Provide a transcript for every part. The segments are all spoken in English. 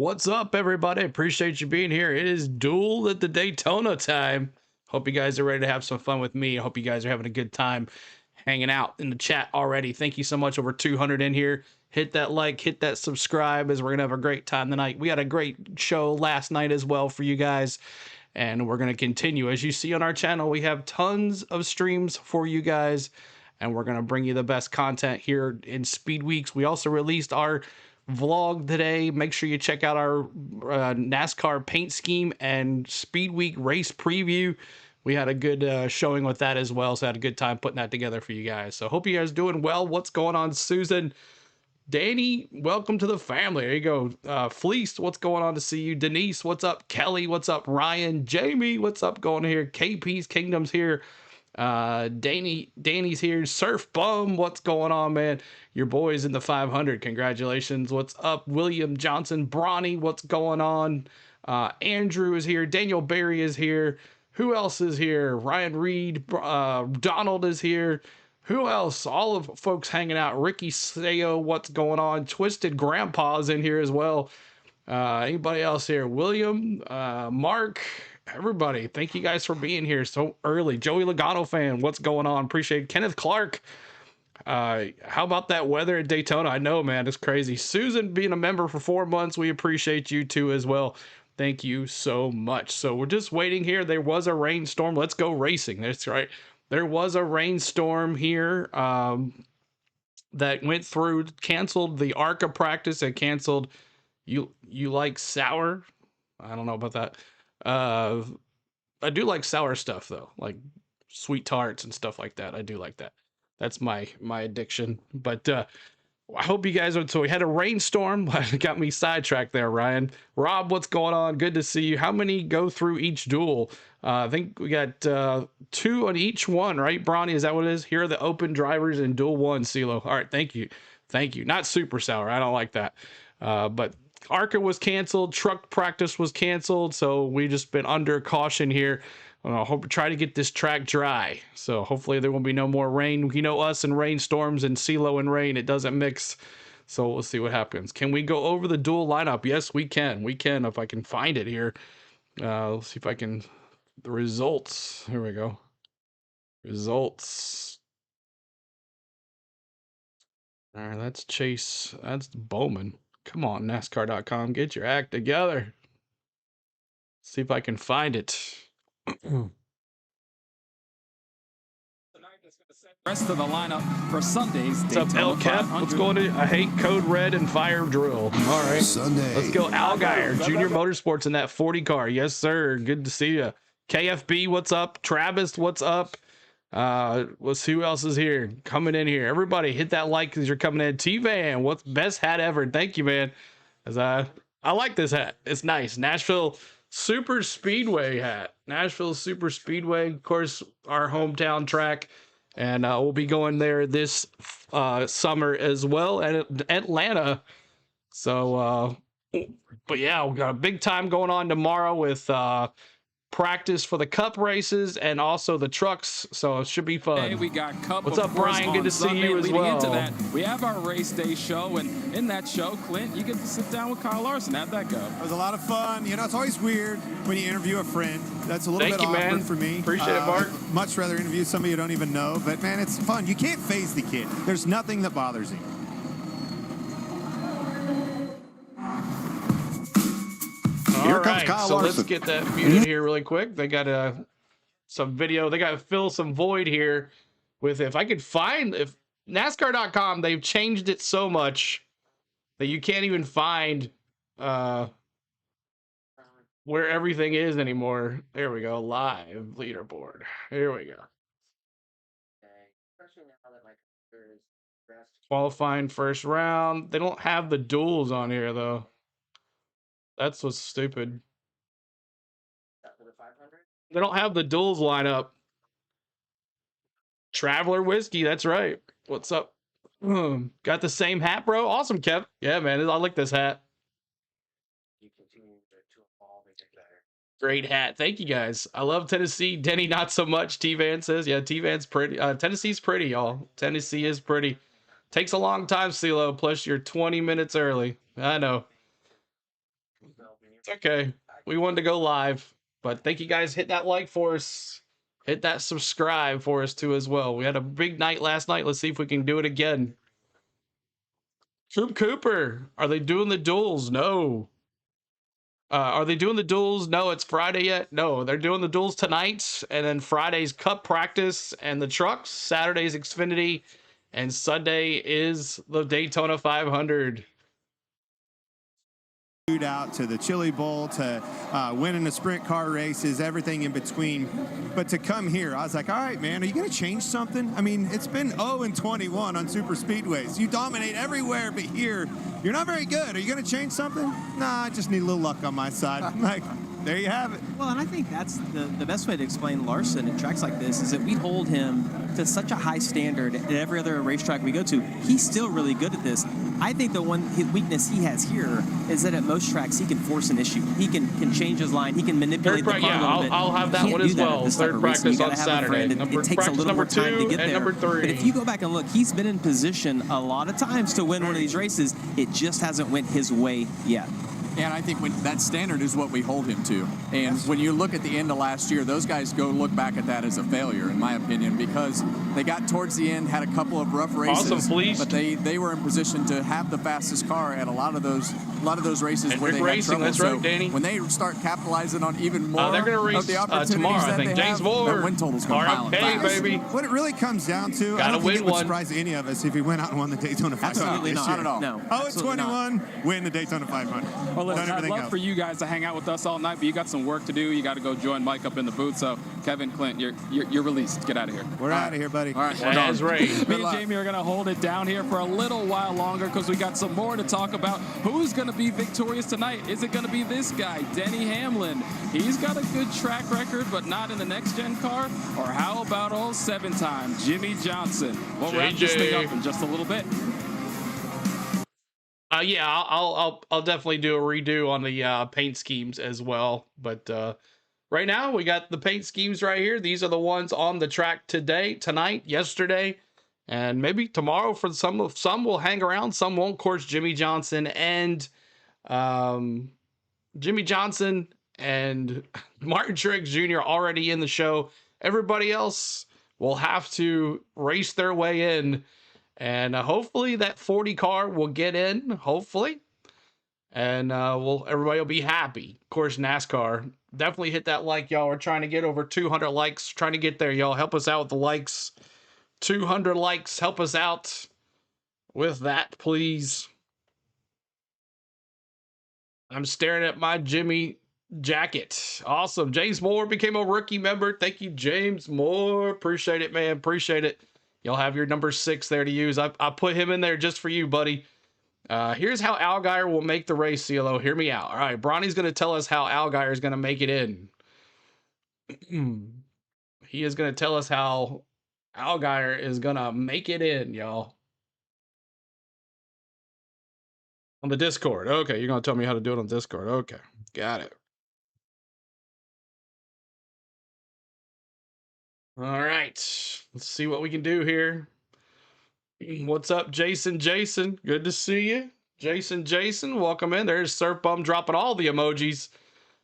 What's up, everybody? Appreciate you being here. It is Duel at the Daytona time. Hope you guys are ready to have some fun with me. I hope you guys are having a good time hanging out in the chat already. Thank you so much. Over 200 in here. Hit that like, hit that subscribe, as we're going to have a great time tonight. We had a great show last night as well for you guys, and we're going to continue. As you see on our channel, we have tons of streams for you guys, and we're going to bring you the best content here in Speed Weeks. We also released our vlog today. Make sure you check out our NASCAR paint scheme and Speed Week race preview. We had a good showing with that as well, so I had a good time putting that together for you guys. So hope you guys doing well. What's going on, Susan? Danny, welcome to the family. There you go. Fleece, what's going on to see you? Denise, what's up? Kelly, what's up? Ryan, Jamie, what's up going here? KP's Kingdom's here. Danny's here. Surf Bum, what's going on, man? Your boy's in the 500. Congratulations. What's up? William Johnson, Bronny, what's going on? Andrew is here. Daniel Barry is here. Who else is here? Ryan Reed, Donald is here. Who else? All of folks hanging out. Ricky Sayo, what's going on? Twisted Grandpa's in here as well. Anybody else here? William, Mark, everybody. Thank you guys for being here so early. Joey Logano fan, what's going on? Appreciate it. Kenneth Clark. How about that weather at Daytona? I know, man, it's crazy. Susan being a member for 4 months. We appreciate you too as well. Thank you so much. So we're just waiting here. There was a rainstorm. Let's go racing. That's right. There was a rainstorm here that went through, canceled the ARCA practice, and canceled you like sour. I don't know about that. I do like sour stuff though, like sweet tarts and stuff like that. I do like that. That's my addiction. But I hope you guys are. So we had a rainstorm. Got me sidetracked there, Ryan. Rob, what's going on? Good to see you. How many go through each duel? I think we got 2 on each one, right? Bronny, is that what it is? Here are the open drivers in Duel 1, CeeLo. All right, thank you. Thank you. Not super sour. I don't like that. But ARCA was canceled. Truck practice was canceled. So we just been under caution here. I hope to try to get this track dry. So hopefully there won't be no more rain. You know us and rainstorms and CeeLo and rain, it doesn't mix. So we'll see what happens. Can we go over the duel lineup? Yes, we can. We can if I can find it here. Let's see if I can. The results. Here we go. Results. All right, that's Chase. That's Bowman. Come on, NASCAR.com. Get your act together. See if I can find it. Rest of the lineup for Sunday's What's up, El Cap? What's going on? I hate Code Red and Fire Drill. All right. Sunday. Let's go, Algeyer, Junior Motorsports in that 40 car. Yes, sir. Good to see you. KFB, what's up? Travis, what's up? Let's see who else is here. Coming in here. Everybody hit that like because you're coming in. T-Van, what's best hat ever? Thank you, man. As I like this hat. It's nice. Nashville Super Speedway hat. Nashville Super Speedway, of course, our hometown track. And we'll be going there this summer as well at Atlanta. So, but yeah, we got a big time going on tomorrow with practice for the Cup races and also the trucks. So it should be fun. Hey, we got Cup. What's up, Brian? Good to see you as well. Into that, we have our race day show, and in that show, Clint, you get to sit down with Kyle Larson. How'd that go? It was a lot of fun. You know, it's always weird when you interview a friend. That's a little bit awkward for me. Appreciate it, Mark. Much rather interview somebody you don't even know. But, man, it's fun. You can't phase the kid. There's nothing that bothers him. Here comes Kyle Larson. Let's get that muted here really quick. They got some video. They got to fill some void here with, if I could find, if NASCAR.com, they've changed it so much that you can't even find where everything is anymore. There we go. Live leaderboard. Here we go. Qualifying first round. They don't have the duels on here though. That's what's stupid. They don't have the duels lineup. Traveler Whiskey, that's right. What's up? Got the same hat, bro? Awesome, Kev. Yeah, man, I like this hat. Great hat. Thank you, guys. I love Tennessee. Denny, not so much. T-Van says. Yeah, T-Van's pretty. Tennessee's pretty, y'all. Tennessee is pretty. Takes a long time, CeeLo, plus you're 20 minutes early. I know. It's okay. We wanted to go live, but thank you guys. Hit that like for us. Hit that subscribe for us too as well. We had a big night last night. Let's see if we can do it again. Troop Cooper, are they doing the duels? No. Are they doing the duels? No, it's Friday yet. No, they're doing the duels tonight, and then Friday's Cup practice and the trucks. Saturday's Xfinity, and Sunday is the Daytona 500. Out to the Chili Bowl to winning the sprint car races, everything in between. But to come here, I was like, all right, man, are you going to change something? I mean, it's been 0-21 on super speedways. You dominate everywhere, but here, you're not very good. Are you going to change something? Nah, I just need a little luck on my side. I'm like, there you have it. Well, and I think that's the best way to explain Larson at tracks like this is that we hold him to such a high standard at every other racetrack we go to. He's still really good at this. I think the one weakness he has here is that at most tracks he can force an issue. He can change his line. He can manipulate the car a little bit. I'll have that one as well. Third practice on Saturday. It takes a little more time to get there. Number 3. But if you go back and look, he's been in position a lot of times to win one of these races. It just hasn't went his way yet. And I think that standard is what we hold him to. And when you look at the end of last year, those guys go look back at that as a failure, in my opinion, because they got towards the end, had a couple of rough races, but they were in position to have the fastest car at a lot of those races and where they had trouble. That's right, Danny. When they start capitalizing on even more they're gonna race, of the opportunities tomorrow, that I think. they James have, Moore. their win total's going to pile Okay, baby. What it really comes down to, I Gotta don't think win it would one. surprise any of us if he went out and won the Daytona 500 Absolutely this not. year. Not at all. No. Oh, it's absolutely not. 21, win the Daytona 500. Well, listen, Done I'd everything love else. for you guys to hang out with us all night, but you got some work to do. You got to go join Mike up in the booth. So, Kevin, Clint, you're released. Get out of here. We're out of here, buddy. All right, That's right. Me and Jamie are going to hold it down here for a little while longer because we got some more to talk about. Who's going to be victorious tonight? Is it going to be this guy, Denny Hamlin? He's got a good track record, but not in the next-gen car. Or how about old 7-time Jimmy Johnson? We'll wrap this thing up in just a little bit. Yeah, I'll definitely do a redo on the paint schemes as well. But right now we got the paint schemes right here. These are the ones on the track tonight, yesterday, and maybe tomorrow. For some will hang around, some won't. Of course, Jimmy Johnson and Martin Truex Jr. already in the show. Everybody else will have to race their way in. And hopefully that 40 car will get in, hopefully. And everybody will be happy. Of course, NASCAR. Definitely hit that like, y'all. We're trying to get over 200 likes. Trying to get there, y'all. Help us out with the likes. 200 likes. Help us out with that, please. I'm staring at my Jimmy jacket. Awesome. James Moore became a rookie member. Thank you, James Moore. Appreciate it, man. Appreciate it. You'll have your number 6 there to use. I put him in there just for you, buddy. Here's how Allgaier will make the race, CLO. Hear me out. All right, Bronny's going to tell us how Allgaier is going to make it in. He is going to tell us how Allgaier is going to make it in, y'all. On the Discord. Okay, you're going to tell me how to do it on Discord. Okay, got it. All right, let's see what we can do here. What's up, Jason? Good to see you. Jason, welcome in. There's Surf Bum dropping all the emojis.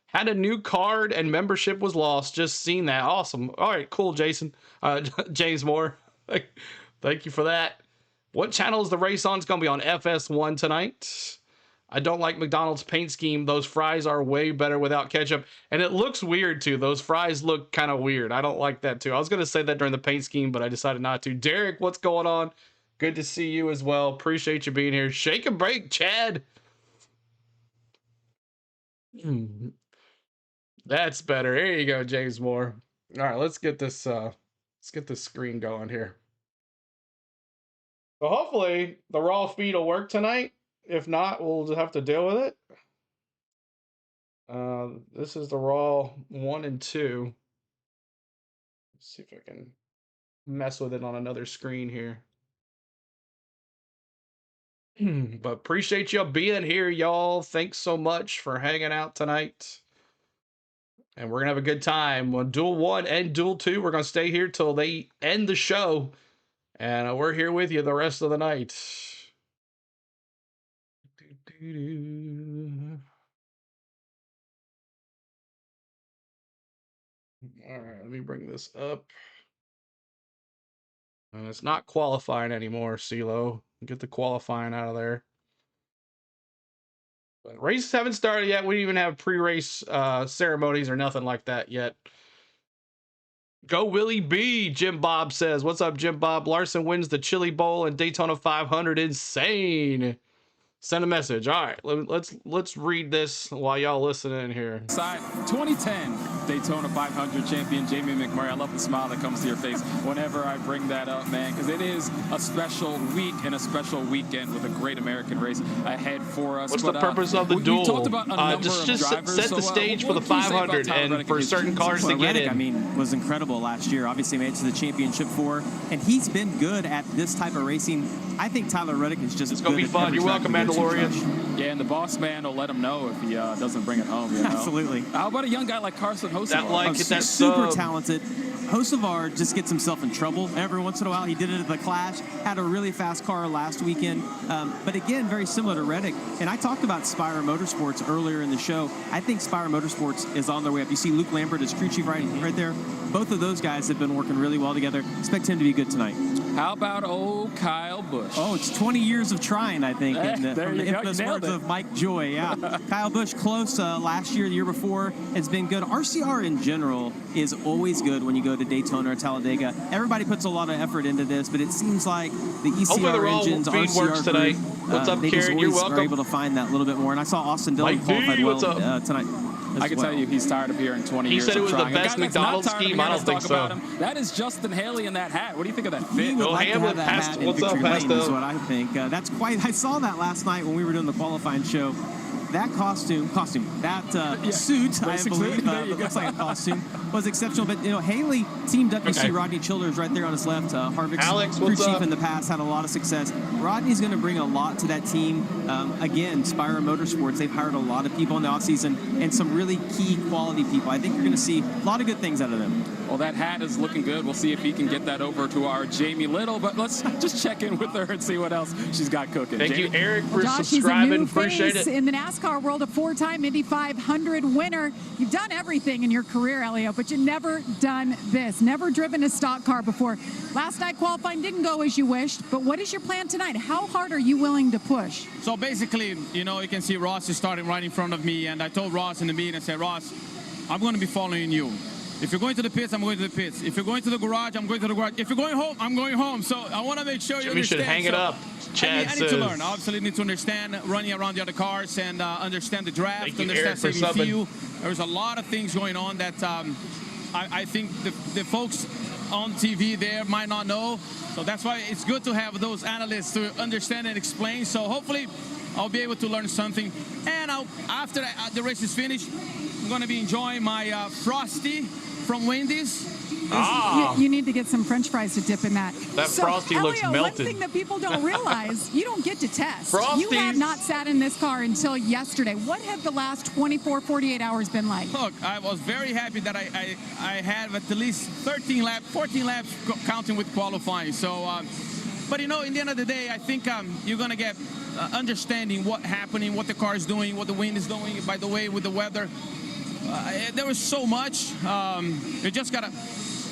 Had a new card and membership was lost. Just seen that. Awesome. All right, cool, Jason. James Moore. Thank you for that. What channel is the race on? It's going to be on FS1 tonight. I don't like McDonald's paint scheme. Those fries are way better without ketchup. And it looks weird, too. Those fries look kind of weird. I don't like that, too. I was going to say that during the paint scheme, but I decided not to. Derek, what's going on? Good to see you as well. Appreciate you being here. Shake and bake, Chad. That's better. Here you go, James Moore. All right, let's get this screen going here. So hopefully the raw feed will work tonight. If not, we'll just have to deal with it. This is the raw 1 and 2. Let's see if I can mess with it on another screen here. But appreciate y'all being here, y'all. Thanks so much for hanging out tonight. And we're going to have a good time. On Duel 1 and Duel 2, we're going to stay here till they end the show. And we're here with you the rest of the night. All right, let me bring this up. And it's not qualifying anymore, CeeLo. Get the qualifying out of there. But races haven't started yet. We don't even have pre-race ceremonies or nothing like that yet. Go Willie B, Jim Bob says. What's up, Jim Bob? Larson wins the Chili Bowl and Daytona 500. Insane. Send a message. All right, let's read this while y'all listening here. 2010 Daytona 500 champion Jamie McMurray. I love the smile that comes to your face whenever I bring that up, man, because it is a special week and a special weekend with a great American race ahead for us. What's the purpose of the duel? Talked about a number just of drivers, set the stage for the 500 and for certain cars to get in. I mean, was incredible last year. Obviously made it to the championship 4, and he's been good at this type of racing. I think Tyler Reddick is just. It's gonna be fun. You're welcome, Mandalorian. Yeah, and the boss man will let him know if he doesn't bring it home. You know? Absolutely. How about a young guy like Carson Hocevar? That super talented. Hocevar just gets himself in trouble every once in a while. He did it at the Clash, had a really fast car last weekend. But again, very similar to Reddick. And I talked about Spire Motorsports earlier in the show. I think Spire Motorsports is on their way up. You see Luke Lambert as crew chief right there. Both of those guys have been working really well together. Expect him to be good tonight. How about old Kyle Busch? Oh, it's 20 years of trying, I think. From the infamous words of Mike Joy. Yeah, Kyle Busch close last year, the year before. It's been good. RCR in general is always good when you go to Daytona or Talladega. Everybody puts a lot of effort into this, but it seems like the ECR engines, RCR tonight. What's up, Karen? You're welcome. Are able to find that little bit more. And I saw Austin Dillon qualified well tonight. I can tell you he's tired of hearing 20 years. He said it was the best McDonald's scheme. I don't think so. That is Justin Haley in that hat. What do you think of that fit? He would like to have that hat in Victory Lane is what I think. That's quite. I saw that last night when we were doing the qualifying show. That that suit, I believe, that looks like a costume, was exceptional. But, Haley teamed up. You see Rodney Childers right there on his left. Harvick's crew chief in the past, had a lot of success. Rodney's going to bring a lot to that team. Again, Spire Motorsports, they've hired a lot of people in the offseason and some really key quality people. I think you're going to see a lot of good things out of them. Well, that hat is looking good. We'll see if he can get that over to our Jamie Little. But let's just check in with her and see what else she's got cooking. Thank Jamie? you, Eric, for Josh, subscribing. He's a new Appreciate face it. in the NASCAR world, a 4-time Indy 500 winner. You've done everything in your career, Elio, but you've never done this. Never driven a stock car before. Last night qualifying didn't go as you wished, but what is your plan tonight? How hard are you willing to push? So basically, you can see Ross is starting right in front of me, and I told Ross in the meeting, I said, Ross, I'm going to be following you. If you're going to the pits, I'm going to the pits. If you're going to the garage, I'm going to the garage. If you're going home, I'm going home. So I want to make sure you understand. We should hang it up. Chad I need to learn. Obviously, need to understand running around the other cars and understand the draft, understand saving fuel. There's a lot of things going on that I think the folks on TV there might not know. So that's why it's good to have those analysts to understand and explain. So hopefully, I'll be able to learn something. And after the race is finished, I'm going to be enjoying my Frosty from Wendy's. You need to get some French fries to dip in that. That Frosty Elio, looks melted. One thing that people don't realize, you don't get to test. Frosties. You have not sat in this car until yesterday. What have the last 24, 48 hours been like? Look, I was very happy that I had at least 14 laps counting with qualifying. So, but in the end of the day, I think you're going to get understanding what's happening, what the car is doing, what the wind is doing, by the way, with the weather. There was so much. You just got to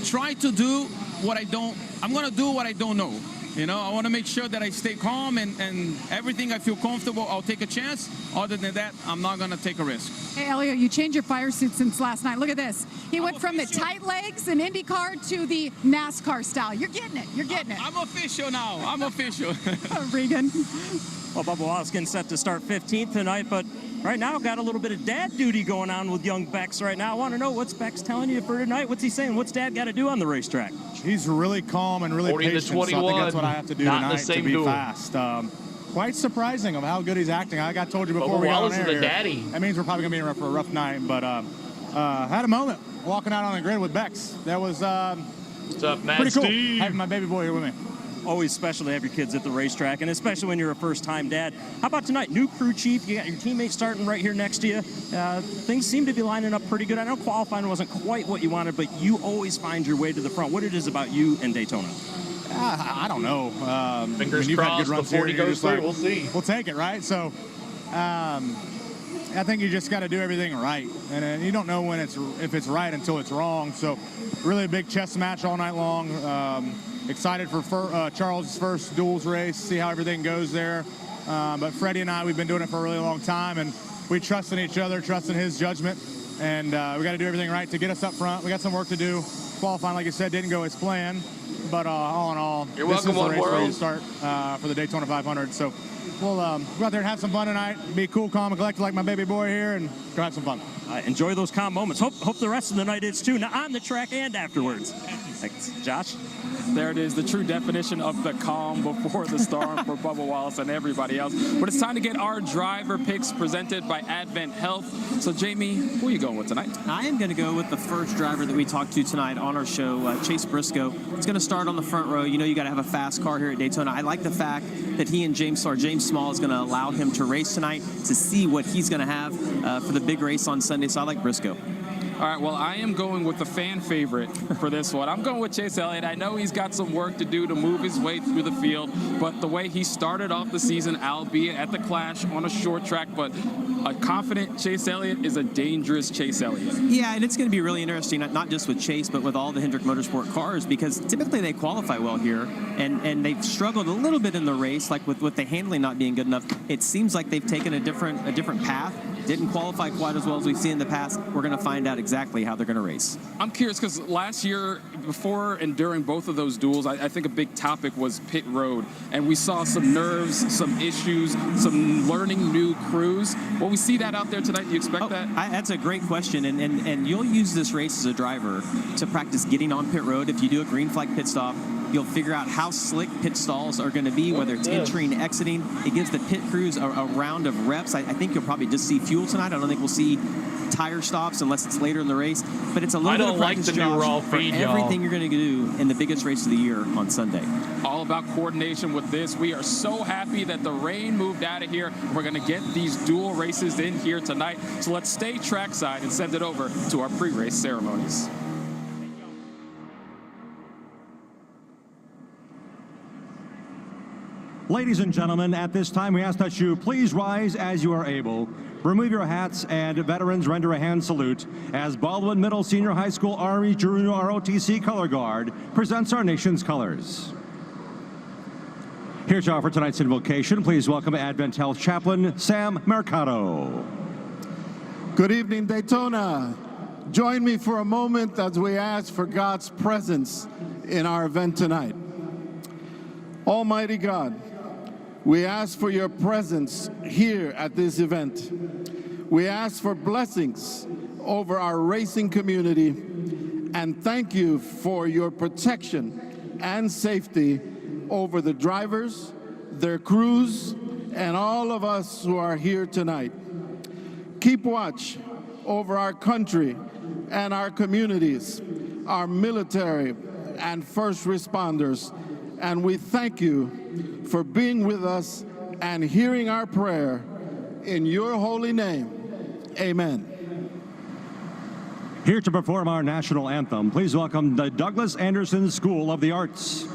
try to do what I don't. I'm going to do what I don't know. I want to make sure that I stay calm and everything I feel comfortable, I'll take a chance. Other than that, I'm not going to take a risk. Hey, Elio, you changed your fire suit since last night. Look at this. He went from the tight legs and IndyCar to the NASCAR style. You're getting it. You're getting it. I'm official now. I'm official. Regan. Well, Bubba Wallace getting set to start 15th tonight, but right now got a little bit of dad duty going on with young Bex right now. I want to know what's Bex telling you for tonight. What's he saying? What's dad got to do on the racetrack? He's really calm and really patient. So I think that's what I have to do tonight to be fast. Quite surprising of how good he's acting. I told you before we got on air here, daddy. That means we're probably going to be in for a rough night. But had a moment walking out on the grid with Bex. That was What's up, pretty cool. Having my baby boy here with me. Always special to have your kids at the racetrack, and especially when you're a first-time dad. How about tonight? New crew chief. You got your teammates starting right here next to you. Things seem to be lining up pretty good. I know qualifying wasn't quite what you wanted, but you always find your way to the front. What it is about you and Daytona? I don't know. Fingers crossed the 40 goes through. We'll see. We'll take it, right? So I think you just got to do everything right, and you don't know when if it's right until it's wrong. So, really a big chess match all night long. Excited for Charles' first duels race, see how everything goes there. But Freddie and I, we've been doing it for a really long time, and we trust in each other, trust in his judgment, and we got to do everything right to get us up front. We got some work to do. Qualifying, like you said, didn't go as planned, but all in all, You're this welcome, is the One race World. ready to start for the Daytona 500. So we'll go out there and have some fun tonight. Be cool, calm, and collected like my baby boy here, and go have some fun. Enjoy those calm moments. Hope the rest of the night is too, now on the track and afterwards. Thanks, Josh. There it is, the true definition of the calm before the storm for Bubba Wallace and everybody else. But it's time to get our driver picks presented by Advent Health. So, Jamie, who are you going with tonight? I am going to go with the first driver that we talked to tonight on our show, Chase Briscoe. He's going to start on the front row. You know you got to have a fast car here at Daytona. I like the fact that he and James Small is going to allow him to race tonight to see what he's going to have for the big race on Sunday. So I like Briscoe. All right, well, I am going with the fan favorite for this one. I'm going with Chase Elliott. I know he's got some work to do to move his way through the field, but the way he started off the season, albeit at the Clash on a short track, but a confident Chase Elliott is a dangerous Chase Elliott. Yeah, and it's going to be really interesting, not just with Chase, but with all the Hendrick Motorsport cars, because typically they qualify well here, and they've struggled a little bit in the race, like with the handling not being good enough. It seems like they've taken a different path. Didn't qualify quite as well as we've seen in the past. We're going to find out exactly how they're going to race. I'm curious because last year, before and during both of those duels, I think a big topic was pit road. And we saw some nerves, some issues, some learning new crews. Will we see that out there tonight? Do you expect that? That's a great question. And you'll use this race as a driver to practice getting on pit road. If you do a green flag pit stop, you'll figure out how slick pit stalls are going to be, whether it's entering, exiting. It gives the pit crews a round of reps. I think you'll probably just see fuel tonight. I don't think we'll see tire stops unless it's later in the race. But it's a little bit of practice, I don't like the new raw feed, for everything you're going to do in the biggest race of the year on Sunday. All about coordination with this. We are so happy that the rain moved out of here. We're going to get these dual races in here tonight. So let's stay trackside and send it over to our pre-race ceremonies. Ladies and gentlemen, at this time we ask that you please rise as you are able. Remove your hats, and veterans render a hand salute as Baldwin Middle Senior High School Army Junior ROTC Color Guard presents our nation's colors. Here to offer tonight's invocation, please welcome Advent Health Chaplain Sam Mercado. Good evening, Daytona. Join me for a moment as we ask for God's presence in our event tonight. Almighty God, we ask for your presence here at this event. We ask for blessings over our racing community, and thank you for your protection and safety over the drivers, their crews, and all of us who are here tonight. Keep watch over our country and our communities, our military and first responders, and we thank you for being with us and hearing our prayer. In your holy name, amen. Here to perform our national anthem, please welcome the Douglas Anderson School of the Arts.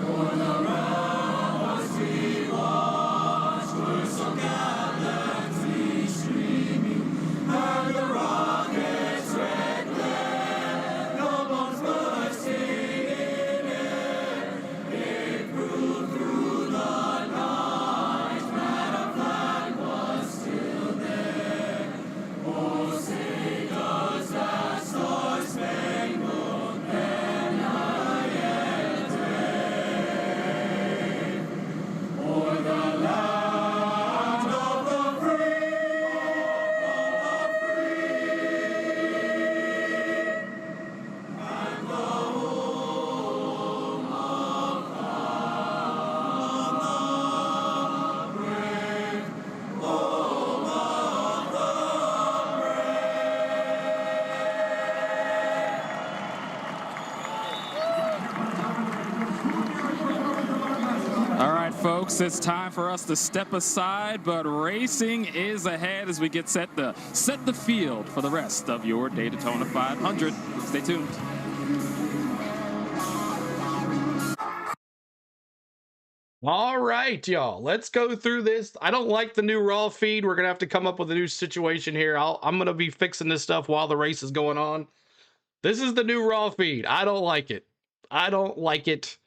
For the realms we watch, were so Folks, it's time for us to step aside, but racing is ahead as we get set to set the field for the rest of your Daytona 500. Stay tuned. All right, y'all, let's go through this. I don't like the new Raw feed. We're going to have to come up with a new situation here. I'm going to be fixing this stuff while the race is going on. This is the new Raw feed. I don't like it. I don't like it.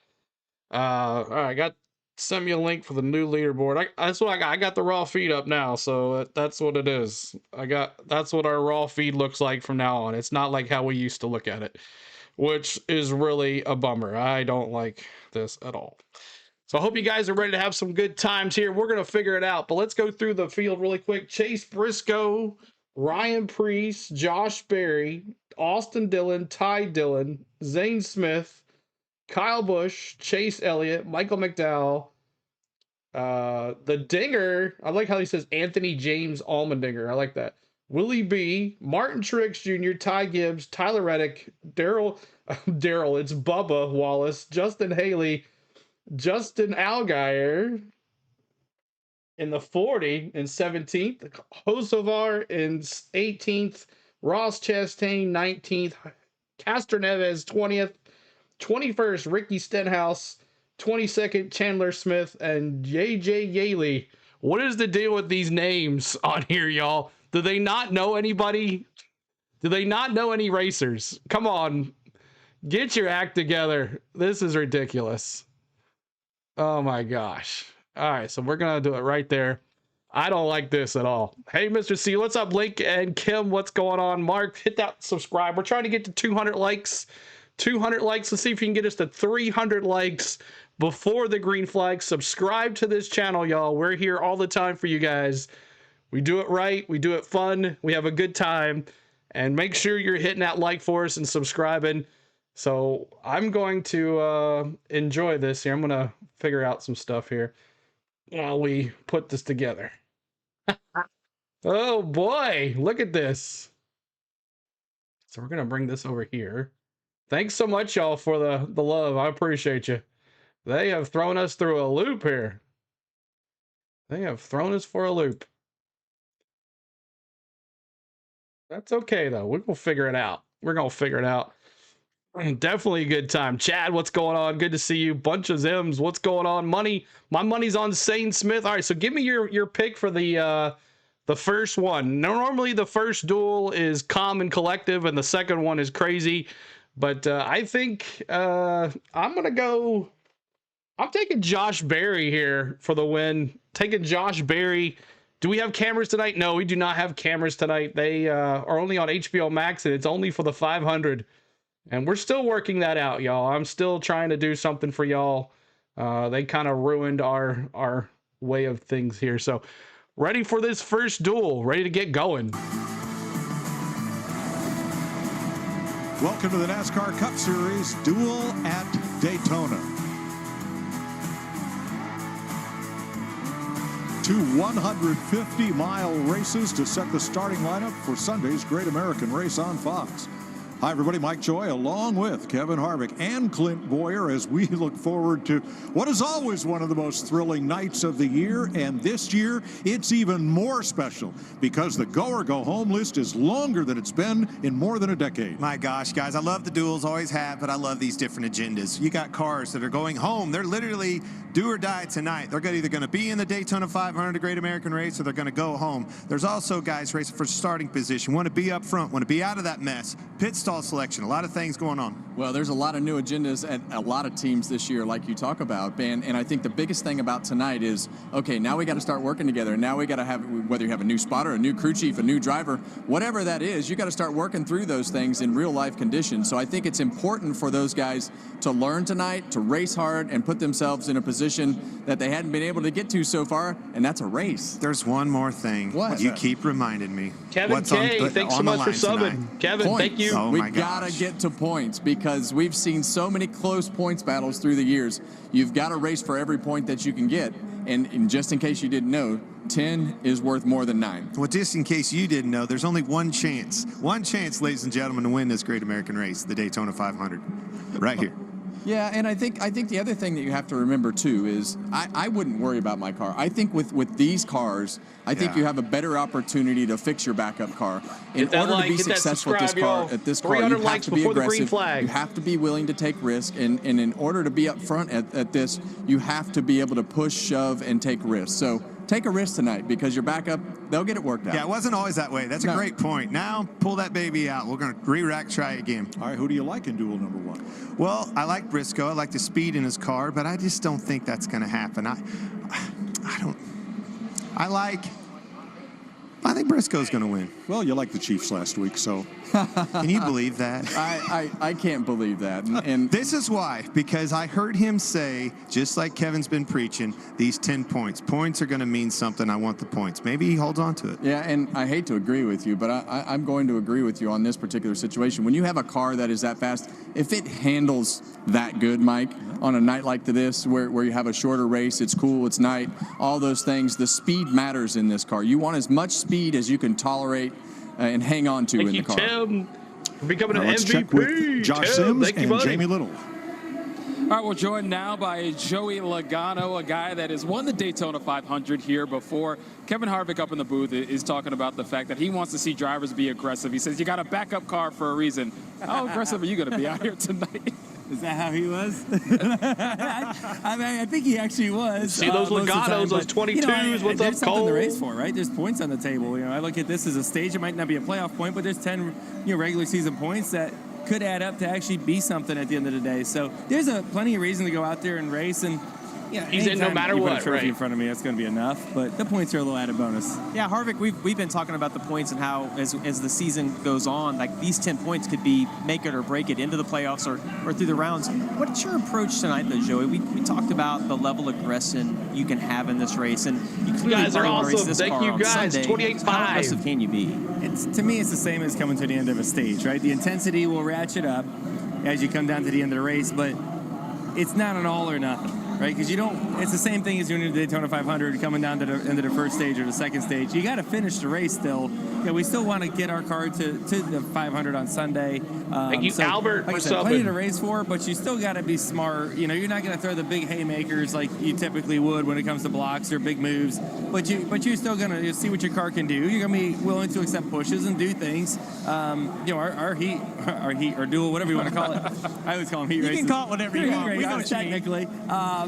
All right, send me a link for the new leaderboard. That's what I got. I got the Raw feed up now, so that's what it is. That's what our Raw feed looks like from now on. It's not like how we used to look at it, which is really a bummer. I don't like this at all. So I hope you guys are ready to have some good times here. We're going to figure it out, but let's go through the field really quick. Chase Briscoe, Ryan Preece, Josh Berry, Austin Dillon, Ty Dillon, Zane Smith, Kyle Busch, Chase Elliott, Michael McDowell, the Dinger. I like how he says Anthony James Allmendinger. I like that. Willie B, Martin Truex Jr., Ty Gibbs, Tyler Reddick, Daryl, it's Bubba Wallace, Justin Haley, Justin Allgaier in the 40 and 17th, Hocevar in 18th, Ross Chastain 19th, Castor Neves 20th, 21st Ricky Stenhouse, 22nd Chandler Smith, and JJ Yaley. What is the deal with these names on here, y'all? Do they not know anybody? Do they not know any racers? Come on, get your act together. This is ridiculous. Oh my gosh. All right, so we're going to do it right there. I don't like this at all. Hey, Mr. C, what's up? Link and Kim, what's going on? Mark, hit that subscribe. We're trying to get to 200 likes. 200 likes. Let's see if you can get us to 300 likes before the green flag. Subscribe to this channel, y'all. We're here all the time for you guys. We do it right. We do it fun. We have a good time. And make sure you're hitting that like for us and subscribing. So I'm going to enjoy this here. I'm going to figure out some stuff here while we put this together. Oh boy, look at this. So we're going to bring this over here. Thanks so much, y'all, for the love. I appreciate you. They have thrown us through a loop here. They have thrown us for a loop. That's okay, though. We're going to figure it out. We're going to figure it out. Definitely a good time. Chad, what's going on? Good to see you. Bunch of Zims, what's going on? Money. My money's on Zane Smith. All right, so give me your pick for the first one. Normally, the first duel is calm and collective, and the second one is crazy. But I think I'm taking Josh Berry here for the win. Taking Josh Berry. Do we have cameras tonight? No, we do not have cameras tonight. They are only on HBO Max, and it's only for the 500. And we're still working that out, y'all. I'm still trying to do something for y'all. They kind of ruined our way of things here. So ready for this first duel. Ready to get going. Welcome to the NASCAR Cup Series Duel at Daytona. 2 150-mile races to set the starting lineup for Sunday's Great American Race on Fox. Hi, everybody. Mike Joy, along with Kevin Harvick and Clint Boyer, as we look forward to what is always one of the most thrilling nights of the year. And this year, it's even more special because the go or go home list is longer than it's been in more than a decade. My gosh, guys, I love the duels, always have, but I love these different agendas. You got cars that are going home. They're literally do or die tonight. They're either going to be in the Daytona 500, the Great American Race, or they're going to go home. There's also guys racing for starting position, want to be up front, want to be out of that mess. Pit stall selection, a lot of things going on. Well, there's a lot of new agendas at a lot of teams this year, like you talk about, Ben. And I think the biggest thing about tonight is, okay, now we got to start working together. Now we got to have, whether you have a new spotter, a new crew chief, a new driver, whatever that is, you got to start working through those things in real life conditions. So I think it's important for those guys to learn tonight, to race hard, and put themselves in a position that they hadn't been able to get to so far, and that's a race. There's one more thing. What? You keep reminding me. Kevin K, thanks so much for subbing. Kevin, points. thank you. Oh, we my gotta gosh. get to points because we've seen so many close points battles through the years. You've got to race for every point that you can get. And just in case you didn't know, 10 is worth more than 9. Well, just in case you didn't know, there's only one chance, ladies and gentlemen, to win this Great American Race, the Daytona 500, right here. Yeah, and I think the other thing that you have to remember too is I wouldn't worry about my car. I think with these cars, I think you have a better opportunity to fix your backup car. In order to be successful at this car, you have to be aggressive. You have to be willing to take risk, and in order to be up front at this, you have to be able to push, shove, and take risks. So take a risk tonight because your backup, they'll get it worked out. Yeah, it wasn't always that way. That's a great point. Now, pull that baby out. We're going to re-rack, try again. All right, who do you like in duel number 1? Well, I like Briscoe. I like the speed in his car, but I just don't think that's going to happen. I think Briscoe's going to win. Well, you liked the Chiefs last week, so. Can you believe that? I can't believe that. And this is why, because I heard him say, just like Kevin's been preaching, these 10 points. Points are going to mean something. I want the points. Maybe he holds on to it. Yeah, and I hate to agree with you, but I'm going to agree with you on this particular situation. When you have a car that is that fast, if it handles that good, Mike, on a night like this where you have a shorter race, it's cool, it's night, all those things, the speed matters in this car. You want as much speed as you can tolerate and hang on to in the car. Tim, for becoming an Let's MVP. check with Josh Sims and buddy. Jamie Little. All right, we're joined now by Joey Logano, a guy that has won the Daytona 500 here before. Kevin Harvick up in the booth is talking about the fact that he wants to see drivers be aggressive. He says, you got a backup car for a reason. How aggressive are you going to be out here tonight? Is that how he was? I mean, I think he actually was. See those Laganos, those 22s, what's there's up, Cole? something to race for, right? There's points on the table. I look at this as a stage. It might not be a playoff point, but there's 10 regular season points that could add up to actually be something at the end of the day. So there's plenty of reason to go out there and race. And he's in no matter you what, put a trophy right? in front of me, that's going to be enough. But the points are a little added bonus. Yeah, Harvick, we've been talking about the points and how as the season goes on, like these 10 points could be make it or break it into the playoffs or through the rounds. What's your approach tonight, though, Joey? We talked about the level of aggression you can have in this race, and you clearly guys are race awesome. this Thank car you on guys. Sunday. 28.5. How aggressive can you be? To me, it's the same as coming to the end of a stage, right? The intensity will ratchet up as you come down to the end of the race, but it's not an all or nothing. Right, because it's the same thing as doing the Daytona 500, coming down to the end of the first stage or the second stage. You got to finish the race still. We still want to get our car to the 500 on Sunday. Thank you, Albert, like I for said, plenty subbing. to race for, but you still got to be smart. You're not going to throw the big haymakers like you typically would when it comes to blocks or big moves. But you're still going to see what your car can do. You're going to be willing to accept pushes and do things. Our heat or duel, whatever you want to call it. I always call them heat races. You can call it whatever you want. We know technically.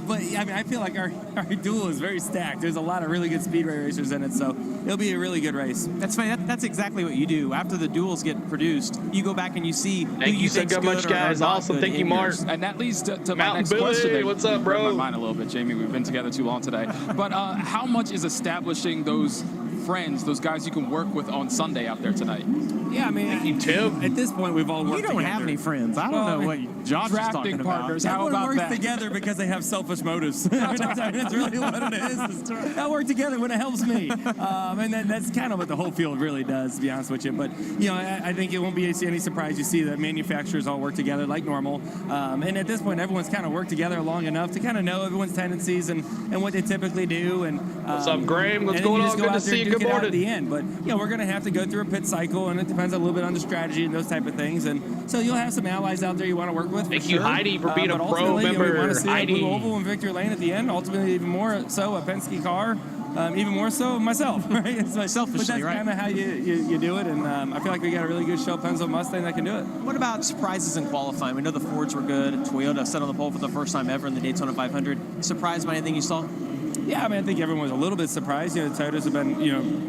But I mean, I feel like our duel is very stacked. There's a lot of really good speedway racers in it, so it'll be a really good race. That's funny. That's exactly what you do. After the duels get produced, you go back and you see who Thank you so much, guys. Awesome. Thank you, Mark. And that leads to my Mountain next Billy, question. what's up, bro? My mind a little bit, Jamie. We've been together too long today. But how much is establishing those friends, those guys you can work with on Sunday out there tonight? Yeah, I mean, Thank you, Tim. At this point, we've all worked together. You don't have any friends. I don't know what Josh is talking Drafting about. partners. How Everyone about works that? together because they have selfish motives. That's really what it is. I work together when it helps me. And that's kind of what the whole field really does, to be honest with you. But, I think it won't be any surprise you see that manufacturers all work together like normal. And at this point, everyone's kind of worked together long enough to kind of know everyone's tendencies and what they typically do. And What's up, Graham? What's and then going you on? just go Good to out there see and you. duke Good it out morning. at the end. But, we're going to have to go through a pit cycle, and it depends a little bit on the strategy and those type of things. And so you'll have some allies out there you want to work with. Thank for you, sure. Heidi, for being a But pro ultimately, member. we want to see Heidi. a Blue Oval and Victory Lane at the end. Ultimately, even more so a Penske car. Even more so myself, right? So Selfishly, but that's right? kind of how you do it, and I feel like we got a really good Shell Penzo Mustang that can do it. What about surprises in qualifying? We know the Fords were good. Toyota set on the pole for the first time ever in the Daytona 500. Surprised by anything you saw? Yeah, I mean, I think everyone was a little bit surprised. The Toyotas have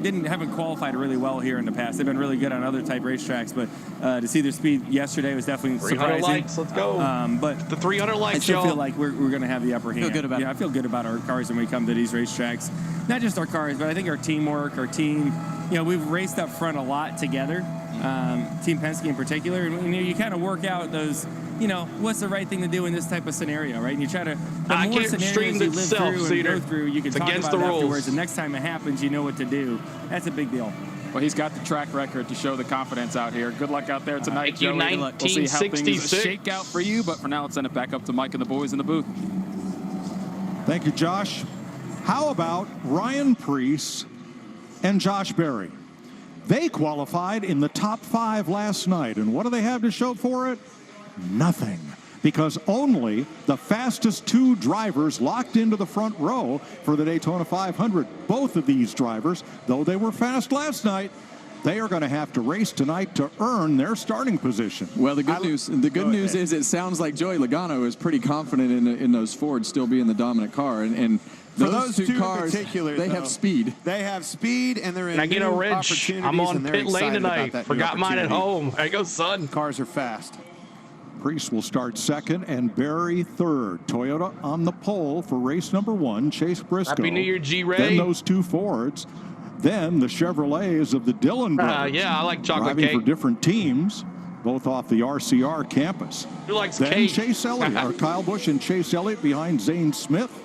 been, haven't qualified really well here in the past. They've been really good on other type racetracks, but to see their speed yesterday was definitely 300 surprising. likes, let's go. But The 300 I likes, still y'all. feel like we're going to have the upper hand. Feel good about it. I feel good about our cars when we come to these racetracks. Not just our cars, but I think our teamwork, our team. We've raced up front a lot together, Team Penske in particular, and you kind of work out those. What's the right thing to do in this type of scenario, right? And you try to, the I more can't scenarios stream you the live through and self-seater. go through, you can It's talk against about the it rules. afterwards. The next time it happens, you know what to do. That's a big deal. Well, he's got the track record to show the confidence out here. Good luck out there tonight, Thank you, Joey. We'll see how things 1966. shake out for you, but for now, let's send it back up to Mike and the boys in the booth. Thank you, Josh. How about Ryan Preece and Josh Berry? They qualified in the top 5 last night, and what do they have to show for it? Nothing. because only the fastest 2 drivers locked into the front row for the Daytona 500. Both of these drivers, though they were fast last night, they are going to have to race tonight to earn their starting position. Well, the good news is it sounds like Joey Logano is pretty confident in those Fords still being the dominant car, and for those two cars, they have speed. They have speed, and they're in I get a new wrench. opportunities. I'm on and they're pit lane excited about tonight. that Forgot new mine at opportunity. home. There you go, son. Cars are fast. Priest will start second and Barry third. Toyota on the pole for race number 1, Chase Briscoe. Happy New Year, G-Ray. Then those 2 Fords. Then the Chevrolets of the Dillon brothers. Yeah, I like chocolate driving cake. for different teams, both off the RCR campus. Who likes then cake? Chase Elliott, or Kyle Busch and Chase Elliott behind Zane Smith.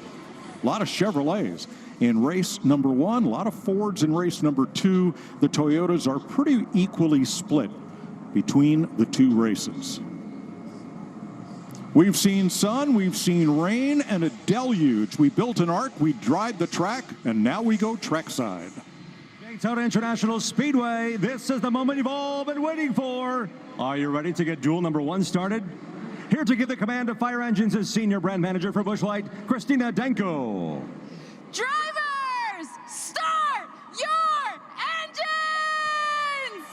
A lot of Chevrolets in race number 1. A lot of Fords in race number 2. The Toyotas are pretty equally split between the 2 races. We've seen sun, we've seen rain, and a deluge. We built an ark, we dried the track, and now we go trackside. Daytona International Speedway, this is the moment you've all been waiting for. Are you ready to get duel number 1 started? Here to give the command of fire engines is Senior Brand Manager for Busch Light, Christina Denko. Drivers, start your engines!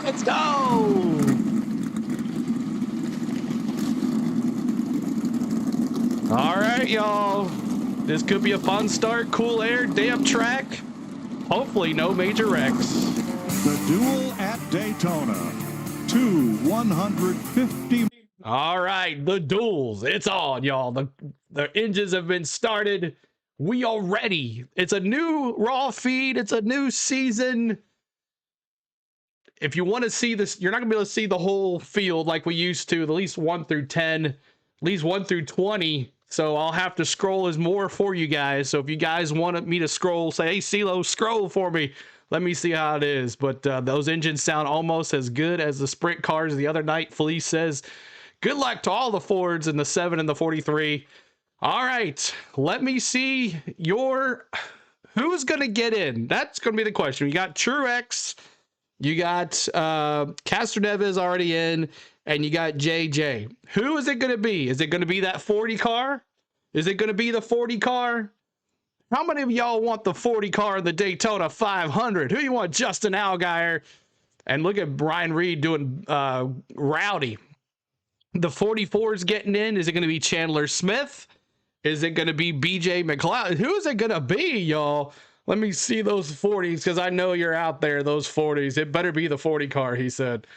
Let's go! All right, y'all. This could be a fun start. Cool air, damp track. Hopefully no major wrecks. The Duel at Daytona. 2 150. All right, the duels. It's on, y'all. The engines have been started. We are ready. It's a new raw feed. It's a new season. If you want to see this, you're not going to be able to see the whole field like we used to, at least 1 through 10, at least 1 through 20. So I'll have to scroll as more for you guys. So if you guys want me to scroll, say, hey, CeeLo, scroll for me. Let me see how it is. But those engines sound almost as good as the sprint cars the other night. Felice says, good luck to all the Fords in the 7 and the 43. All right, let me see who's going to get in. That's going to be the question. You got Truex, you got Castroneves already in, and you got JJ. Who is it going to be? Is it going to be that 40 car? Is it going to be the 40 car? How many of y'all want the 40 car in the Daytona 500? Who you want? Justin Allgaier. And look at Brian Reed doing Rowdy. The 44 is getting in. Is it going to be Chandler Smith? Is it going to be BJ McLeod? Who is it going to be, y'all? Let me see those 40s because I know you're out there, those 40s. It better be the 40 car, he said.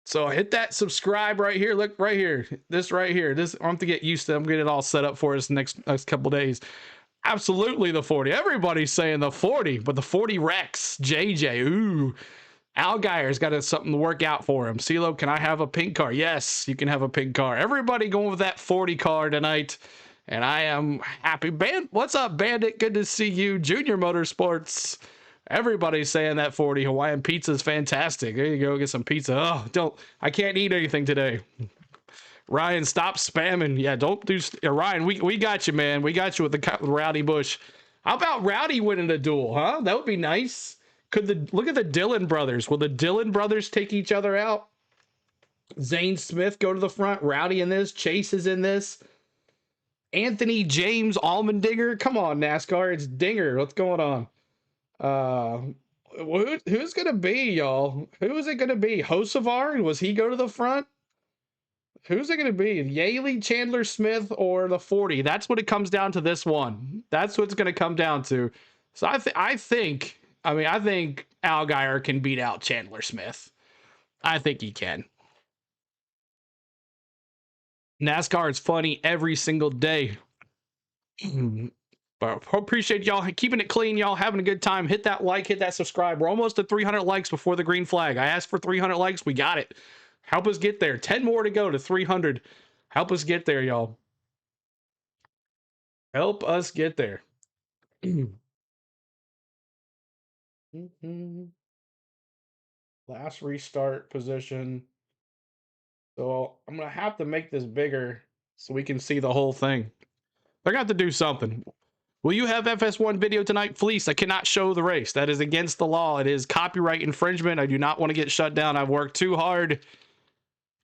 So hit that subscribe right here. Look right here. This right here. This I have to get used to. I'm getting it all set up for us next couple days. Absolutely the 40. Everybody's saying the 40, but the 40 Rex. JJ. Ooh. Allgaier's got something to work out for him. CeeLo, can I have a pink car? Yes, you can have a pink car. Everybody going with that 40 car tonight. And I am happy. What's up, Bandit? Good to see you. Junior Motorsports. Everybody's saying that 40 Hawaiian pizza is fantastic. There you go, get some pizza. Oh, I can't eat anything today. Ryan, stop spamming. Yeah, don't do. Ryan, we got you, man. We got you with the Rowdy Busch. How about Rowdy winning the duel, huh? That would be nice. Look at the Dillon brothers. Will the Dillon brothers take each other out? Zane Smith go to the front. Rowdy in this. Chase is in this. Anthony James Allmendinger. Come on, NASCAR. It's Dinger. What's going on? Who's gonna be, y'all? Who is it gonna be? Hocevar? Was he go to the front? Who's it gonna be? Yaley, Chandler Smith, or the 40? That's what it comes down to. This one. That's what it's gonna come down to. So I think Allgaier can beat out Chandler Smith. I think he can. NASCAR is funny every single day. But appreciate y'all keeping it clean, y'all having a good time. Hit that like, hit that subscribe. We're almost at 300 likes before the green flag. I asked for 300 likes. We got it. Help us get there. 10 more to go to 300. Help us get there, y'all. Help us get there. Last restart position. So I'm going to have to make this bigger so we can see the whole thing. I got to do something. Will you have FS1 video tonight? Fleece, I cannot show the race. That is against the law. It is copyright infringement. I do not want to get shut down. I've worked too hard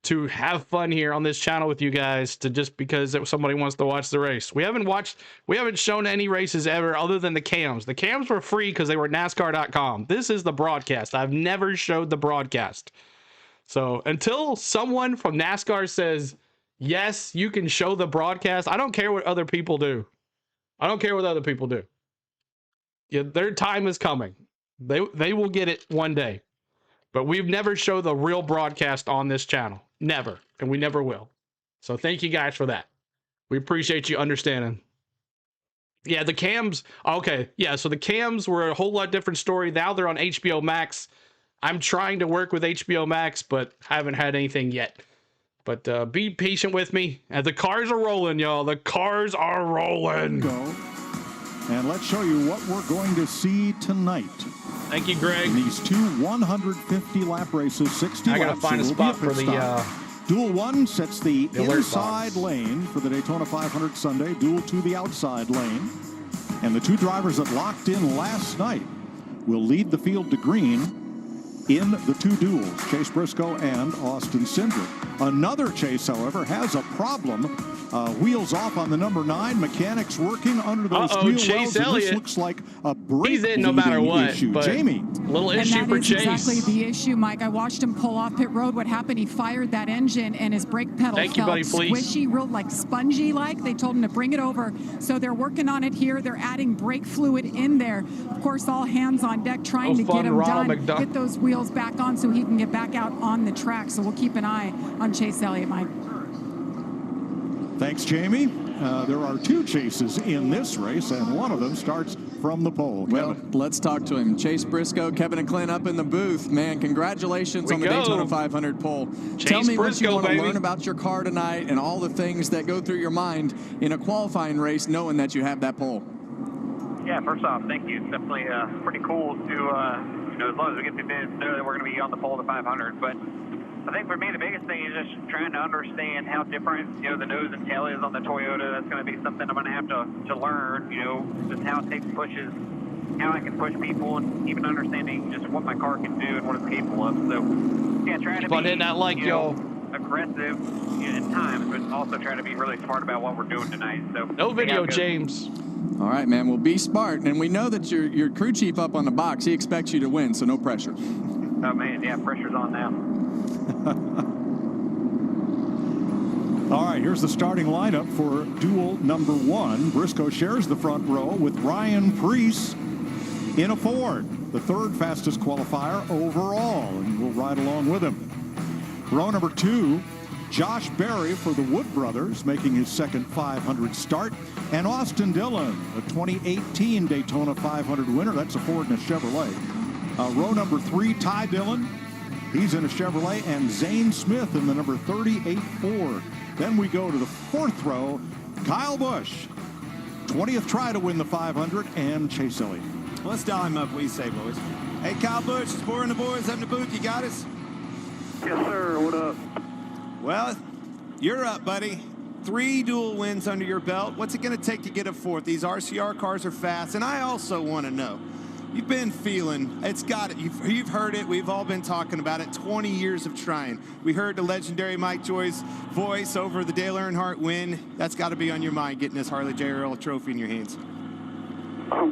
to have fun here on this channel with you guys, to just because somebody wants to watch the race. We haven't shown any races ever other than the cams. The cams were free because they were NASCAR.com. This is the broadcast. I've never showed the broadcast. So until someone from NASCAR says, yes, you can show the broadcast, I don't care what other people do. I don't care what other people do. Yeah, their time is coming. They will get it one day. But we've never showed the real broadcast on this channel. Never. And we never will. So thank you guys for that. We appreciate you understanding. Yeah, the cams. Okay. Yeah, so the cams were a whole lot different story. Now they're on HBO Max. I'm trying to work with HBO Max, but haven't had anything yet. But be patient with me. The cars are rolling, y'all. The cars are rolling. Go. And let's show you what we're going to see tonight. Thank you, Greg. In these two 150-lap races, 60 laps. I gotta find a spot for the Duel 1 sets the inside box lane for the Daytona 500 Sunday. Duel 2 the outside lane. And the two drivers that locked in last night will lead the field to green in the two duels, Chase Briscoe and Austin Cindric. Another Chase, however, has a problem. Wheels off on the number 9. Mechanics working under those wheel wells. And this looks like a brake He's in no matter what. issue. But Jamie. Little And issue that for is Chase. exactly the issue, Mike. I watched him pull off pit road. What happened? He fired that engine and his brake pedal Thank you, felt buddy, please. squishy, real like spongy like. They told him to bring it over. So they're working on it here. They're adding brake fluid in there. Of course, all hands on deck trying to get him done. Get those wheels back on so he can get back out on the track. So we'll keep an eye on Chase Elliott, Mike. Thanks, Jamie. There are two chases in this race, and one of them starts from the pole. Well, let's talk to him. Chase Briscoe, Kevin and Clint up in the booth. Man, congratulations on the Daytona 500 pole. Tell me what you want to learn about your car tonight and all the things that go through your mind in a qualifying race knowing that you have that pole. Yeah, first off, thank you. It's definitely pretty cool to, you know, as long as we get through this, know that we're going to be on the pole of the 500. But I think for me, the biggest thing is just trying to understand how different, you know, the nose and tail is on the Toyota. That's going to be something I'm going to have to learn, you know, just how it takes pushes, how I can push people, and even understanding just what my car can do and what it's capable of. So, yeah, trying to be, not like you know, aggressive at times, but also trying to be really smart about what we're doing tonight. So no video, James. All right, man. Well, be smart. And we know that your crew chief up on the box, he expects you to win, so no pressure. Oh, man, yeah, pressure's on now. All right, here's the starting lineup for duel number 1. Briscoe shares the front row with Ryan Preece in a Ford, the third fastest qualifier overall, and we'll ride along with him. Row number 2, Josh Berry for the Wood Brothers, making his second 500 start, and Austin Dillon, the 2018 Daytona 500 winner. That's a Ford and a Chevrolet. Row number 3, Ty Dillon. He's in a Chevrolet, and Zane Smith in the number 38 Ford. Then we go to the 4th row, Kyle Busch, 20th try to win the 500, and Chase Elliott. Let's dial him up. What do you say, boys? Hey, Kyle Busch, it's Boar and the boys up in the booth. You got us? Yes, sir. What up? Well, you're up, buddy. 3 dual wins under your belt. What's it going to take to get a 4th? These RCR cars are fast, and I also want to know. You've been feeling, it's got it. You've heard it. We've all been talking about it. 20 years of trying. We heard the legendary Mike Joy's voice over the Dale Earnhardt win. That's got to be on your mind, getting this Harley J. Earl trophy in your hands.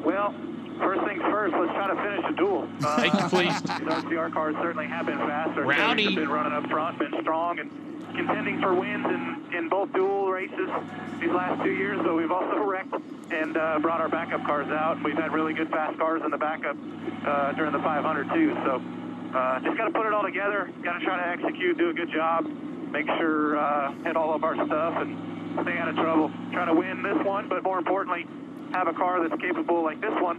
Well, first things first, let's try to finish the duel. Thank you, please. These RCR cars certainly have been faster. Rowdy. Have been running up front, been strong, and contending for wins in both dual races these last 2 years, but we've also wrecked and brought our backup cars out. We've had really good fast cars in the backup during the 500 too. So just got to put it all together. Got to try to execute, do a good job, make sure hit all of our stuff, and stay out of trouble. Try to win this one, but more importantly, have a car that's capable like this one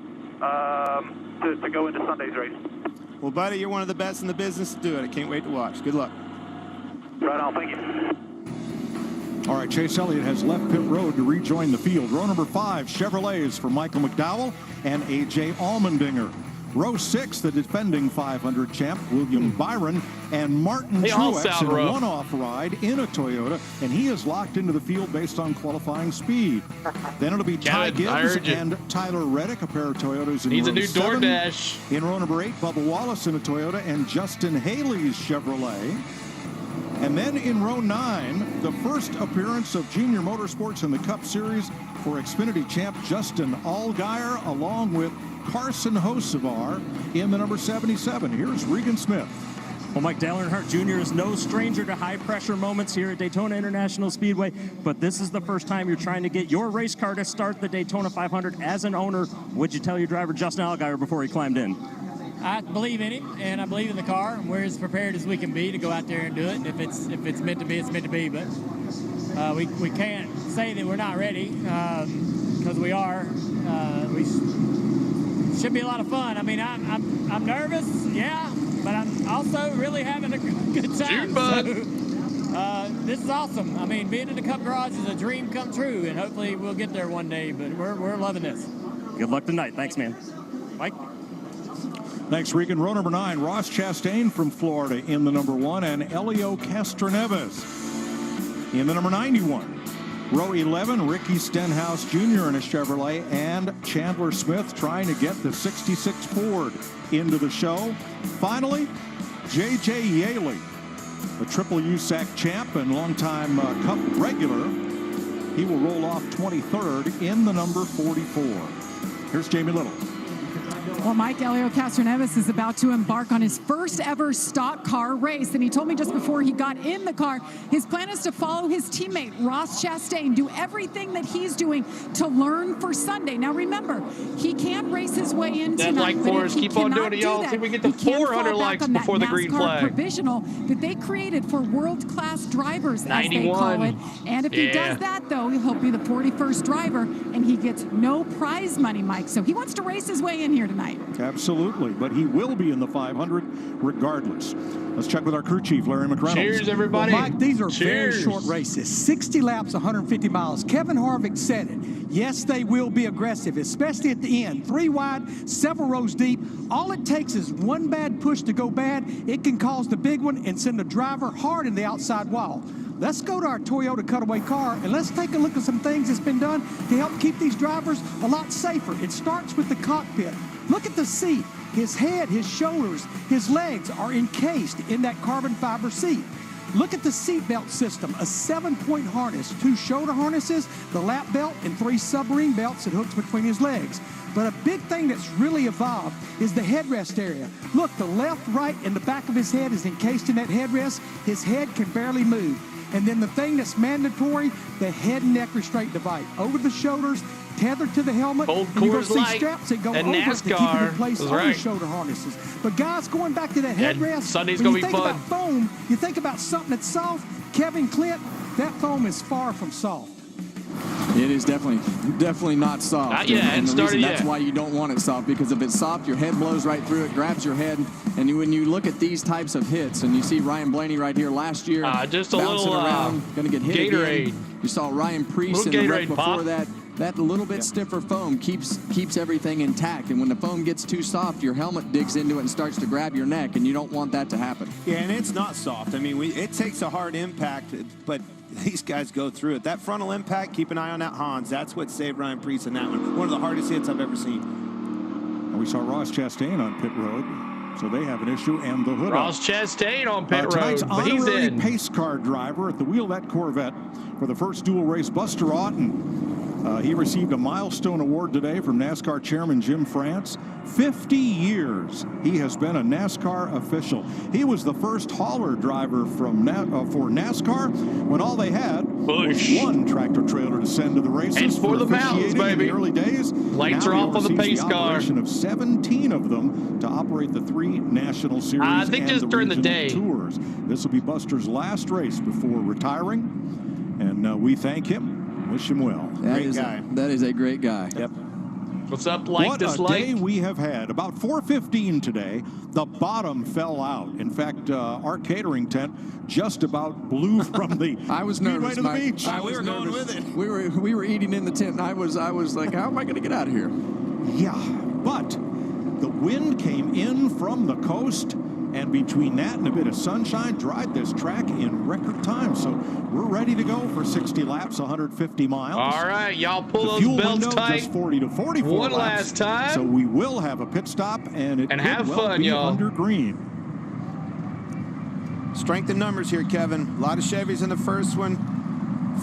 to go into Sunday's race. Well, buddy, you're one of the best in the business to do it. I can't wait to watch. Good luck. Right on. Thank you. All right, Chase Elliott has left pit road to rejoin the field. Row number 5, Chevrolets for Michael McDowell and A.J. Allmendinger. Row 6, the defending 500 champ, William Byron, and Martin Truex in a one-off ride in a Toyota, and he is locked into the field based on qualifying speed. Then it'll be Ty Gibbs and Tyler Reddick, a pair of Toyotas in Needs row a new 7. DoorDash. In row number 8, Bubba Wallace in a Toyota, and Justin Haley's Chevrolet. And then in row 9, the first appearance of Junior Motorsports in the Cup Series for Xfinity champ Justin Allgaier, along with Carson Hocevar in the number 77. Here's Regan Smith. Well, Mike, Dale Earnhardt Jr. is no stranger to high-pressure moments here at Daytona International Speedway, but this is the first time you're trying to get your race car to start the Daytona 500 as an owner. What'd you tell your driver, Justin Allgaier, before he climbed in? I believe in him, and I believe in the car, and we're as prepared as we can be to go out there and do it. And if it's meant to be, it's meant to be. But we can't say that we're not ready, because we are. We should be a lot of fun. I mean, I'm nervous, yeah, but I'm also really having a good time. So, this is awesome. I mean, being in the Cup Garage is a dream come true, and hopefully we'll get there one day. But we're loving this. Good luck tonight. Thanks, man. Mike. Thanks, Regan. Row number 9, Ross Chastain from Florida in the number 1, and Elio Castroneves in the number 91. Row 11, Ricky Stenhouse Jr. in a Chevrolet, and Chandler Smith trying to get the 66 Ford into the show. Finally, J.J. Yaley, the Triple USAC champ and longtime Cup regular. He will roll off 23rd in the number 44. Here's Jamie Little. Well, Mike, Elio Castroneves is about to embark on his first ever stock car race. And he told me just before he got in the car, his plan is to follow his teammate, Ross Chastain, do everything that he's doing to learn for Sunday. Now, remember, he can't race his way in tonight. Like for us, keep on doing it, y'all. See if we get to 400 likes before the green flag. Provisional that they created for world-class drivers, 91. As they call it. And if he does that, though, he'll be the 41st driver, and he gets no prize money, Mike. So he wants to race his way in here tonight. Absolutely, but he will be in the 500 regardless. Let's check with our crew chief, Larry McReynolds. Cheers, everybody. Well, Mike, these are Cheers. very short races. 60 laps, 150 miles. Kevin Harvick said it. Yes, they will be aggressive, especially at the end. 3 wide, several rows deep. All it takes is one bad push to go bad. It can cause the big one and send the driver hard in the outside wall. Let's go to our Toyota cutaway car and let's take a look at some things that's been done to help keep these drivers a lot safer. It starts with the cockpit. Look at the seat. His head, his shoulders, his legs are encased in that carbon fiber seat. Look at the seatbelt system, a 7-point harness, 2 shoulder harnesses, the lap belt, and 3 submarine belts that hooks between his legs. But a big thing that's really evolved is the headrest area. Look, the left, right, and the back of his head is encased in that headrest. His head can barely move. And then the thing that's mandatory, the head and neck restraint device. Over the shoulders, tethered to the helmet. Old and you're going to see Coors straps that go Light over and it to keep it NASCAR in place was on the right. shoulder harnesses. But guys, going back to that headrest, Sunday's when gonna you be think fun. about foam, you think about something that's soft. Kevin Clint, that foam is far from soft. It is definitely not soft. Not yet, and the started reason yet. that's why you don't want it soft, because if it's soft, your head blows right through it, grabs your head, and when you look at these types of hits, and you see Ryan Blaney right here last year, just a bouncing little around, going to get hit Gatorade. again. You saw Ryan Preece in Little the wreck Gatorade before pop. that. That little bit stiffer foam keeps everything intact, and when the foam gets too soft, your helmet digs into it and starts to grab your neck, and you don't want that to happen. Yeah, and it's not soft. I mean, it takes a hard impact, but these guys go through it. That frontal impact, keep an eye on that Hans. That's what saved Ryan Preece in that one. One of the hardest hits I've ever seen. And we saw Ross Chastain on pit road, so they have an issue, and the hood Ross Chastain on pit road, tonight's but he's honorary in. pace car driver at the wheel of that Corvette for the first dual race, Buster Otten. He received a milestone award today from NASCAR chairman Jim France. 50 years he has been a NASCAR official. He was the first hauler driver from for NASCAR when all they had was one tractor trailer to send to the races. And for the mountains, officiating baby. In the early days. Lights Now are he off on the oversees pace car. operation of 17 of them to operate the 3 national series. I think and just during the regional day. tours. This will be Buster's last race before retiring, and we thank him. Wish him well. Great guy. That is a great guy. Yep. What's up, like, what dislike? a day we have had. About 4:15 today, the bottom fell out. In fact, our catering tent just about blew from the I was speedway nervous, to the Mike. beach. I was going with it. We were eating in the tent, and I was like, how am I going to get out of here? Yeah, but the wind came in from the coast, and between that and a bit of sunshine, dried this track in record time. So we're ready to go for 60 laps, 150 miles. All right, y'all pull The those fuel belts window tight. just 40 to 44 One laps. last time. So we will have a pit stop, and it could have well fun, be y'all. under green. Strength in numbers here, Kevin. A lot of Chevys in the first one.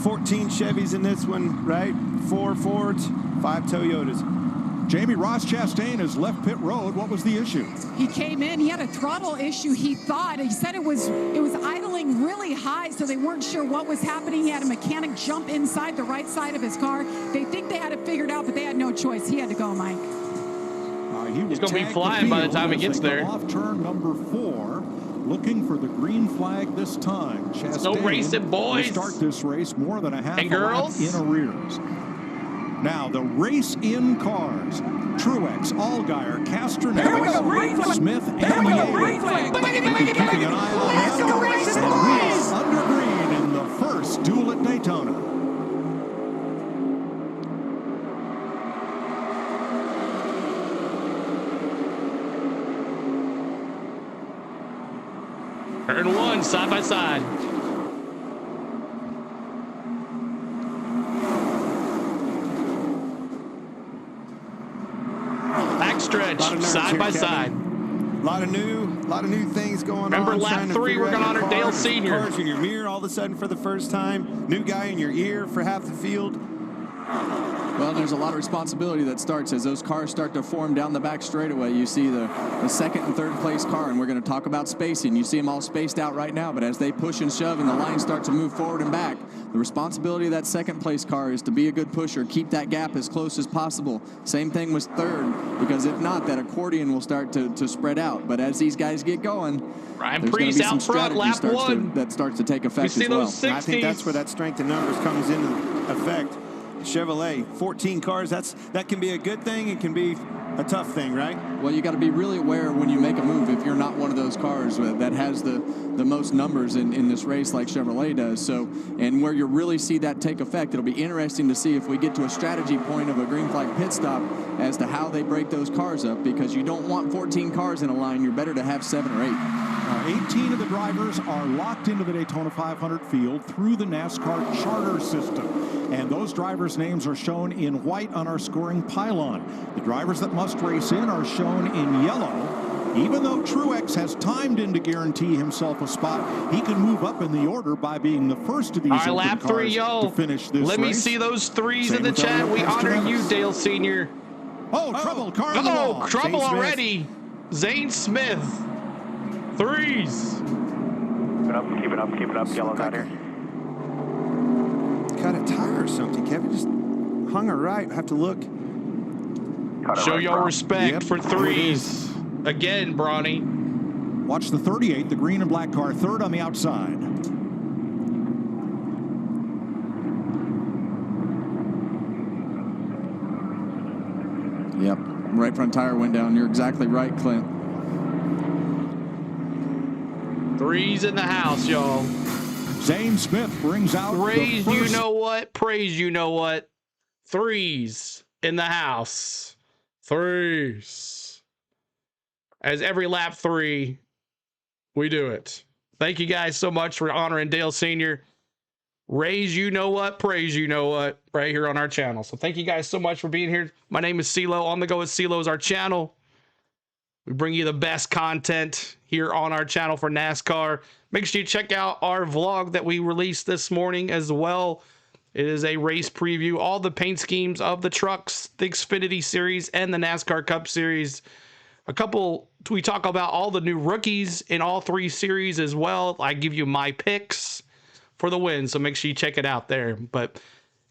14 Chevys in this one, right? 4 Fords, 5 Toyotas. Jamie Ross Chastain has left pit road. What was the issue? He came in, he had a throttle issue, he thought. He said it was idling really high, so they weren't sure what was happening. He had a mechanic jump inside the right side of his car. They think they had it figured out, but they had no choice. He had to go, Mike. He's going to be flying by the time he gets there. Off turn number 4, looking for the green flag this time. Chastain no racing, boys. Will start this race more than a half and girls in arrears. Now the race in cars. Truex, Allgaier, Castronach, Smith, and Yates. Keeping an eye on them. And we are under green in the first duel at Daytona. Turn 1, side by side. Backstretch, side by side. A lot of new things going on. Remember lap 3, we're going to honor Dale Sr. Cars in your mirror all of a sudden for the first time. New guy in your ear for half the field. Well, there's a lot of responsibility that starts as those cars start to form down the back straightaway. You see the second and third place car, and we're going to talk about spacing. You see them all spaced out right now, but as they push and shove and the line starts to move forward and back, the responsibility of that second place car is to be a good pusher, keep that gap as close as possible. Same thing with third, because if not, that accordion will start to spread out. But as these guys get going, Ryan there's going to be some out front, strategy lap 1. that starts to take effect as well. And I think that's where that strength in numbers comes into effect. Chevrolet, 14 cars, that can be a good thing. It can be a tough thing, right? Well, you got to be really aware when you make a move if you're not one of those cars that has the most numbers in this race like Chevrolet does. So, and where you really see that take effect, it'll be interesting to see if we get to a strategy point of a green flag pit stop as to how they break those cars up, because you don't want 14 cars in a line. You're better to have 7 or 8. 18 of the drivers are locked into the Daytona 500 field through the NASCAR charter system. And those drivers' names are shown in white on our scoring pylon. The drivers that must race in are shown in yellow. Even though Truex has timed in to guarantee himself a spot, he can move up in the order by being the first of these open lap 3, cars y'all. to finish this Let race. me see those 3s Same in the with chat. Elliott We honor you, Castellanos. Dale Sr. Trouble, car on the wall. Trouble Zane Smith. already. Zane Smith. 3s. Keep it up, yellow out here. Cut a tire or something, Kevin. Just hung her right. I have to look. Show your respect for 3s. Again, Bronny. Watch the 38, the green and black car, third on the outside. Yep, right front tire went down. You're exactly right, Clint. 3s in the house, y'all. Zane Smith brings out Praise the you first. know what? Praise you know what? 3s in the house. 3s. As every lap 3, we do it. Thank you guys so much for honoring Dale Sr. Raise you know what? Praise you know what? Right here on our channel. So thank you guys so much for being here. My name is CeeLo. On the Go with CeeLo is our channel. We bring you the best content here on our channel for NASCAR. Make sure you check out our vlog that we released this morning as well. It is a race preview, all the paint schemes of the trucks, the Xfinity Series, and the NASCAR Cup Series. We talk about all the new rookies in all 3 series as well. I give you my picks for the win, so make sure you check it out there. But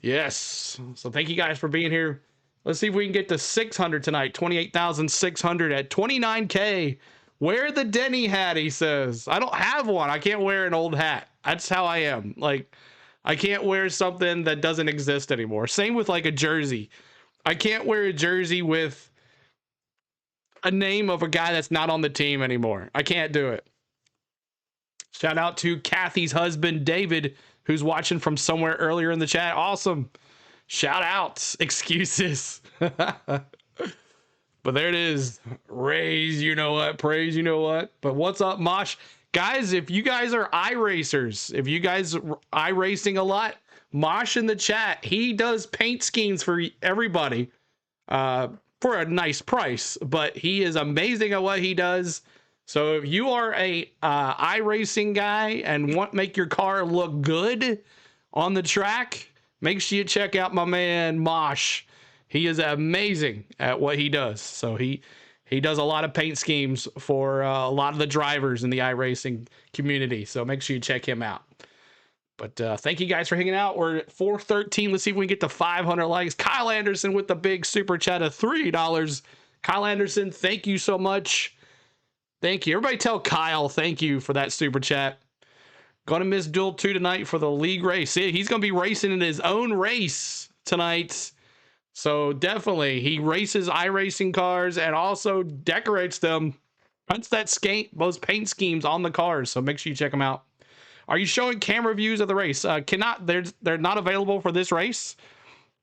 yes, so thank you guys for being here. Let's see if we can get to 600 tonight. 28,600 at 29K. Wear the Denny hat, he says. I don't have one. I can't wear an old hat. That's how I am. Like, I can't wear something that doesn't exist anymore. Same with like a jersey. I can't wear a jersey with a name of a guy that's not on the team anymore. I can't do it. Shout out to Kathy's husband, David, who's watching from somewhere earlier in the chat. Awesome. Shout outs. Excuses. But there it is. Raise you know what, praise you know what. But what's up, Mosh? Guys, if you guys are iRacers, if you guys are iRacing a lot, Mosh in the chat, he does paint schemes for everybody for a nice price. But he is amazing at what he does. So if you are a iRacing guy and want to make your car look good on the track, make sure you check out my man Mosh. He is amazing at what he does. So he does a lot of paint schemes for a lot of the drivers in the iRacing community. So make sure you check him out. But thank you guys for hanging out. We're at 413. Let's see if we can get to 500 likes. Kyle Anderson with the big super chat of $3. Kyle Anderson, thank you so much. Thank you. Everybody tell Kyle thank you for that super chat. Gonna miss Duel 2 tonight for the league race. See, he's gonna be racing in his own race tonight. So definitely, he races iRacing cars and also decorates them. Hunts those paint schemes on the cars. So make sure you check them out. Are you showing camera views of the race? They're not available for this race.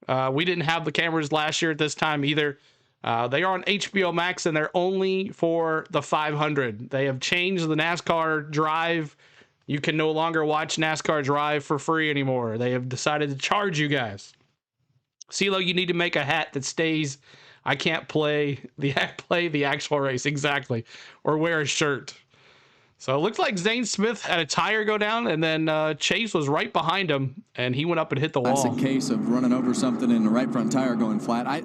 We didn't have the cameras last year at this time either. They are on HBO Max and they're only for the 500. They have changed the NASCAR Drive. You can no longer watch NASCAR Drive for free anymore. They have decided to charge you guys. CeeLo, you need to make a hat that stays. I can't play the actual race exactly, or wear a shirt. So it looks like Zane Smith had a tire go down, and then Chase was right behind him, and he went up and hit the wall. Classic case of running over something and the right front tire going flat. I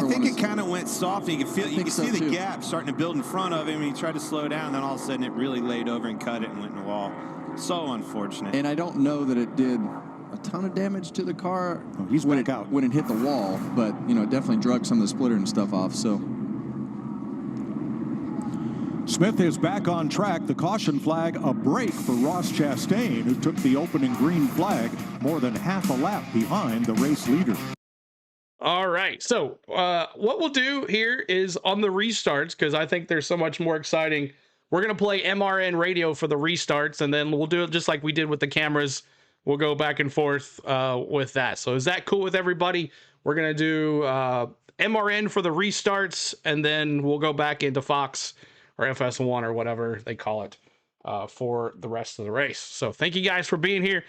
think it kind of went soft. You could see the gap starting to build in front of him, and he tried to slow down, and then all of a sudden it really laid over and cut it and went in the wall. So unfortunate. And I don't know that it did a ton of damage to the car he's when back out. When it hit the wall, but it definitely drug some of the splitter and stuff off. So Smith is back on track. The caution flag, a break for Ross Chastain, who took the opening green flag more than half a lap behind the race leader. All right. So what we'll do here is on the restarts, because I think there's so much more exciting. We're going to play MRN radio for the restarts, and then we'll do it just like we did with the cameras. We'll go back and forth with that. So is that cool with everybody? We're going to do MRN for the restarts, and then we'll go back into Fox or FS1 or whatever they call it for the rest of the race. So thank you guys for being here.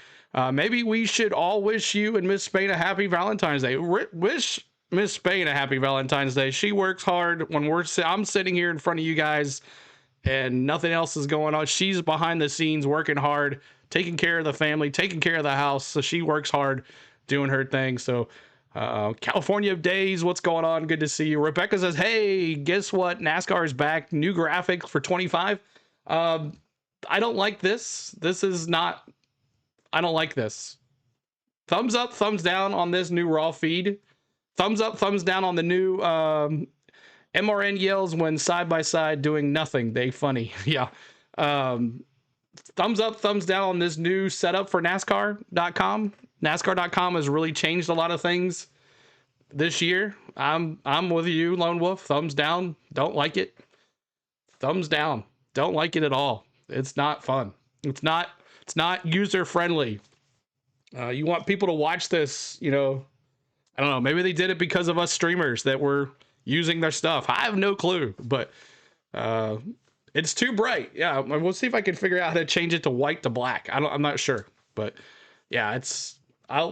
Maybe we should all wish you and Miss Spain a happy Valentine's Day. Wish Miss Spain a happy Valentine's Day. She works hard when I'm sitting here in front of you guys and nothing else is going on. She's behind the scenes working hard, taking care of the family, taking care of the house. So she works hard doing her thing. So California Days, what's going on? Good to see you. Rebecca says, hey, guess what? NASCAR is back. New graphics for 25. I don't like this. I don't like this. Thumbs up, thumbs down on this new Raw feed. Thumbs up, thumbs down on the new MRN yells when side by side doing nothing. They funny. Yeah. Thumbs up, thumbs down on this new setup for NASCAR.com. NASCAR.com has really changed a lot of things this year. I'm with you, Lone Wolf. Thumbs down. Don't like it. Thumbs down. Don't like it at all. It's not fun. It's not user friendly. You want people to watch this, I don't know. Maybe they did it because of us streamers that were using their stuff. I have no clue, but it's too bright. Yeah, we'll see if I can figure out how to change it to white to black. I'm not sure, but yeah,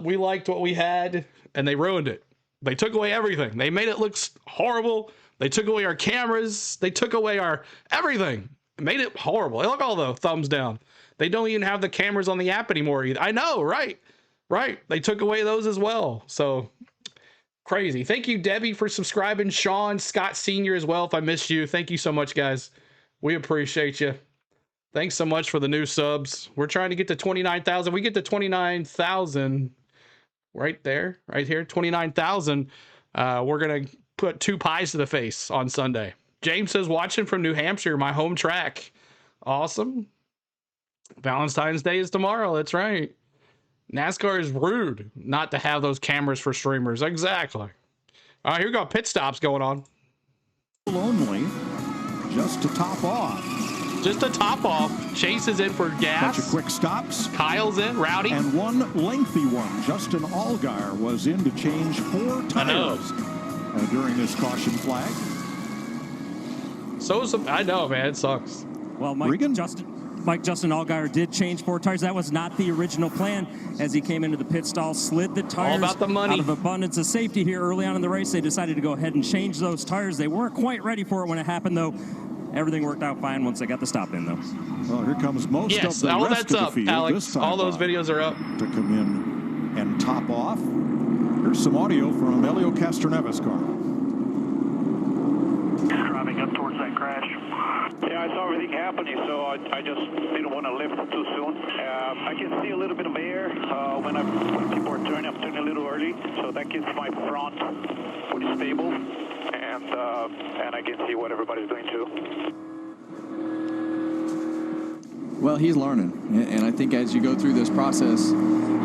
we liked what we had and they ruined it. They took away everything. They made it look horrible. They took away our cameras. They took away our everything. Made it horrible. Look, all the thumbs down. They don't even have the cameras on the app anymore either. I know, right? They took away those as well. So crazy. Thank you, Debbie, for subscribing. Sean, Scott Sr. as well. If I missed you, thank you so much, guys. We appreciate you. Thanks so much for the new subs. We're trying to get to 29,000. We get to 29,000 right there, right here, 29,000. We're going to put 2 pies to the face on Sunday. James says, watching from New Hampshire, my home track. Awesome. Valentine's Day is tomorrow. That's right. NASCAR is rude not to have those cameras for streamers. Exactly. All right, here we go. Pit stops going on. Only just to top off. Chase is in for gas. Bunch of quick stops. Kyle's in. Rowdy. And one lengthy one. Justin Allgaier was in to change 4 tires during this caution flag. I know, man. It sucks. Well, Mike, Regan? Justin Mike Justin Allgaier did change 4 tires. That was not the original plan as he came into the pit stall, slid the tires. All about the money. Out of abundance of safety here early on in the race, they decided to go ahead and change those tires. They weren't quite ready for it when it happened, though. Everything worked out fine once they got the stop in, though. Well, here comes most of the all rest that's of the up, field. Alex. This time All those videos are up. to come in and top off. Here's some audio from Elio Castroneves' car. Driving up towards that crash. Yeah, I saw everything happening, so I just didn't want to lift too soon. I can see a little bit of air when people are turning. I'm turning a little early, so that keeps my front pretty stable, and I can see what everybody's doing too. Well, he's learning, and I think as you go through this process,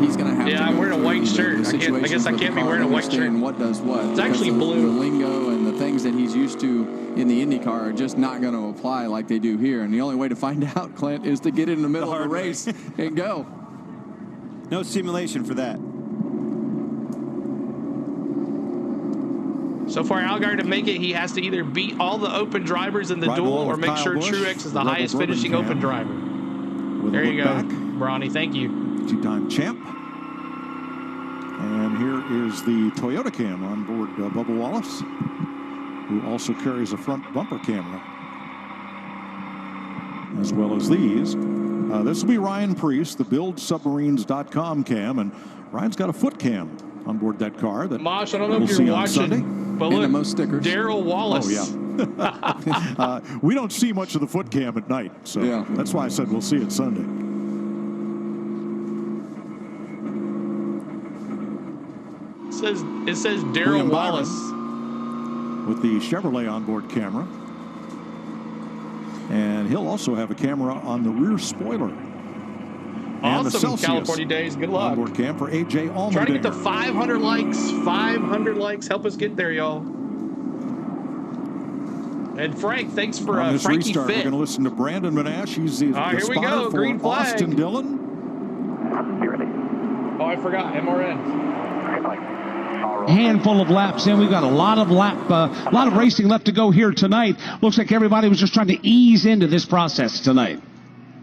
he's going to have to. Yeah, I'm wearing a white shirt. I guess I can't be wearing a white shirt. What does what? It's actually blue. The lingo and the things that he's used to in the IndyCar are just not going to apply like they do here. And the only way to find out, Clint, is to get in the middle of the race and go. No simulation for that. So for Allgaier to make it, he has to either beat all the open drivers in the duel or make sure Truex is the highest finishing open driver. There you go, Bronny. Thank you. 2-time champ. And here is the Toyota cam on board Bubba Wallace, who also carries a front bumper camera, as well as these. This will be Ryan Preece, the buildsubmarines.com cam, and Ryan's got a foot cam on board that car. That Mosh, I don't know we'll if you're see on Sunday. watching, but look, Darrell Wallace. Oh, yeah. We don't see much of the foot cam at night, so that's why I said we'll see it Sunday. It says Darrell Wallace with the Chevrolet onboard camera, and he'll also have a camera on the rear spoiler. And the Awesome, Celsius California days. Good luck. onboard cam for AJ Allmendinger. Trying to get to 500 likes. 500 likes. Help us get there, y'all. And Frank, thanks for On this Frankie restart, Fit. We're going to listen to Brandon Monash. He's the Here we spotter go. for Green flag. Austin Dillon. Oh, I forgot. MRN. Handful of laps in. We've got a lot of racing left to go here tonight. Looks like everybody was just trying to ease into this process tonight.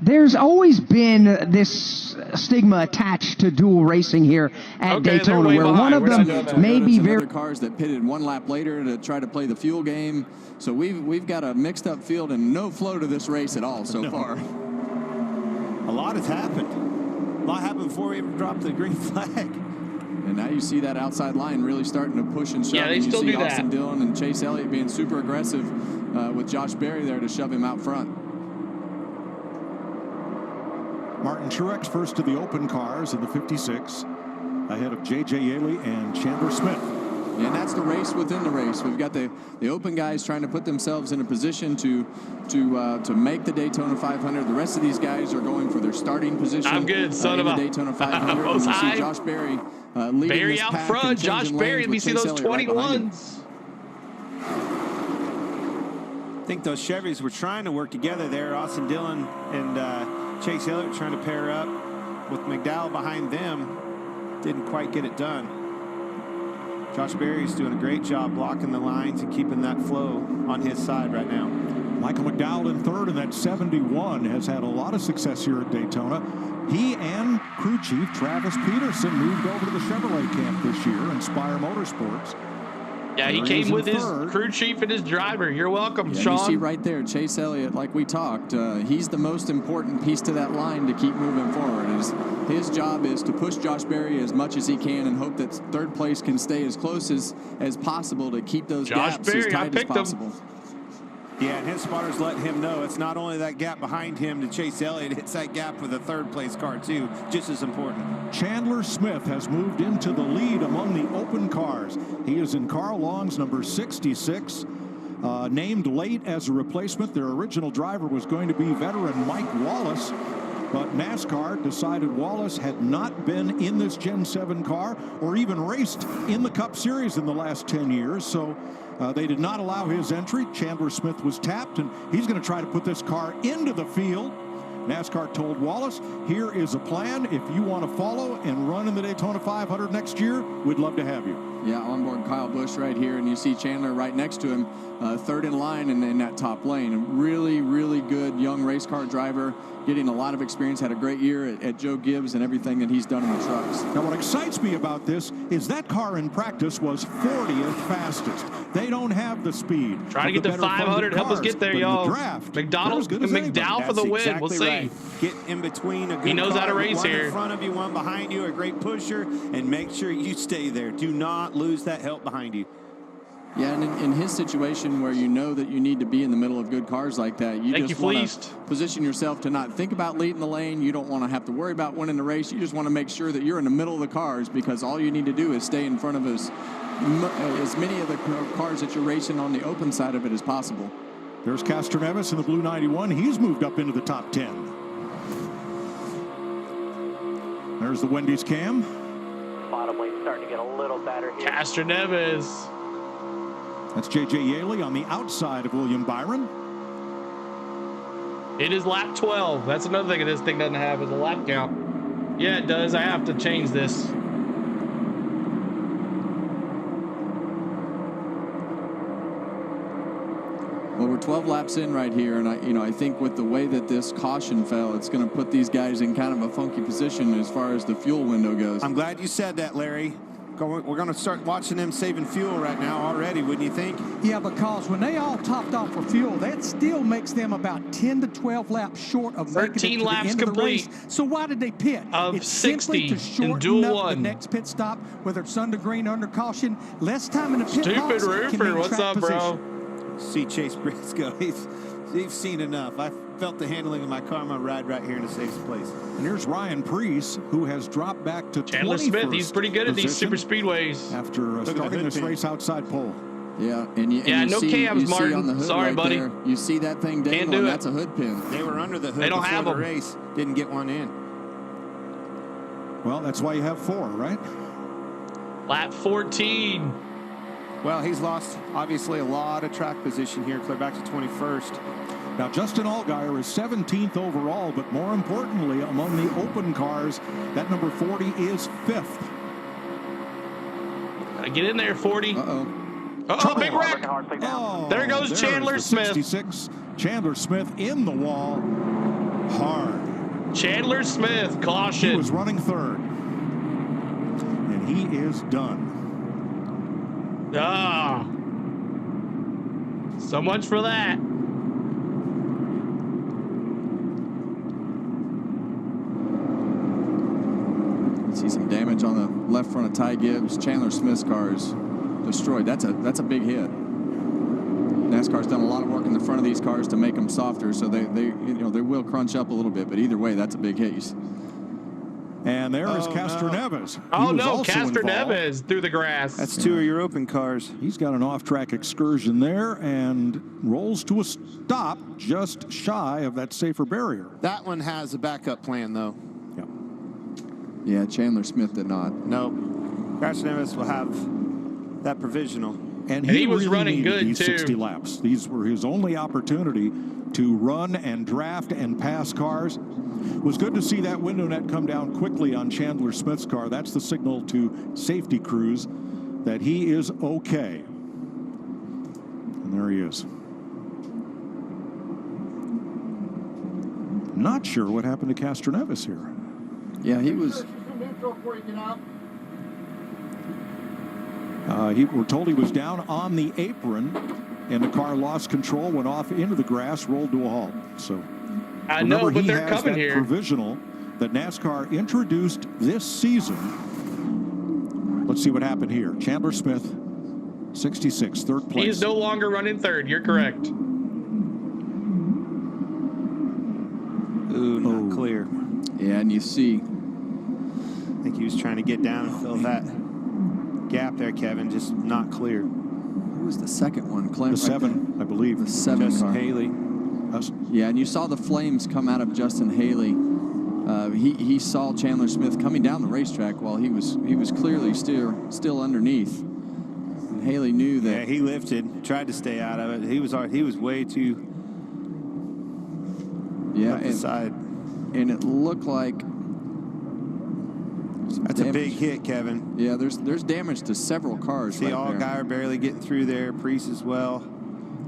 There's always been this stigma attached to dual racing here at Daytona, where one of them may be very. Other cars that pitted one lap later to try to play the fuel game. So we've got a mixed up field and no flow to this race at all so far. A lot has happened. A lot happened before we even dropped the green flag. And now you see that outside line really starting to push and shove. Yeah, they and still you see do Austin that. Dillon and Chase Elliott being super aggressive with Josh Berry there to shove him out front. Martin Truex first to the open cars in the 56, ahead of J.J. Yaley and Chandler Smith. And that's the race within the race. We've got the open guys trying to put themselves in a position to make the Daytona 500. The rest of these guys are going for their starting position. I'm good, son in of the a. Daytona 500. And you see Josh Berry leading Barry this out pack front. and Josh changing Berry. lanes Let me with see Chase those Elliott right behind him. 21s. I think those Chevys were trying to work together there. Austin Dillon and Chase Elliott trying to pair up with McDowell behind them. Didn't quite get it done. Josh Berry's doing a great job blocking the lines and keeping that flow on his side right now. Michael McDowell in third, and that 71 has had a lot of success here at Daytona. He and crew chief Travis Peterson moved over to the Chevrolet camp this year, Inspire Motorsports. Yeah, he came with his crew chief and his driver. You're welcome, Yeah, Sean. you see right there, Chase Elliott, like we talked, he's the most important piece to that line to keep moving forward. His job is to push Josh Berry as much as he can and hope that third place can stay as close as possible to keep those gaps as tight as possible. Yeah, and his spotters let him know it's not only that gap behind him to Chase Elliott, it's that gap with the third place car too, just as important. Chandler Smith has moved into the lead among the open cars. He is in Carl Long's number 66, named late as a replacement. Their original driver was going to be veteran Mike Wallace, but NASCAR decided Wallace had not been in this Gen 7 car or even raced in the Cup Series in the last 10 years, so they did not allow his entry. Chandler Smith was tapped, and he's going to try to put this car into the field. NASCAR told Wallace, here is a plan. If you want to follow and run in the Daytona 500 next year, we'd love to have you. Yeah, onboard Kyle Busch right here, and you see Chandler right next to him, third in line and in that top lane. A really, really good young race car driver, getting a lot of experience, had a great year at Joe Gibbs and everything that he's done in the trucks. Now, what excites me about this is that car in practice was 40th fastest. They don't have the speed. Trying to get to 500. Help us get there, y'all. McDonald and McDowell for the win. Exactly we'll see. Right. Get in between a good He knows car, how to race one here. in front of you, one behind you, a great pusher, and make sure you stay there. Do not lose that help behind you. Yeah, and in his situation where you know that you need to be in the middle of good cars like that, you just want to position yourself to not think about leading the lane. You don't want to have to worry about winning the race. You just want to make sure that you're in the middle of the cars, because all you need to do is stay in front of as many of the cars that you're racing on the open side of it as possible. There's Castroneves in the blue 91. He's moved up into the top 10. There's the Wendy's cam. Bottom lane starting to get a little better here. Castroneves. That's J.J. Yaley on the outside of William Byron. It is lap 12. That's another thing that this thing doesn't have is a lap count. Yeah, it does. I have to change this. Well, we're 12 laps in right here, and I think with the way that this caution fell, it's going to put these guys in kind of a funky position as far as the fuel window goes. I'm glad you said that, Larry. We're going to start watching them saving fuel right now already, wouldn't you think? Yeah, because when they all topped off for fuel, that still makes them about 10 to 12 laps short of making it to 13 the laps end of the complete. race. So why did they pit? Of it's 60 simply to in shorten Duel up 1. the next pit stop, whether it's under green, under caution, less time in the pit Stupid box, roofer, can mean what's track up, bro? position. See Chase Briscoe. He's seen enough. I felt the handling of my car on my ride right here in a safe place. And here's Ryan Preece, who has dropped back to Chandler Smith. He's pretty good at these super speedways. After starting this race outside pole. Yeah, and you no see, cams, you Martin. see on the hood Sorry, right buddy. There, you see that thing dangling. do it. That's a hood pin. They were under the hood They don't before have the them. race. Didn't get one in. Well, that's why you have 4, right? Lap 14. Well, he's lost, obviously, a lot of track position here, clear back to 21st. Now, Justin Allgaier is 17th overall, but more importantly, among the open cars, that number 40 is 5th. Get in there, 40. Uh-oh. Uh-oh, big wreck. Oh, There goes Chandler is the Smith. 66. Chandler Smith in the wall. Hard. Chandler Smith, caution. He was running third. And he is done. Ah. So much for that. See some damage on the left front of Ty Gibbs. Chandler Smith's car is destroyed. That's a big hit. NASCAR's done a lot of work in the front of these cars to make them softer, so they will crunch up a little bit. But either way, that's a big hit. And there is Castroneves. Oh no, Castroneves through the grass. That's 2 of your open cars. He's got an off-track excursion there and rolls to a stop just shy of that safer barrier. That one has a backup plan, though. Yeah, Chandler Smith did not. Nope. Castroneves will have that provisional. And he was really running needed good, these too. 60 laps. These were his only opportunity to run and draft and pass cars. It was good to see that window net come down quickly on Chandler Smith's car. That's the signal to safety crews that he is okay. And there he is. Not sure what happened to Castroneves here. Yeah, he was. We're told he was down on the apron, and the car lost control, went off into the grass, rolled to a halt. So I know, but they're coming that here. Provisional that NASCAR introduced this season. Let's see what happened here. Chandler Smith, 66, third place. He is no longer running third. You're correct. Ooh, not clear. Yeah, and you see. I think he was trying to get down and fill that gap there, Kevin. Just not clear. Who was the second one? The 7, I believe. The 7 Justin car. Haley. Yeah, and you saw the flames come out of Justin Haley. He saw Chandler Smith coming down the racetrack while he was clearly still underneath. And Haley knew that. Yeah, he lifted, tried to stay out of it. He was way too up the side. and it looked like that's a big hit, Kevin. Yeah, there's damage to several cars. See, right all there. guy are barely getting through there. Priest as well.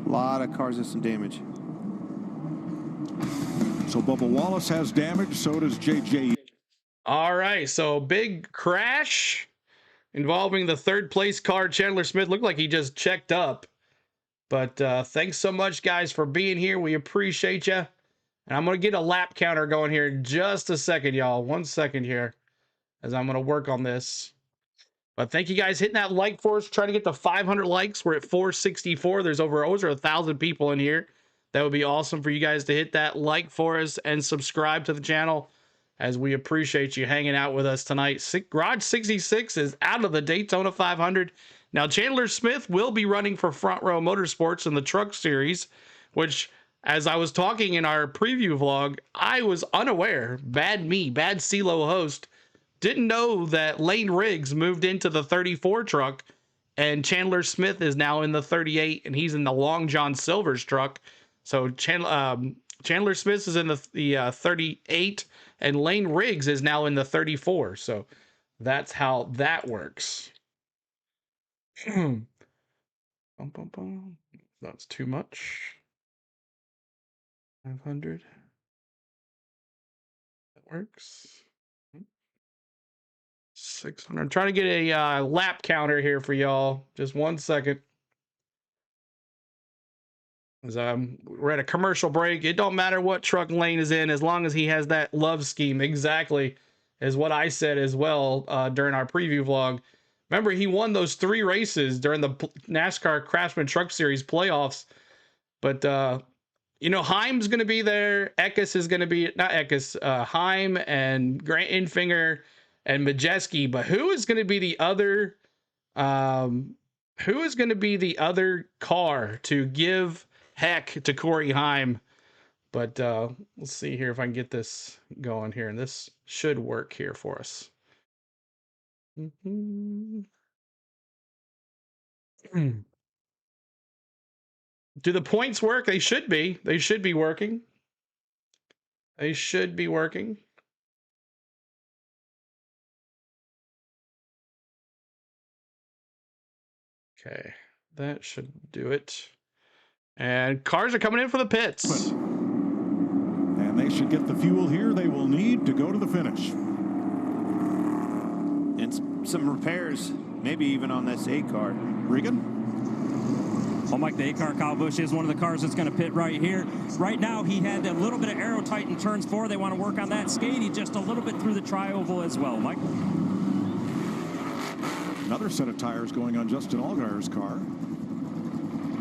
A lot of cars with some damage. So Bubba Wallace has damage. So does JJ. All right, so big crash involving the third place car. Chandler Smith looked like he just checked up. But thanks so much, guys, for being here. We appreciate you. And I'm going to get a lap counter going here in just a second, y'all. 1 second here as I'm going to work on this. But thank you guys hitting that like for us. Trying to get to 500 likes. We're at 464. There's over 1,000 people in here. That would be awesome for you guys to hit that like for us and subscribe to the channel, as we appreciate you hanging out with us tonight. Garage 66 is out of the Daytona 500. Now, Chandler Smith will be running for Front Row Motorsports in the Truck Series, which, as I was talking in our preview vlog, I was unaware. Bad CeeLo host. Didn't know that Lane Riggs moved into the 34 truck, and Chandler Smith is now in the 38, and he's in the Long John Silver's truck. So Chandler Smith is in the 38, and Lane Riggs is now in the 34. So that's how that works. That's too much. 500. That works. 600. I'm trying to get a lap counter here for y'all. Just 1 second. As we're at a commercial break. It don't matter what truck Lane is in, as long as he has that love scheme. Exactly, is what I said as well during our preview vlog. Remember, he won those 3 races during the NASCAR Craftsman Truck Series playoffs. But you know, Heim's going to be there. Eckes is going to be, not Eckes, Heim and Grant Infinger and Majeski. But who is going to be the other? Who is going to be the other car to give heck to Corey Heim? But let's see here if I can get this going here, and this should work here for us. Do the points work? They should be. They should be working. They should be working. Okay, that should do it. And cars are coming in for the pits. And they should get the fuel here they will need to go to the finish. And some repairs, maybe even on this A car. Regan? Well, Mike, the A-car, Kyle Busch, is one of the cars that's going to pit right here. Right now, he had a little bit of aero tight in turns 4. They want to work on that. Skady just a little bit through the tri-oval as well, Mike. Another set of tires going on Justin Allgaier's car.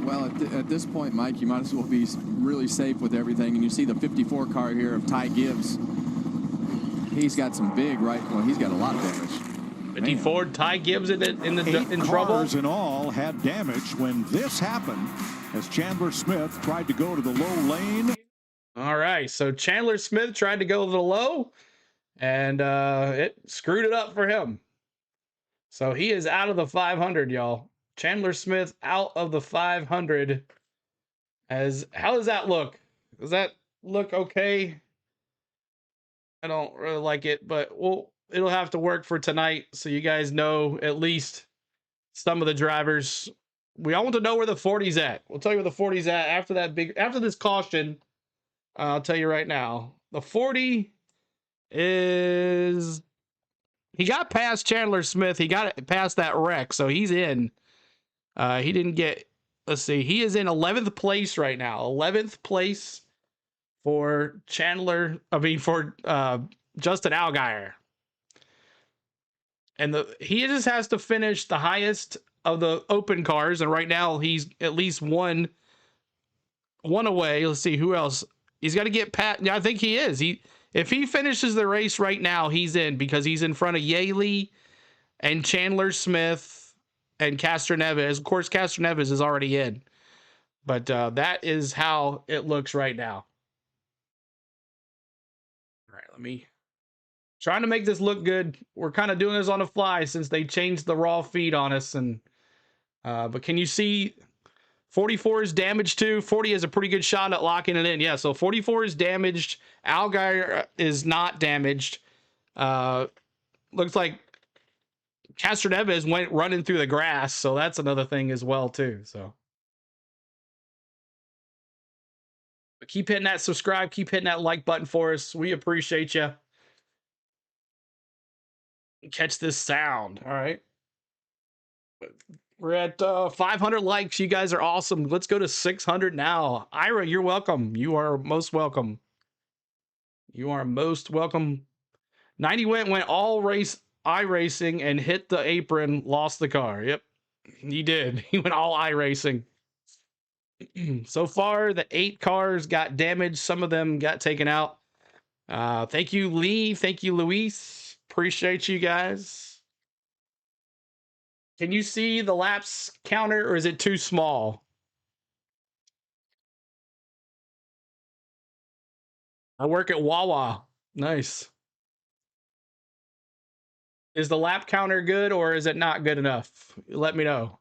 Well, at this point, Mike, you might as well be really safe with everything. And you see the 54 car here of Ty Gibbs. He's got some big he's got a lot of damage. 54, Ty Gibbs in trouble. Cars in all had damage when this happened, as Chandler Smith tried to go to the low lane. All right, so Chandler Smith tried to go to the low, and it screwed it up for him. So he is out of the 500, y'all. Chandler Smith out of the 500. How does that look? Does that look okay? I don't really like it, but it'll have to work for tonight, so you guys know at least some of the drivers. We all want to know where the 40's at. We'll tell you where the 40's at after this caution. I'll tell you right now. The 40 is, he got past Chandler Smith. He got past that wreck, so he's in. He didn't get, let's see, he is in 11th place right now. 11th place for Justin Allgaier. And he just has to finish the highest of the open cars, and right now he's at least one away. Let's see who else. He's got to get Pat. I think he is. If he finishes the race right now, he's in, because he's in front of Yaley and Chandler Smith and Castroneves. Of course, Castroneves is already in, but that is how it looks right now. All right, let me. Trying to make this look good. We're kind of doing this on the fly since they changed the raw feed on us, and but can you see 44 is damaged too. 40 has a pretty good shot at locking it in. Yeah, so 44 is damaged. Allgaier is not damaged. Looks like Castroneves went running through the grass, so that's another thing as well too. So but keep hitting that subscribe, keep hitting that like button for us. We appreciate you. Catch this sound. All right. We're at 500 likes. You guys are awesome. Let's go to 600 now. Ira, you're welcome. You are most welcome. You are most welcome. 90 went all iRacing and hit the apron, lost the car. Yep, he did. He went all iRacing. So far, the 8 cars got damaged. Some of them got taken out. Thank you, Lee. Thank you, Luis. Appreciate you guys. Can you see the laps counter, or is it too small? I work at Wawa. Nice. Is the lap counter good, or is it not good enough? Let me know.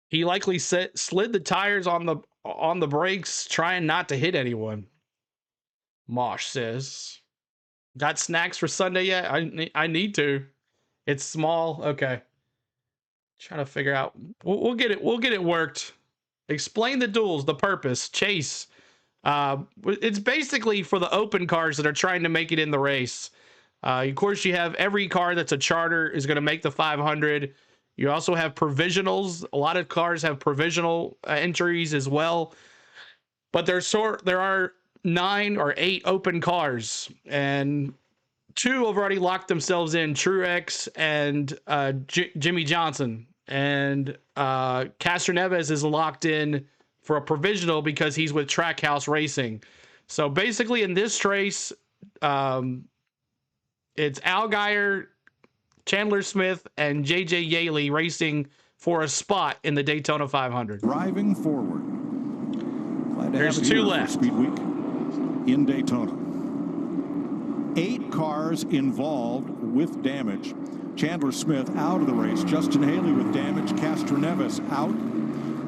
He likely slid the tires on the brakes, trying not to hit anyone. Mosh says. Got snacks for Sunday yet? I need to. It's small. Okay. Trying to figure out. We'll get it. We'll get it worked. Explain the duels, the purpose. Chase. It's basically for the open cars that are trying to make it in the race. Of course, you have every car that's a charter is going to make the 500. You also have provisionals. A lot of cars have provisional entries as well. But there are 9 or 8 open cars, and 2 have already locked themselves in, Truex and Jimmy Johnson. And Castroneves is locked in for a provisional because he's with Trackhouse Racing. So basically in this race, it's Allgaier, Chandler Smith, and JJ Yaley racing for a spot in the Daytona 500. Driving forward. Glad to There's have it 2 here left. for Speed Week in Daytona. 8 cars involved with damage. Chandler Smith out of the race. Justin Haley with damage. Castroneves out.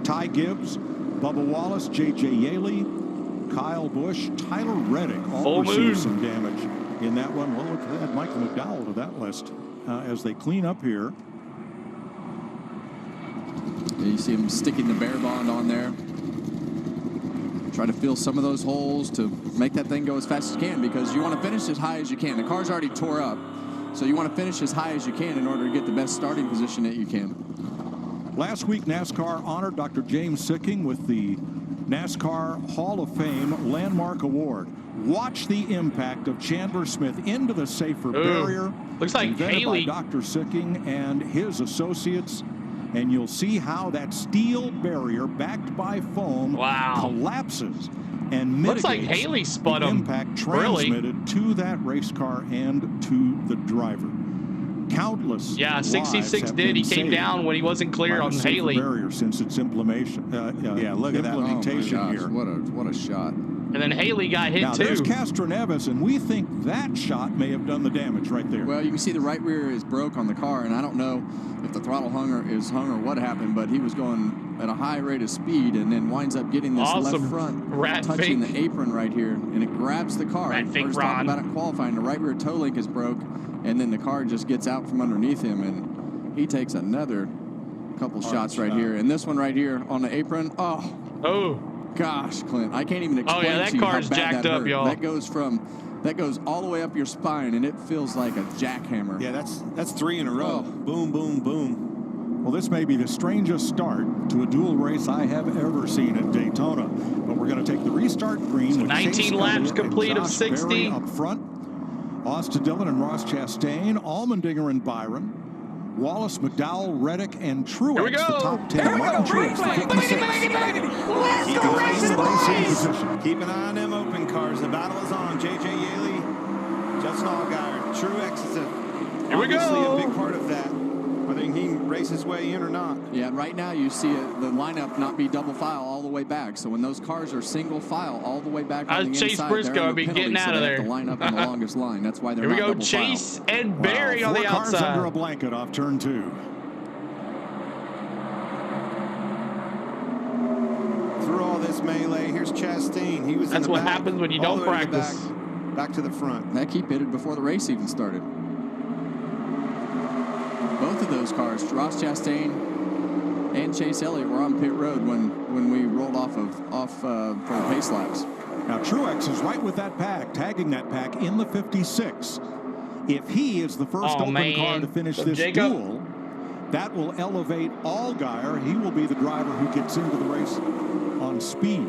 Ty Gibbs, Bubba Wallace, J.J. Yaley, Kyle Busch, Tyler Reddick all received some damage in that one. Well, look at that. Michael McDowell to that list as they clean up here. Yeah, you see him sticking the bear bond on there. Try to fill some of those holes to make that thing go as fast as you can, because you want to finish as high as you can. The car's already tore up, so you want to finish as high as you can in order to get the best starting position that you can. Last week, NASCAR honored Dr. James Sicking with the NASCAR Hall of Fame Landmark Award. Watch the impact of Chandler Smith into the safer barrier. Looks like Haley. By Dr. Sicking and his associates. And you'll see how that steel barrier backed by foam collapses and mitigates Looks like Haley spun the him. impact transmitted to that race car and to the driver. Countless 66 did. He came down when he wasn't clear on Haley. Barrier since its implementation. Look at that implementation here. What a shot. And then Haley got hit now, too. There's Castroneves, and we think that shot may have done the damage right there. Well, you can see the right rear is broke on the car, and I don't know if the throttle hung or what happened, but he was going at a high rate of speed and then winds up getting this left front touching the apron right here, and it grabs the car. Rat fake First talked about it qualifying. The right rear toe link is broke, and then the car just gets out from underneath him, and he takes another couple shots right here. And this one right here on the apron, oh. Gosh, Clint, I can't even explain that to you car's how bad jacked that up, hurt. y'all. That goes all the way up your spine, and it feels like a jackhammer. Yeah, that's 3 in a row. Boom, boom, boom. Well, this may be the strangest start to a dual race I have ever seen at Daytona. But we're going to take the restart green. So with 19 Chase laps Elliott complete and of Josh 60. Berry up front. Austin Dillon and Ross Chastain, Allmendinger and Byron. Wallace, McDowell, Reddick, and Truex. Here we go. The top 10. Here we go. Truex, the 56. Keep an eye on them open cars. The battle is on. J.J. Yaley, Justin Allgaier, Truex is Here we obviously go. a big part of that. whether he can race his way in or not. Yeah, right now you see the lineup not be double file all the way back. So when those cars are single file all the way back on the Chase inside, Briscoe they're be penalty, getting so out of they there. have to line up on the longest line. That's why they're Here we not go, double Chase file. and Barry on the Four cars outside. under a blanket off turn 2. Through all this melee, here's Chastain. He was That's in the what back, happens when you all don't the way to the practice. Back to the front. Heck, he pitted before the race even started. Both of those cars, Ross Chastain and Chase Elliott, were on pit road when we rolled off for the pace laps. Now Truex is right with that pack, tagging that pack in the 56. If he is the first open car to finish this duel, that will elevate Allgaier. He will be the driver who gets into the race on speed.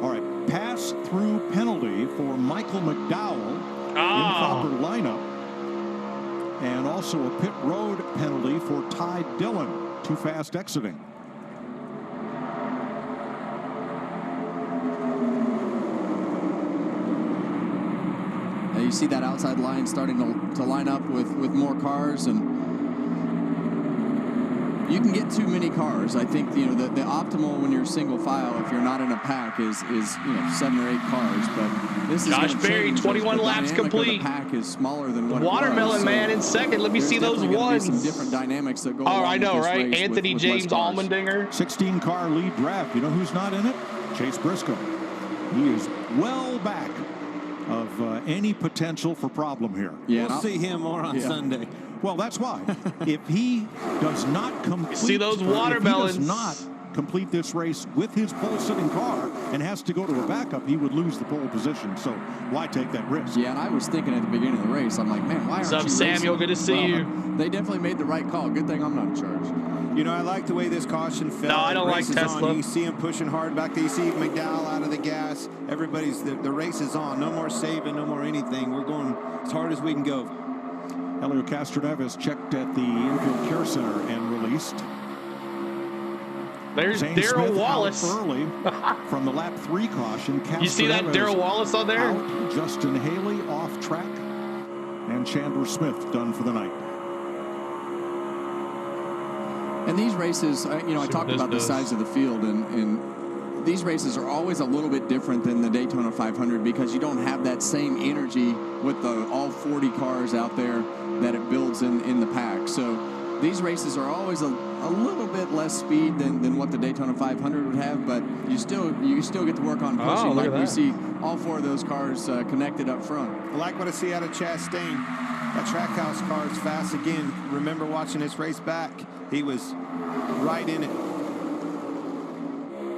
All right, pass-through penalty for Michael McDowell, improper lineup. And also a pit road penalty for Ty Dillon, too fast exiting. Now you see that outside line starting to line up with more cars, and you can get too many cars. I think the optimal when you're single file, if you're not in a pack, is 7 or 8 cars. But this is Josh Berry, 21 laps complete. The pack is smaller than what Watermelon it was, man in second. Let me see those ones. Some different dynamics that go. Oh, I know, with this right? race Anthony with James less cars. Allmendinger. 16-car lead draft. You know who's not in it? Chase Briscoe. He is well back of any potential for problem here. Yeah, we'll see him more on Sunday. Well, that's why. If he does not complete, See those watermelons? If he does not complete this race with his pole-sitting car and has to go to a backup, he would lose the pole position. So why take that risk? Yeah, and I was thinking at the beginning of the race, I'm like, man, why aren't What's up, you Samuel? racing? Good to see you. They definitely made the right call. Good thing I'm not in charge. You know, I like the way this caution fell. No, I don't like Race is Tesla. on. You see him pushing hard back there. You see McDowell out of the gas. Everybody's, the race is on. No more saving, no more anything. We're going as hard as we can go. Helio Castroneves checked at the infield care center and released. There's Zane Darrell Smith Wallace. out early from the lap 3 caution. You see that Castroneves Darrell Wallace on there? Out. Justin Haley off track. And Chandler Smith done for the night. And these races, I talked about the size of the field, and these races are always a little bit different than the Daytona 500 because you don't have that same energy with all 40 cars out there that it builds in the pack. So these races are always a little bit less speed than what the Daytona 500 would have, but you still get to work on pushing like we see all 4 of those cars connected up front. I like what I see out of Chastain. That Trackhouse car is fast again. Remember watching this race back, he was right in it.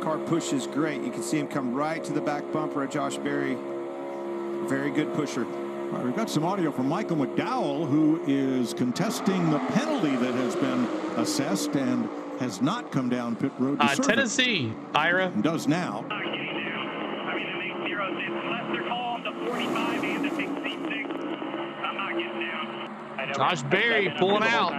Car pushes great. You can see him come right to the back bumper of Josh Berry. Very good pusher. All right, we've got some audio from Michael McDowell, who is contesting the penalty that has been assessed and has not come down pit road to serve it. Tennessee, Ira. And does now. Josh Berry pulling out.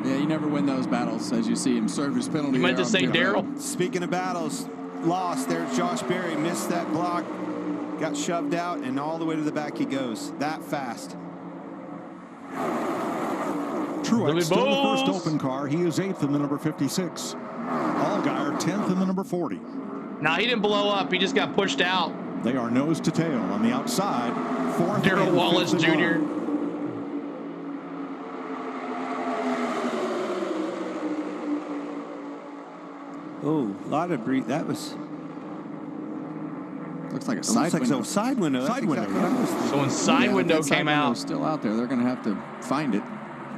Yeah, you never win those battles as you see him serve his penalty. You meant to say Darrell? Speaking of battles, lost. There's Josh Berry. Missed that block. Got shoved out, and all the way to the back he goes. That fast. Truex still the first open car. He is 8th in the number 56. Allgaier 10th in the number 40. Nah, he didn't blow up. He just got pushed out. They are nose to tail on the outside. 4th Darrell Wallace Jr. Oh, a lot of breathe. That was. Looks like a side window. Like a side window. Side window. Exactly So when side window came out, still out there. They're going to have to find it,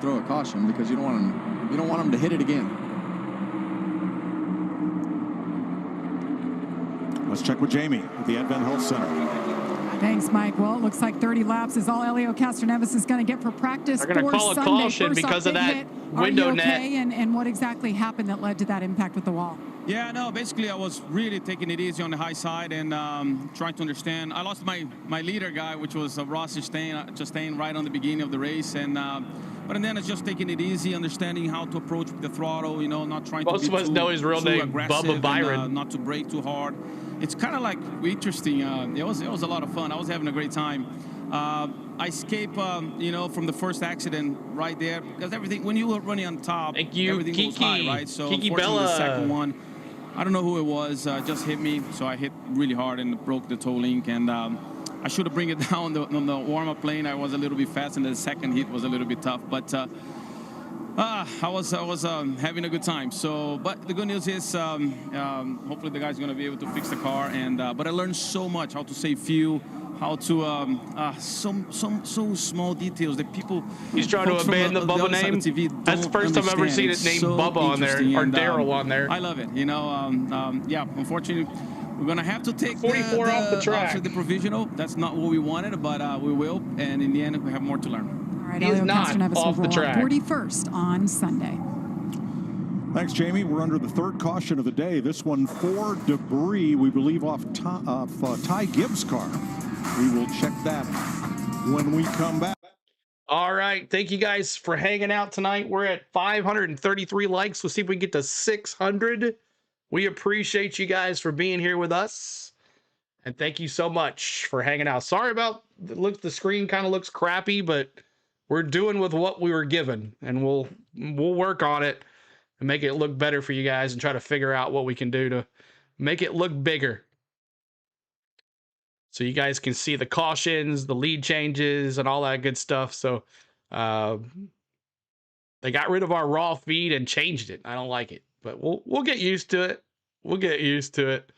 throw a caution because you don't want them to hit it again. Let's check with Jamie at the Advent Health Center. Thanks, Mike. Well, it looks like 30 laps is all Helio Castroneves is going to get for practice. They're going to call a caution because of that window net. And what exactly happened that led to that impact with the wall? Yeah, no, basically I was really taking it easy on the high side and trying to understand. I lost my leader guy, which was Ross Chastain right on the beginning of the race. And but then it's just taking it easy, understanding how to approach the throttle, not trying Most to be of us know his real name, Bubba Byron. And, not to brake too hard. It's kind of like interesting. It was a lot of fun. I was having a great time. I escaped, you know, from the first accident right there because everything when you were running on top, everything goes high, right? So unfortunately, the second one, I don't know who it was, just hit me. So I hit really hard and broke the toe link, and I should have bring it down on the warm-up lane. I was a little bit fast, and the second hit was a little bit tough, but. I was having a good time. So, but the good news is, hopefully the guy's gonna be able to fix the car. And but I learned so much: how to save fuel, how to so small details that people. He's trying to abandon the Bubba name. That's the first time I've ever seen it named Bubba on there or Daryl on there. I love it. You know, yeah. Unfortunately, we're gonna have to take 44 off the track. The provisional. That's not what we wanted, but we will. And in the end, we have more to learn. All right, Elio Castroneves off the track. 41st on Sunday. Thanks, Jamie. We're under the third caution of the day. This one for debris, we believe, off Ty Gibbs' car. We will check that when we come back. All right. Thank you guys for hanging out tonight. We're at 533 likes. We'll see if we can get to 600. We appreciate you guys for being here with us. And thank you so much for hanging out. Sorry about the screen kind of looks crappy, but we're doing with what we were given, and we'll work on it and make it look better for you guys and try to figure out what we can do to make it look bigger. So you guys can see the cautions, the lead changes, and all that good stuff. So they got rid of our raw feed and changed it. I don't like it, but we'll get used to it. We'll get used to it.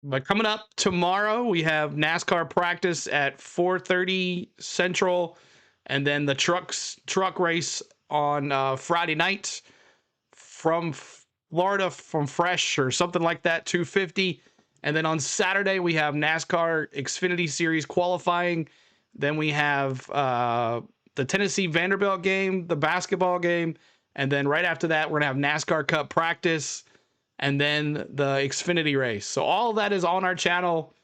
But coming up tomorrow, we have NASCAR practice at 4:30 Central, and then the truck race on Friday night from Florida, from Fresh or something like that, 250. And then on Saturday, we have NASCAR Xfinity Series qualifying. Then we have the Tennessee Vanderbilt game, the basketball game, and then right after that, we're going to have NASCAR Cup practice, and then the Xfinity race. So all of that is on our channel.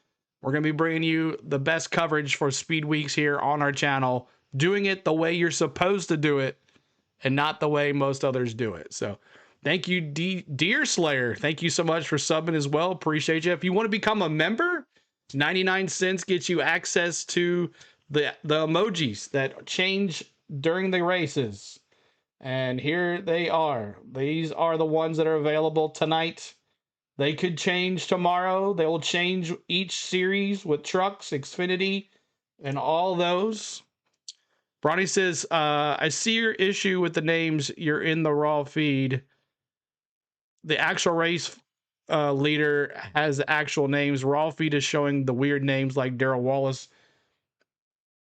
We're going to be bringing you the best coverage for Speed Weeks here on our channel, doing it the way you're supposed to do it and not the way most others do it. So thank you, Deer Slayer. Thank you so much for subbing as well. Appreciate you. If you want to become a member, 99 cents gets you access to the emojis that change during the races. And here they are. These are the ones that are available tonight. They could change tomorrow. They will change each series with trucks, Xfinity, and all those. Bronny says, I see your issue with the names. You're in the raw feed. The actual race leader has the actual names. Raw feed is showing the weird names like Darrell Wallace.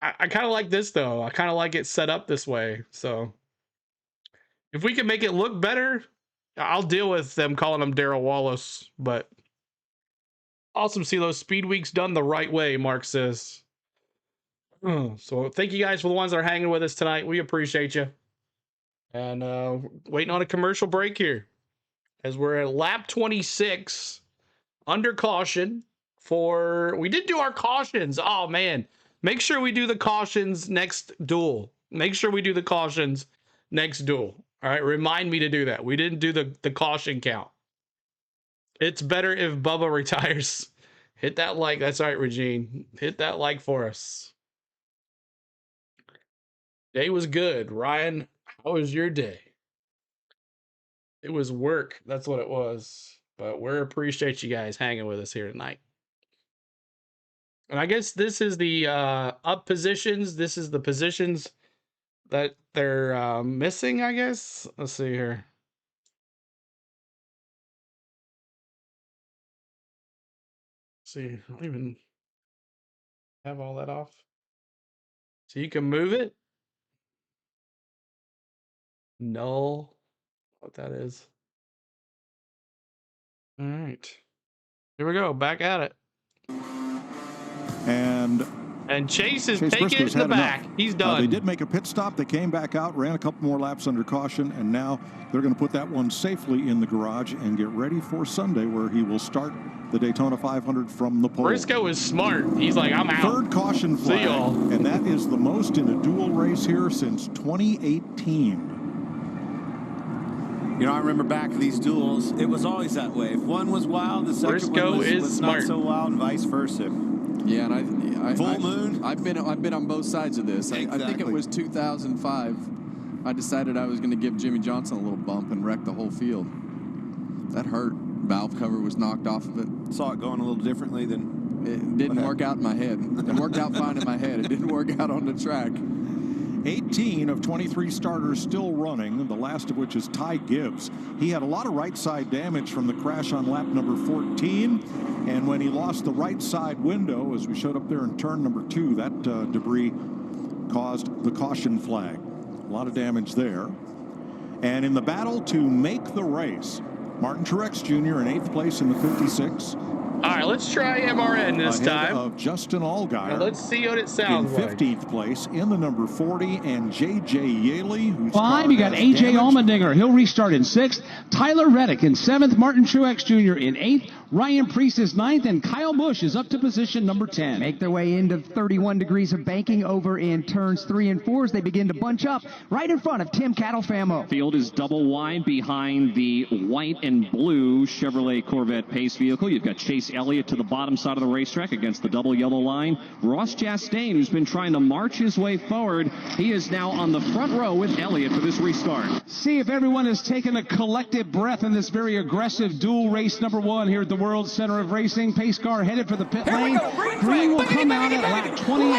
I kind of like this, though. I kind of like it set up this way. So if we can make it look better, I'll deal with them calling him Darrell Wallace. But awesome to see those Speed Weeks done the right way, Mark says. So thank you guys for the ones that are hanging with us tonight. We appreciate you. And waiting on a commercial break here, as we're at lap 26 under caution for, we did do our cautions. Oh man, make sure we do the cautions next duel. Make sure we do the cautions next duel. All right, remind me to do that. We didn't do the caution count. It's better if Bubba retires. Hit that like. That's right, Regine. Hit that like for us. Day was good. Ryan, how was your day? It was work. That's what it was. But we appreciate you guys hanging with us here tonight. And I guess this is the up positions. This is the positions that they're missing, I guess. Let's see here. See, I don't even have all that off. So you can move it. Null. What that is. All right. Here we go. Back at it. And Chase is taking it in the back. He's done. They did make a pit stop. They came back out, ran a couple more laps under caution, and now they're going to put that one safely in the garage and get ready for Sunday, where he will start the Daytona 500 from the pole. Briscoe is smart. He's like, I'm out. Third caution flag, see y'all. And that is the most in a dual race here since 2018. You know, I remember back to these duels, it was always that way. If one was wild, the second one was not so wild, and vice versa. Yeah, and Full moon. I've been on both sides of this. Exactly. I think it was 2005. I decided I was going to give Jimmy Johnson a little bump and wreck the whole field. That hurt. Valve cover was knocked off of it. Saw it going a little differently than. It didn't work out in my head. It worked out fine in my head. It didn't work out on the track. 18 of 23 starters still running, the last of which is Ty Gibbs. He had a lot of right side damage from the crash on lap number 14, and when he lost the right side window, as we showed up there in turn number 2, that debris caused the caution flag. A lot of damage there. And in the battle to make the race, Martin Truex Jr. in 8th place in the 56. All right, let's try MRN this time. Of Justin Allgaier. Now let's see what it sounds in like. 15th place in the number 40, and J.J. Yaley, who's 5, you got A.J. Allmendinger. He'll restart in 6th. Tyler Reddick in 7th. Martin Truex Jr. in 8th. Ryan Preece is 9th, and Kyle Busch is up to position number 10. Make their way into 31 degrees of banking over in turns 3 and 4 as they begin to bunch up right in front of Tim Cattle Famo. Field is double wide behind the white and blue Chevrolet Corvette pace vehicle. You've got Chase Elliott to the bottom side of the racetrack against the double yellow line. Ross Chastain, who's been trying to march his way forward, he is now on the front row with Elliott for this restart. See if everyone has taken a collective breath in this very aggressive dual race number 1 here at the World Center of Racing. Pace car headed for the pit lane. Green will come out at lap 28,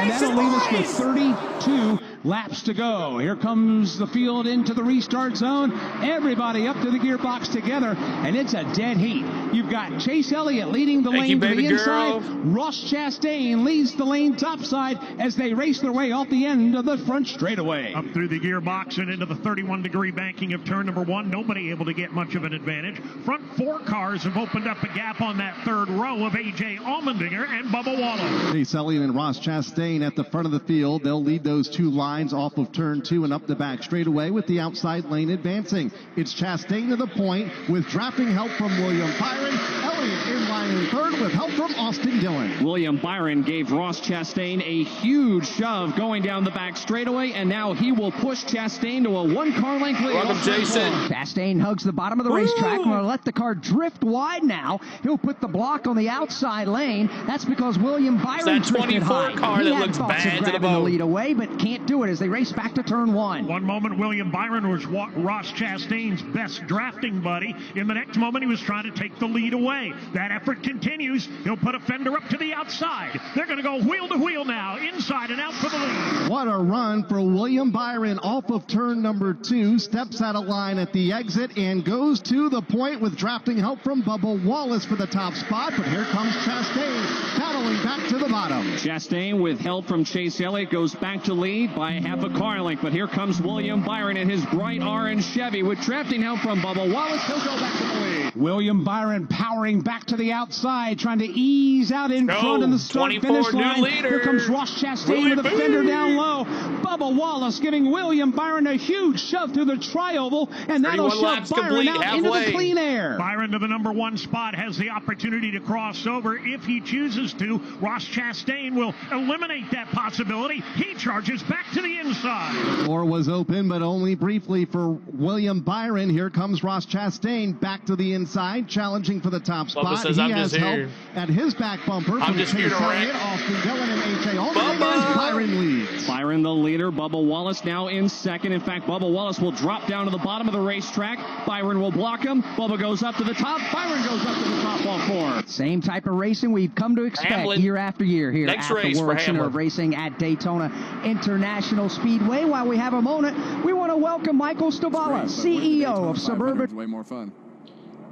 and that'll leave us with 32 laps to go. Here comes the field into the restart zone. Everybody up to the gearbox together, and it's a dead heat. You've got Chase Elliott leading the lane to the inside. Ross Chastain leads the lane topside as they race their way off the end of the front straightaway. Up through the gearbox and into the 31-degree banking of turn number 1. Nobody able to get much of an advantage. Front 4 cars have opened up a gap on that 3rd row of A.J. Allmendinger and Bubba Wallace. Chase Elliott and Ross Chastain at the front of the field. They'll lead those 2 lines off of turn 2 and up the back straightaway with the outside lane advancing. It's Chastain to the point with drafting help from William Byron. Elliott in line in 3rd with help from Austin Dillon. William Byron gave Ross Chastain a huge shove going down the back straightaway, and now he will push Chastain to a 1-car length lead. Welcome, Jason. Chastain hugs the bottom of the racetrack. We're going to let the car drift wide now. He'll put the block on the outside lane. That's because William Byron drifted high. Car he that had looks thoughts bad of to the grabbing the lead away, but can't do it as they race back to turn 1. One moment, William Byron was Ross Chastain's best drafting buddy. In the next moment, he was trying to take the lead away. That effort continues. He'll put a fender up to the outside. They're going to go wheel to wheel now, inside and out for the lead. What a run for William Byron off of turn number 2. Steps out of line at the exit and goes to the point with drafting help from Bubba Wallace for the top spot. But here comes Chastain battling back to the bottom. Chastain with help from Chase Elliott goes back to lead by half a car length. But here comes William Byron in his bright orange Chevy with drafting help from Bubba Wallace. He'll go back to the lead. William Byron powering back to the outside, trying to ease out in front of the start-finish line. Here comes Ross Chastain with a fender down low. Bubba Wallace giving William Byron a huge shove through the tri-oval, and that'll shove Byron out into the clean air. Byron to the number 1 spot has the opportunity to cross over if he chooses to. Ross Chastain will eliminate that possibility. He charges back to the inside. The door was open, but only briefly for William Byron. Here comes Ross Chastain back to the inside, challenging for the top spot. Says, he has help at his back bumper. I'm just here to wreck. Austin Dillon and A.J. Allmendinger. Byron leads. Byron the leader. Bubba Wallace now in 2nd. In fact, Bubba Wallace will drop down to the bottom of the racetrack. Byron will block him. Bubba goes up to the top. Byron goes up to the top all 4. Same type of racing we've come to expect year after year here at the World Center of Racing at Daytona International Speedway. While we have a moment, we want to welcome Michael Stavala, CEO of Suburban. Way more fun.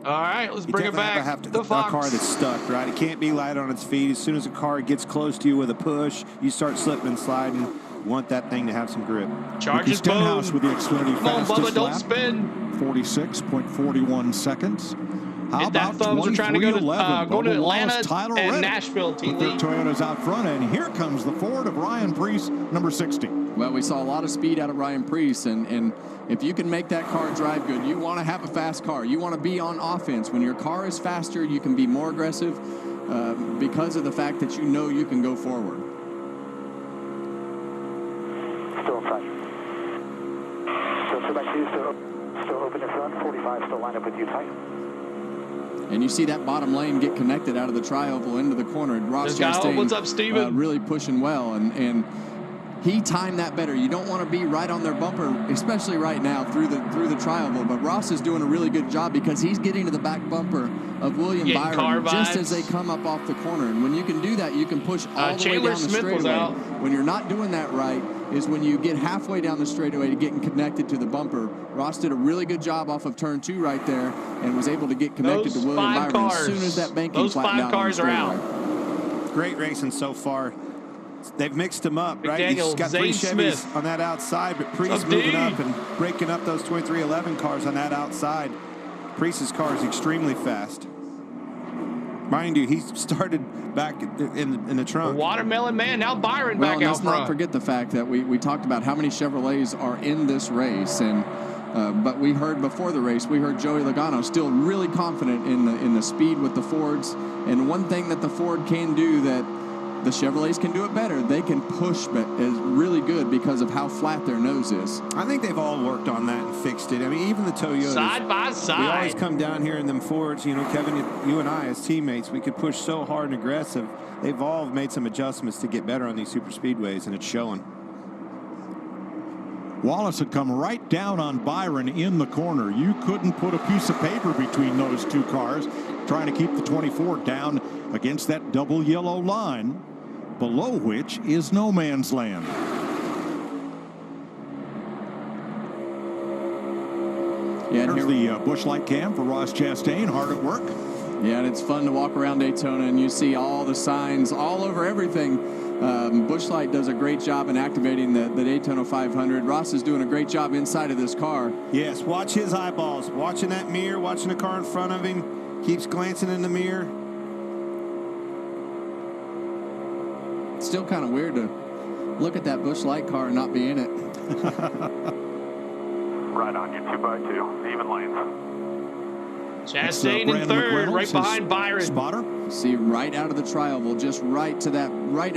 All right, let's bring it back. Have to the a Fox. car that's stuck, right? It can't be light on its feet. As soon as a car gets close to you with a push, you start slipping and sliding. You want that thing to have some grip. Charges Stenhouse with the Xfinity Come on, fastest Bubba, don't lap, spin. 46.41 seconds. How Hit that about thumbs. We're trying to go to Bubba Atlanta Wallace, Tyler and Reddick Nashville team with their lead. Toyotas out front, and here comes the Ford of Ryan Preece, number 60. Well, we saw a lot of speed out of Ryan Preece, and if you can make that car drive good, you want to have a fast car. You want to be on offense. When your car is faster, you can be more aggressive because of the fact that you know you can go forward. Still in front. Still back to you. Still open in front. 45 still lined up with you tight. And you see that bottom lane get connected out of the tri-oval into the corner. And Ross Chastain, what's up, Steven? really pushing well. And he timed that better. You don't want to be right on their bumper, especially right now through the tri-oval. But Ross is doing a really good job because he's getting to the back bumper of William Byron just as they come up off the corner. And when you can do that, you can push all the way down the straightaway. When you're not doing that right is when you get halfway down the straightaway to getting connected to the bumper. Ross did a really good job off of turn 2 right there and was able to get connected to William Byron as soon as that banking flattened out. Those 5 cars are out. Great racing so far. They've mixed them up, right? McDaniel, He's got Zane 3 Chevys Smith on that outside, but Priest moving up and breaking up those 2311 cars on that outside. Priest's car is extremely fast. Mind you, he started back in the trunk. Watermelon Man, now Byron back out front. Let's not forget the fact that we talked about how many Chevrolets are in this race, and but we heard before the race, we heard Joey Logano still really confident in the speed with the Fords. And one thing that the Ford can do that the Chevrolets can do it better, they can push really good because of how flat their nose is. I think they've all worked on that and fixed it. I mean, even the Toyotas. Side by side. We always come down here in them Fords. You know, Kevin, you and I as teammates, we could push so hard and aggressive. They've all made some adjustments to get better on these super speedways, and it's showing. Wallace had come right down on Byron in the corner. You couldn't put a piece of paper between those 2 cars, trying to keep the 24 down against that double yellow line, below which is no man's land. Yeah, here's the Busch Light cam for Ross Chastain, hard at work. Yeah, and it's fun to walk around Daytona and you see all the signs all over everything. Busch Light does a great job in activating the Daytona 500. Ross is doing a great job inside of this car. Yes, watch his eyeballs. Watching that mirror, watching the car in front of him. Keeps glancing in the mirror. It's still kind of weird to look at that Busch Light car and not be in it. Right on you, 2x2, even lanes. Chastain in third, right behind Byron. Spotter. See, right out of the tri-oval, just right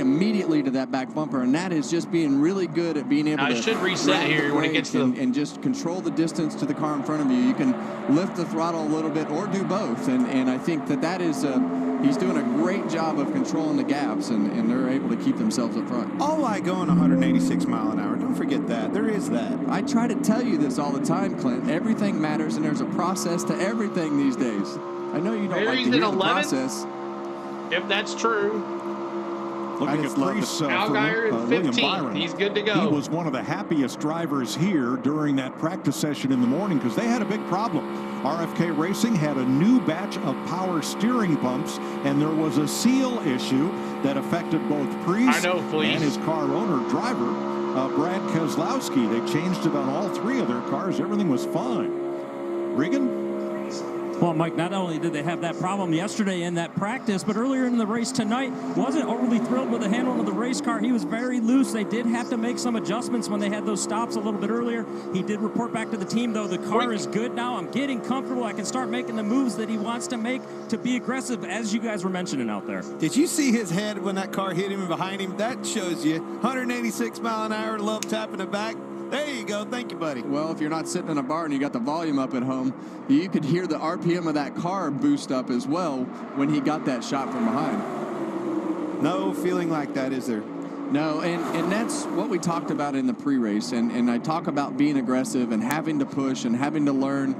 immediately to that back bumper, and that is just being really good at being able to. I should reset here when it gets to and just control the distance to the car in front of you. You can lift the throttle a little bit or do both, and I think that is he's doing a great job of controlling the gaps, and they're able to keep themselves up front. All like going 186 mile an hour. Don't forget that. There is that. I try to tell you this all the time, Clint. Everything matters, and there's a process to everything these days. I know you don't like to hear the process. If that's true. Looking at Priest Allgaier at 15. He's good to go. He was one of the happiest drivers here during that practice session in the morning because they had a big problem. RFK Racing had a new batch of power steering pumps, and there was a seal issue that affected both Priest and his car owner driver, Brad Keselowski. They changed it on all 3 of their cars. Everything was fine. Regan? Well, Mike, not only did they have that problem yesterday in that practice, but earlier in the race tonight, wasn't overly thrilled with the handling of the race car. He was very loose. They did have to make some adjustments when they had those stops a little bit earlier. He did report back to the team, though, the car is good now. I'm getting comfortable. I can start making the moves that he wants to make to be aggressive, as you guys were mentioning out there. Did you see his head when that car hit him and behind him? That shows you 186 mile an hour, love tapping the back. There you go. Thank you, buddy. Well, if you're not sitting in a bar and you got the volume up at home, you could hear the RPM of that car boost up as well when he got that shot from behind. No feeling like that, is there? No, and that's what we talked about in the pre-race. And I talk about being aggressive and having to push and having to learn.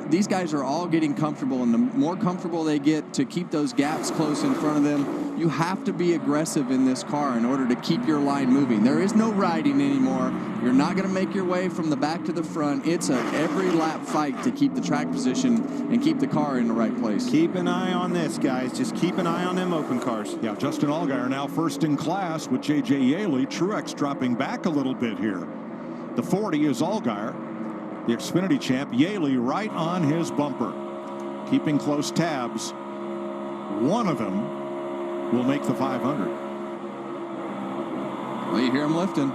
These guys are all getting comfortable, and the more comfortable they get to keep those gaps close in front of them, you have to be aggressive in this car in order to keep your line moving. There is no riding anymore. You're not going to make your way from the back to the front. It's a every lap fight to keep the track position and keep the car in the right place. Keep an eye on this, guys. Just keep an eye on them open cars. Yeah, Justin Allgaier now first in class with J.J. Yaley. Truex dropping back a little bit here. The 40 is Allgaier, the Xfinity champ. Yaley right on his bumper, keeping close tabs. One of them will make the 500. Well, you hear him lifting.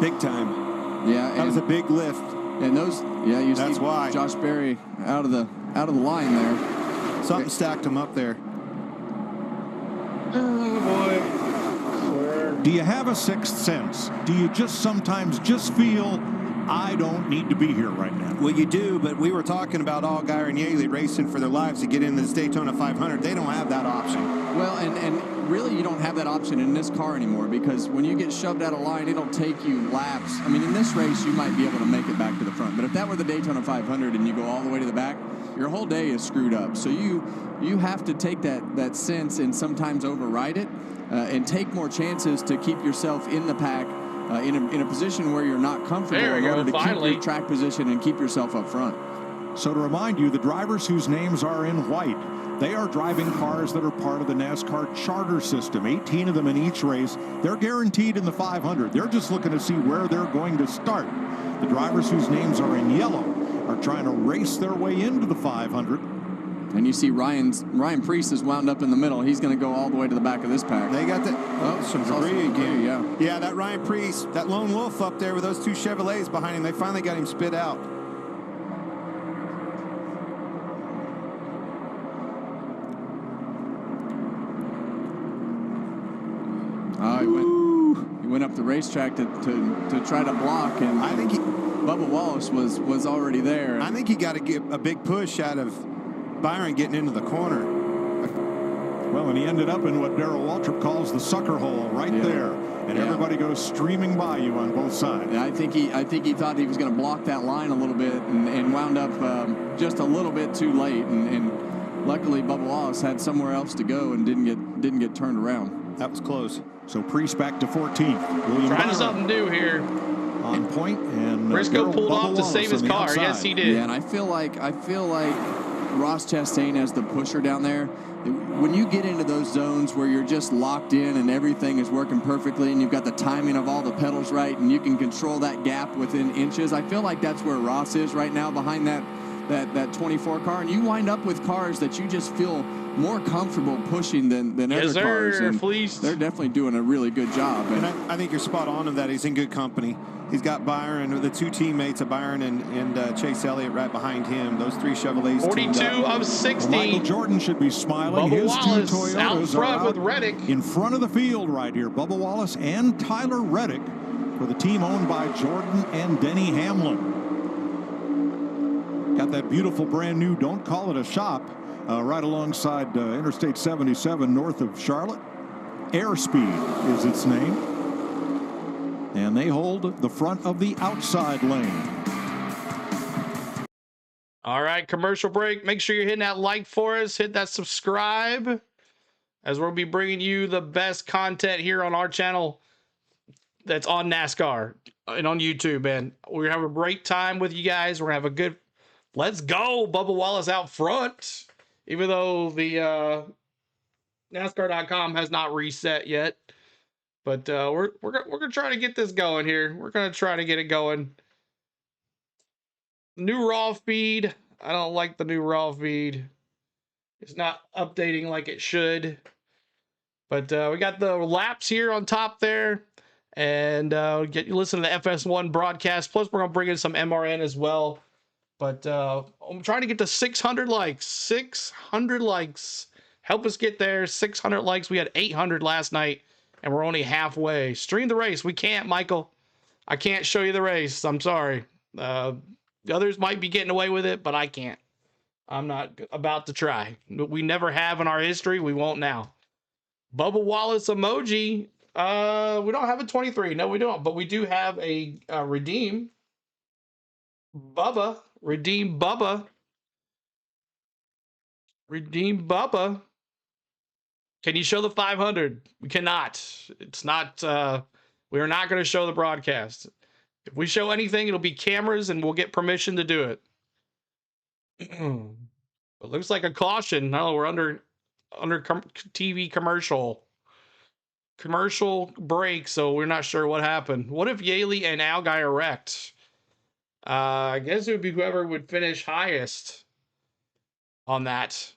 Big time. Yeah, that was a big lift. And those, yeah, you That's see why. Josh Berry out of the line there. Something stacked him up there. Oh boy. Do you have a sixth sense? Do you just sometimes just feel I don't need to be here right now. Well, you do, but we were talking about Allgaier and Yaley racing for their lives to get into this Daytona 500. They don't have that option. Well, and really you don't have that option in this car anymore, because when you get shoved out of line, it'll take you laps. I mean, in this race, you might be able to make it back to the front. But if that were the Daytona 500 and you go all the way to the back, your whole day is screwed up. So you have to take that sense and sometimes override it and take more chances to keep yourself in the pack in a position where you're not comfortable in order to keep your track position and keep yourself up front. So to remind you, the drivers whose names are in white, they are driving cars that are part of the NASCAR charter system, 18 of them in each race. They're guaranteed in the 500. They're just looking to see where they're going to start. The drivers whose names are in yellow are trying to race their way into the 500. And you see Ryan Preece is wound up in the middle. He's going to go all the way to the back of this pack. They got some debris again. Yeah. Yeah, that Ryan Preece, that lone wolf up there with those two Chevrolets behind him, they finally got him spit out. He went up the racetrack to try to block, and I think Bubba Wallace was already there. I think he got to get a big push out of Byron getting into the corner. Well, and he ended up in what Darrell Waltrip calls the sucker hole right there, and everybody goes streaming by you on both sides. Yeah, I think he thought he was going to block that line a little bit and wound up just a little bit too late, and luckily Bubba Wallace had somewhere else to go and didn't get turned around. That was close. So Preece back to 14th. William Trying Byron something new here. on point, and Briscoe pulled off to save his car. Outside. Yes, he did. Yeah, and I feel like Ross Chastain as the pusher down there, when you get into those zones where you're just locked in and everything is working perfectly and you've got the timing of all the pedals right and you can control that gap within inches, I feel like that's where Ross is right now behind that 24 car, and you wind up with cars that you just feel more comfortable pushing than other cars. And they're definitely doing a really good job. And I think you're spot on of that. He's in good company. He's got Byron, the two teammates of Byron and Chase Elliott right behind him. Those three Chevrolets. 42 of 60. Well, Michael Jordan should be smiling. Bubba His Wallace two Toyotas out front are with Reddick. in front of the field right here. Bubba Wallace and Tyler Reddick for the team owned by Jordan and Denny Hamlin. Got that beautiful brand new Don't Call It a Shop right alongside Interstate 77 north of Charlotte. Airspeed is its name. And they hold the front of the outside lane. All right, commercial break. Make sure you're hitting that like for us. Hit that subscribe, as we'll be bringing you the best content here on our channel that's on NASCAR and on YouTube, man. We're having a great time with you guys. We're going to have a good... Let's go. Bubba Wallace out front. Even though the NASCAR.com has not reset yet. But we're gonna try to get this going here. We're gonna try to get it going. New raw feed. I don't like the new raw feed. It's not updating like it should. But we got the laps here on top there, and listen to the FS1 broadcast. Plus, we're gonna bring in some MRN as well. But I'm trying to get to 600 likes. 600 likes. Help us get there. 600 likes. We had 800 last night, and we're only halfway. Stream the race. We can't, Michael. I can't show you the race. I'm sorry. The others might be getting away with it, but I can't. I'm not about to try. We never have in our history. We won't now. Bubba Wallace emoji. We don't have a 23. No, we don't. But we do have a redeem. Bubba. Redeem Bubba. Redeem Bubba. Can you show the 500? We cannot. It's not, we are not going to show the broadcast. If we show anything, it'll be cameras and we'll get permission to do it. It looks like a caution. No, we're under TV commercial break, so we're not sure what happened. What if Yaley and Allgaier wrecked? I guess it would be whoever would finish highest on that.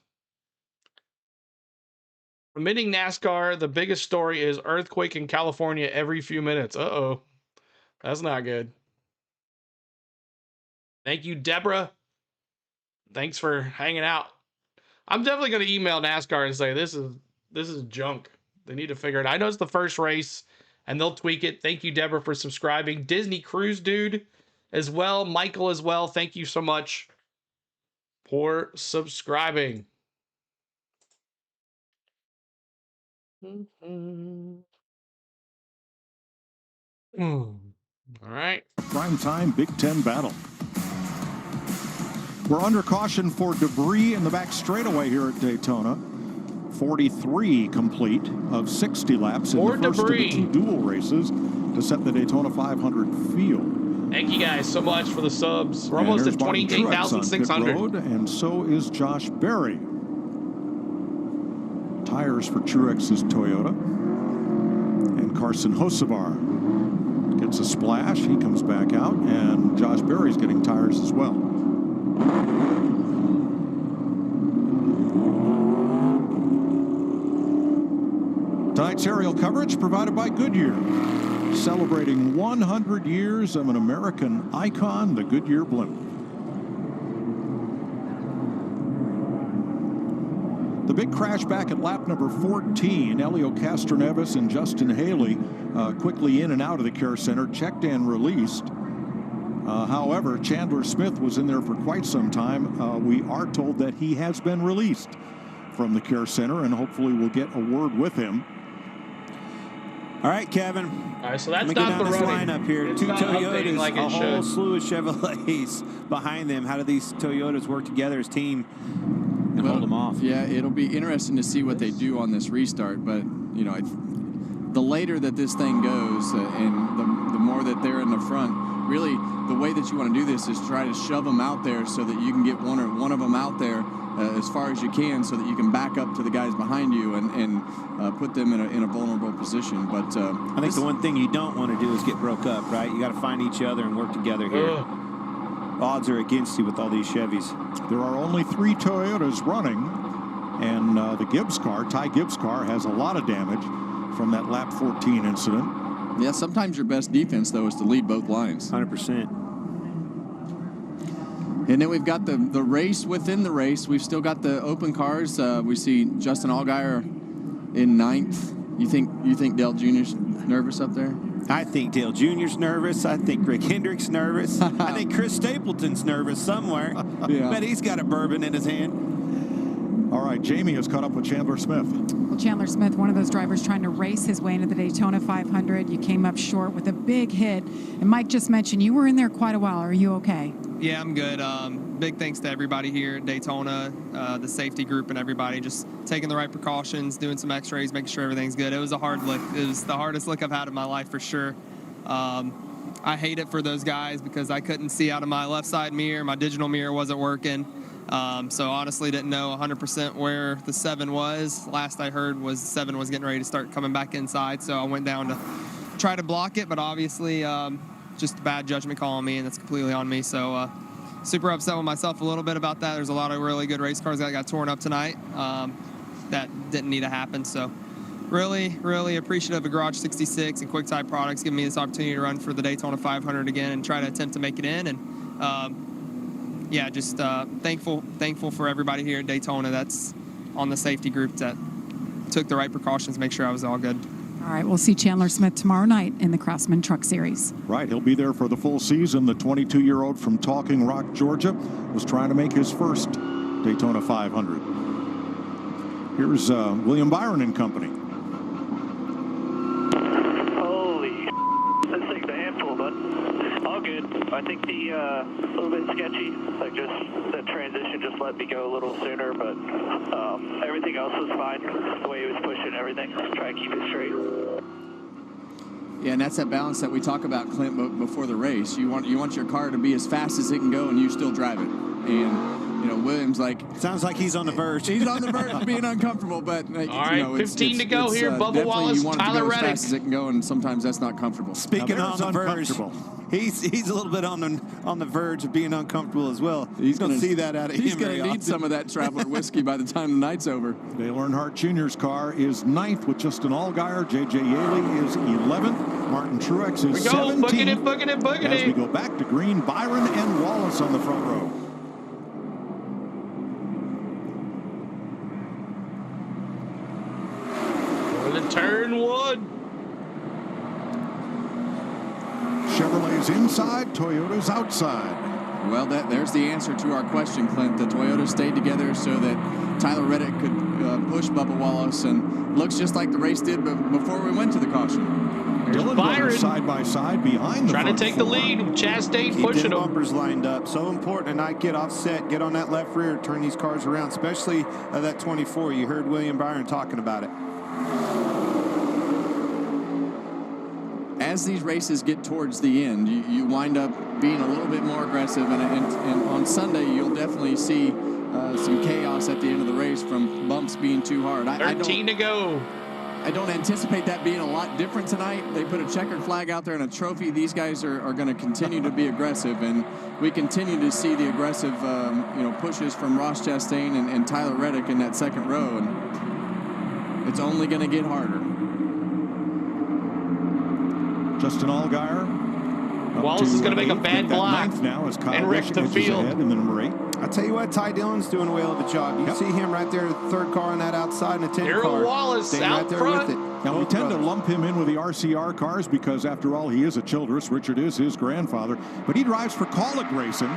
Permitting NASCAR, the biggest story is earthquake in California every few minutes. Uh-oh. That's not good. Thank you, Deborah. Thanks for hanging out. I'm definitely going to email NASCAR and say, this is junk. They need to figure it out. I know it's the first race, and they'll tweak it. Thank you, Deborah, for subscribing. Disney Cruise Dude. as well. Michael as well. Thank you so much for subscribing. All right. Prime time Big Ten battle. We're under caution for debris in the back straightaway here at Daytona. 43 complete of 60 laps in the first of the 2 dual races to set the Daytona 500 field. Thank you guys so much for the subs. We're almost at 28,600. And so is Josh Berry. Tires for Truex's Toyota. And Carson Hocevar gets a splash. He comes back out, and Josh Berry's getting tires as well. Tonight's aerial coverage provided by Goodyear, celebrating 100 years of an American icon, the Goodyear blimp. The big crash back at lap number 14. Elio Castroneves and Justin Haley quickly in and out of the care center, checked and released. However, Chandler Smith was in there for quite some time. We are told that he has been released from the care center, and hopefully we'll get a word with him. All right, Kevin. All right, so that's not the lineup here. It's 2 not Toyotas, like a whole slew of Chevrolets behind them. How do these Toyotas work together as team and hold them off? Yeah, it'll be interesting to see what they do on this restart. But, you know, the later that this thing goes and the more that they're in the front, really the way that you want to do this is try to shove them out there so that you can get one of them out there as far as you can, so that you can back up to the guys behind you and put them in a vulnerable position. But I think the one thing you don't want to do is get broke up, right? You got to find each other and work together here. Odds are against you with all these Chevys. There are only 3 Toyotas running, and the Gibbs car, Ty Gibbs car, has a lot of damage from that lap 14 incident. Yeah, sometimes your best defense, though, is to lead both lines. 100%. And then we've got the race within the race. We've still got the open cars. We see Justin Allgaier in 9th. You think Dale Jr.'s nervous up there? I think Dale Jr.'s nervous. I think Rick Hendrick's nervous. I think Chris Stapleton's nervous somewhere. Yeah. Bet he's got a bourbon in his hand. All right, Jamie has caught up with Chandler Smith. Well, Chandler Smith, one of those drivers trying to race his way into the Daytona 500. You came up short with a big hit. And Mike just mentioned you were in there quite a while. Are you okay? Yeah, I'm good. Big thanks to everybody here at Daytona, the safety group and everybody, just taking the right precautions, doing some x-rays, making sure everything's good. It was a hard lick. It was the hardest lick I've had in my life for sure. I hate it for those guys because I couldn't see out of my left side mirror. My digital mirror wasn't working. So honestly didn't know 100% where the 7 was. Last I heard was 7 was getting ready to start coming back inside. So I went down to try to block it, but obviously just a bad judgment call on me, and that's completely on me. So super upset with myself a little bit about that. There's a lot of really good race cars that got torn up tonight that didn't need to happen. So really, really appreciative of Garage 66 and QuickType Products giving me this opportunity to run for the Daytona 500 again and try to attempt to make it in. And yeah, just thankful for everybody here at Daytona that's on the safety group that took the right precautions to make sure I was all good. All right, we'll see Chandler Smith tomorrow night in the Craftsman Truck Series. Right, he'll be there for the full season. The 22-year-old from Talking Rock, Georgia, was trying to make his first Daytona 500. Here's William Byron and company. Holy, this thing's a handful, but all good. I think the little bit sketchy, like just that transition just let me go a little sooner, but everything else was fine. The way he was pushing everything, try to keep it straight. Yeah, and that's that balance that we talk about, Clint, before the race. You want your car to be as fast as it can go, and you still drive it. And you know, Williams sounds like he's on the verge. He's on the verge of being uncomfortable, but all right, 15 to go here. Bubba Wallace, you want Tyler it to go Reddick. as fast as it can go, and sometimes that's not comfortable. Speaking on the verge, he's a little bit on the verge of being uncomfortable as well. He's going to see that out of him. He's going to need some of that Traveler whiskey by the time the night's over. Dale Earnhardt Jr.'s car is 9th with Justin Allgaier. J.J. Yaley is 11th. Martin Truex is 17th. Booging it. As we go back to green, Byron and Wallace on the front row. Turn 1. Chevrolet's inside, Toyota's outside. Well, there's the answer to our question, Clint. The Toyota stayed together so that Tyler Reddick could push Bubba Wallace, and looks just like the race did before we went to the caution. Dylan Byron side by side behind the trying to take the lead. Chastain pushing them. Bumpers lined up. So important to not get offset, get on that left rear, turn these cars around, especially that 24. You heard William Byron talking about it. As these races get towards the end, you wind up being a little bit more aggressive, and on Sunday you'll definitely see some chaos at the end of the race from bumps being too hard. 13 to go. I don't anticipate that being a lot different tonight. They put a checkered flag out there and a trophy. These guys are going to continue to be aggressive, and we continue to see the aggressive pushes from Ross Chastain and Tyler Reddick in that second row, and it's only going to get harder. Justin Allgaier. Wallace is going to make a bad block now as Kyle and wreck the field. In the number 8. I tell you what, Ty Dillon's doing a whale of a job. You see him right there, third car on that outside, and a 10 Darrell car. Wallace Staying out right there front. with it. Now, we tend to lump him in with the RCR cars because, after all, he is a Childress. Richard is his grandfather. But he drives for Kaulig Racing,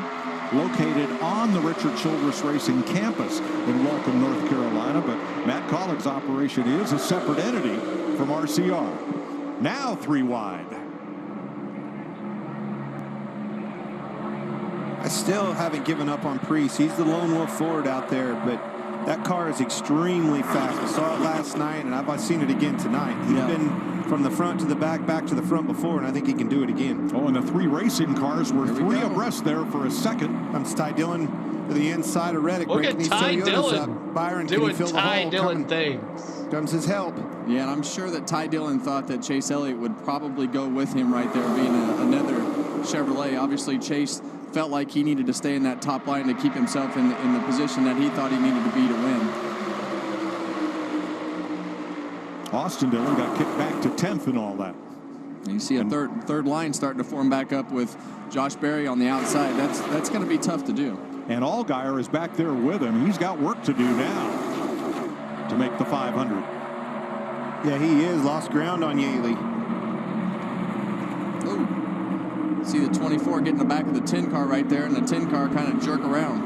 located on the Richard Childress Racing campus in Welcome, North Carolina. But Matt Kaulig's operation is a separate entity from RCR. Now 3 wide. I still haven't given up on Priest. He's the lone wolf forward out there, but that car is extremely fast. I saw it last night, and I've seen it again tonight. He's been from the front to the back to the front before, and I think he can do it again. Oh, and the 3 racing cars were 3 abreast there for a second. Comes Ty Dillon to the inside of Reddick. Look at Ty Dillon Byron, doing can Ty Dillon things. Comes his help. Yeah, and I'm sure that Ty Dillon thought that Chase Elliott would probably go with him right there, being another Chevrolet. Obviously, Chase felt like he needed to stay in that top line to keep himself in the position that he thought he needed to be to win. Austin Dillon got kicked back to 10th and all that. And you see a third line starting to form back up with Josh Berry on the outside. That's going to be tough to do. And Allgaier is back there with him. He's got work to do now to make the 500. Yeah, he is. Lost ground on Yaley. Ooh. See the 24 get in the back of the 10 car right there, and the 10 car kind of jerk around.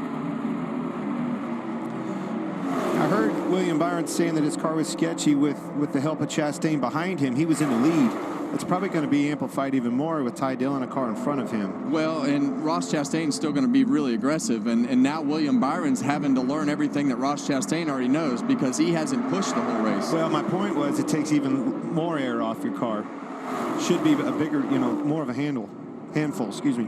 I heard William Byron saying that his car was sketchy with the help of Chastain behind him. He was in the lead. It's probably going to be amplified even more with Ty Dillon, a car in front of him. Well, and Ross Chastain's still going to be really aggressive, and now William Byron's having to learn everything that Ross Chastain already knows because he hasn't pushed the whole race. Well, my point was it takes even more air off your car. Should be a bigger, more of a handful, excuse me.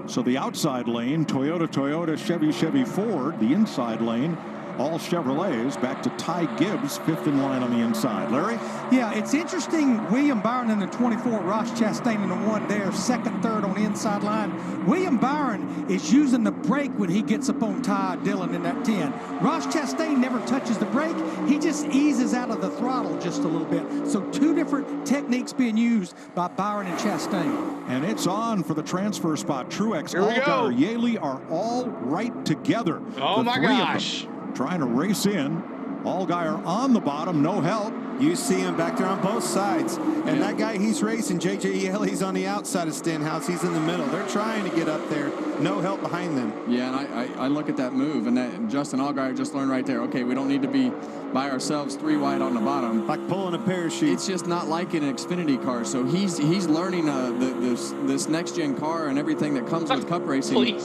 So the outside lane, Toyota, Chevy, Ford. The inside lane, all Chevrolets. Back to Ty Gibbs, 5th in line on the inside. Larry? Yeah, it's interesting. William Byron in the 24, Ross Chastain in the 1 there, 2nd, 3rd on the inside line. William Byron is using the brake when he gets up on Ty Dillon in that 10. Ross Chastain never touches the brake. He just eases out of the throttle just a little bit. So 2 different techniques being used by Byron and Chastain. And it's on for the transfer spot. Truex, Allgaier, Yaley are all right together. Oh, my gosh. Trying to race in. Allgaier on the bottom, no help. You see him back there on both sides. And that guy he's racing, J.J. Yaley's on the outside of Stenhouse. He's in the middle. They're trying to get up there. No help behind them. Yeah, and I look at that move, and Justin Allgaier just learned right there, okay, we don't need to be by ourselves 3 wide on the bottom. Like pulling a parachute. It's just not like in an Xfinity car. So he's learning this next-gen car and everything that comes with Cup racing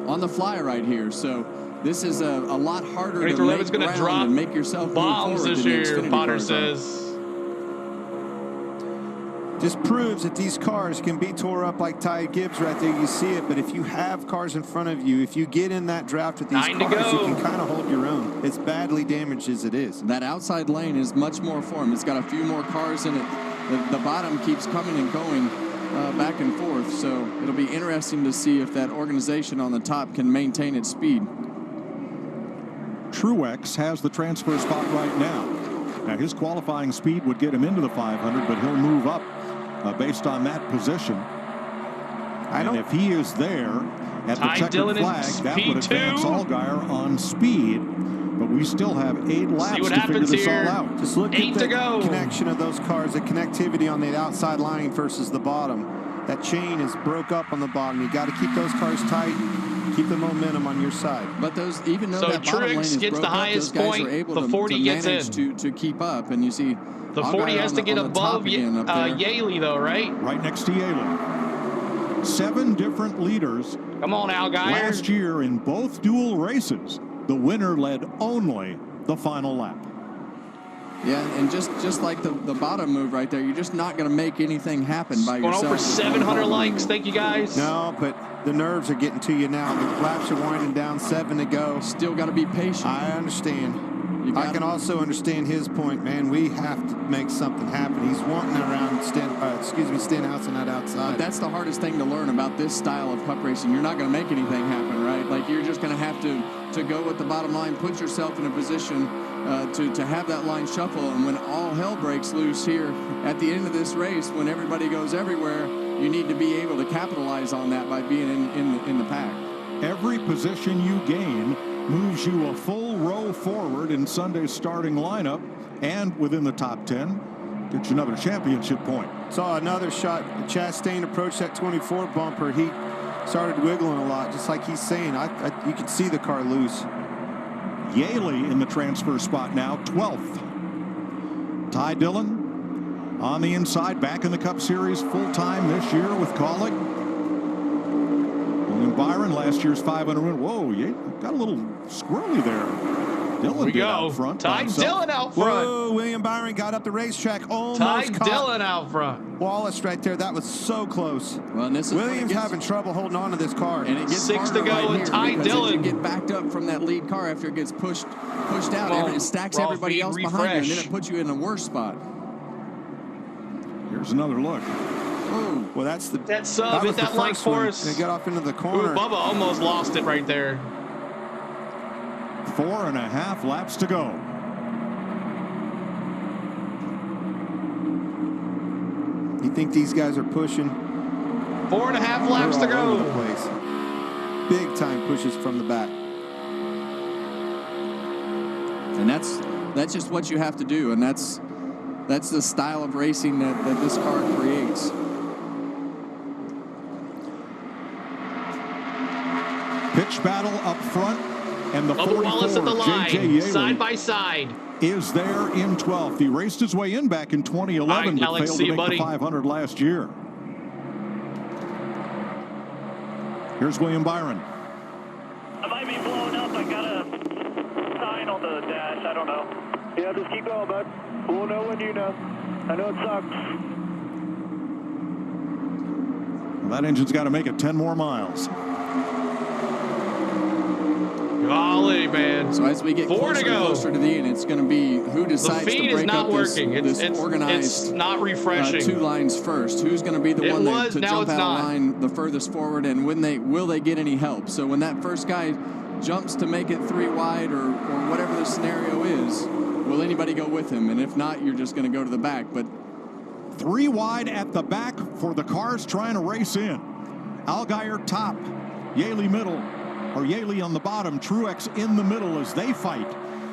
on the fly right here. So this is a lot harder to make ground and make yourself bombs this year, Potter says. Just proves that these cars can be tore up like Ty Gibbs right there. You see it, but if you have cars in front of you, if you get in that draft with these cars, you can kind of hold your own. It's badly damaged as it is. That outside lane is much more form. It's got a few more cars in it. The bottom keeps coming and going back and forth, so it'll be interesting to see if that organization on the top can maintain its speed. Truex has the transfer spot right now. Now, his qualifying speed would get him into the 500, but he'll move up based on that position. And if he is there at the checkered flag, that would advance Allgaier on speed. But we still have 8 laps to figure this all out. Just look at the connection of those cars, the connectivity on the outside line versus the bottom. That chain is broke up on the bottom. You got to keep those cars tight. Keep the momentum on your side. But those, even though so that bottom lane is gets broke the up, highest those guys point. are able The 40 to gets manage in. to keep up. And you see the 40 has to get above Yaley, Yaley, though, right? Right next to Yaley. 7 different leaders. Come on, Allgaier. Last year in both dual races, the winner led only the final lap. Yeah, and just like the bottom move right there, you're just not going to make anything happen by yourself. Going over 700 likes. Thank you, guys. No, but the nerves are getting to you now. The laps are winding down, 7 to go. Still got to be patient. I understand. I can also understand his point, man. We have to make something happen. He's wanting around Stenhouse and not outside. But that's the hardest thing to learn about this style of cup racing. You're not going to make anything happen, right? Like, you're just going to have to go with the bottom line, put yourself in a position to have that line shuffle. And when all hell breaks loose here at the end of this race, when everybody goes everywhere, you need to be able to capitalize on that by being in the pack. Every position you gain moves you a full row forward in Sunday's starting lineup, and within the top 10, gets you another championship point. Saw another shot. Chastain approached that 24 bumper. He started wiggling a lot, just like he's saying. You can see the car loose. Yaley in the transfer spot now, 12th. Ty Dillon on the inside, back in the Cup Series full-time this year with Kaulig. William Byron, last year's 500 win. Whoa, you got a little squirrely there. Dillon did out front. Ty Dillon out front. Whoa, William Byron got up the racetrack. Almost Ty caught Dillon out front. Wallace right there. That was so close. Well, and this is Williams having trouble holding on to this car. And it gets 6 to go, right and Ty Dillon. You get backed up from that lead car after it gets pushed out. It stacks everybody else behind you, and then it puts you in a worse spot. Here's another look. Oh, well, that's the that sub. Hit that like for us. They got off into the corner. Ooh, Bubba almost lost it right there. 4.5 laps to go. You think these guys are pushing? 4.5 laps to go. All over the place. Big time pushes from the back. And that's just what you have to do, and that's the style of racing that this car creates. Pitch battle up front, and the 44, Wallace at the line, J.J. side by side. is there in 12th. He raced his way in back in 2011, but Alex, failed to make the 500 last year. Here's William Byron. I might be blowing up. I got a sign on the dash. I don't know. Yeah, just keep going, bud. We'll know when you know. I know it sucks. Well, that engine's got to make it 10 more miles. Golly, man. So as we get closer to the end, it's going to be who decides to break up this organized. It's not refreshing. 2 lines first. Who's going to be the one to jump out of line the furthest forward, and will they get any help? So when that first guy jumps to make it 3 wide or whatever the scenario is, will anybody go with him? And if not, you're just going to go to the back. But 3 wide at the back for the cars trying to race in. Allgaier top, Yaley middle, or Yaley on the bottom, Truex in the middle as they fight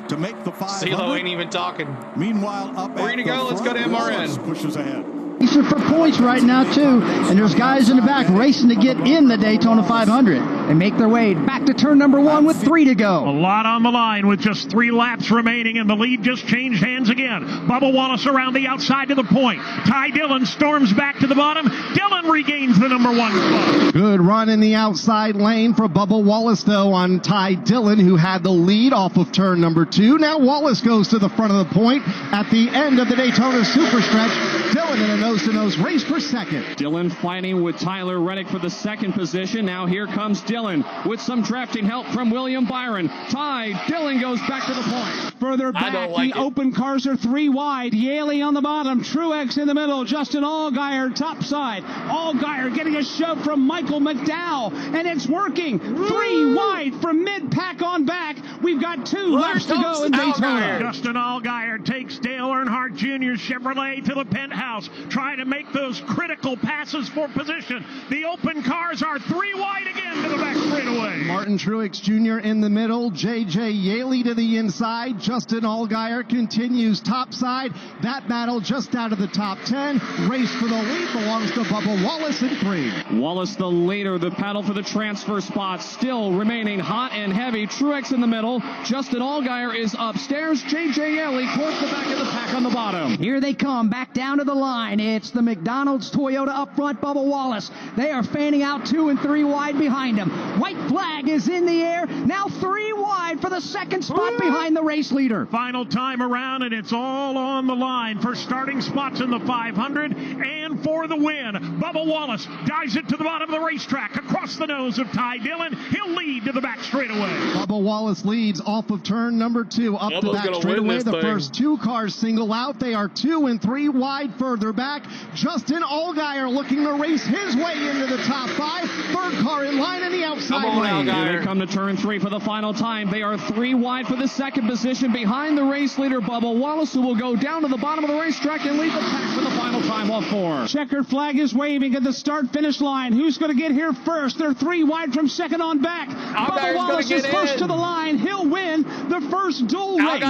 to make the 500. CeeLo ain't even talking. Meanwhile, up we're at gonna go. Let's go to MRN. Pushes ahead. For points right now too, and there's guys in the back racing to get in the Daytona 500 and make their way back to turn number 1 with 3 to go. A lot on the line with just 3 laps remaining, and the lead just changed hands again. Bubba Wallace around the outside to the point. Ty Dillon storms back to the bottom. Dillon regains the number 1 spot. Good run in the outside lane for Bubba Wallace, though, on Ty Dillon, who had the lead off of turn number 2. Now Wallace goes to the front of the point at the end of the Daytona Superstretch. Dillon in a nose-to-nose race for second. Dillon fighting with Tyler Reddick for the 2nd position. Now here comes Dillon with some drafting help from William Byron. Ty Dillon goes back to the point. Further back, the open cars are 3 wide. Yaley on the bottom, Truex in the middle, Justin Allgaier topside. Allgaier getting a shove from Michael McDowell, and it's working. 3 wide from mid-pack on back. We've got 2 laps to go in Daytona. Justin Allgaier takes Dale Earnhardt Jr. Chevrolet to the penthouse. Wallace trying to make those critical passes for position. The open cars are 3 wide again to the back straightaway. Martin Truex Jr. in the middle, J.J. Yaley to the inside. Justin Allgaier continues topside. That battle just out of the top 10. Race for the lead belongs to Bubba Wallace in 3. Wallace the leader, the battle for the transfer spot still remaining hot and heavy. Truex in the middle, Justin Allgaier is upstairs. J.J. Yaley towards the back of the pack on the bottom. Here they come, back down to the line. It's the McDonald's Toyota up front, Bubba Wallace. They are fanning out 2 and 3 wide behind him. White flag is in the air, now 3 wide for the second spot behind the race leader. Final time around, and it's all on the line for starting spots in the 500 and for the win. Bubba Wallace dives it to the bottom of the racetrack, across the nose of Ty Dillon. He'll lead to the back straightaway. Bubba Wallace leads off of turn number 2, up the back straightaway. The first 2 cars single out. They are 2 and 3 wide further back. Justin Allgaier looking to race his way into the top 5. Third car in line in the outside lane. Here they come to turn 3 for the final time. They are 3 wide for the second position behind the race leader, Bubba Wallace, who will go down to the bottom of the racetrack and lead the pack for the final time off 4. Checkered flag is waving at the start-finish line. Who's going to get here first? They're 3 wide from second on back. Bubba Wallace is first to the line. He'll win the first duel race.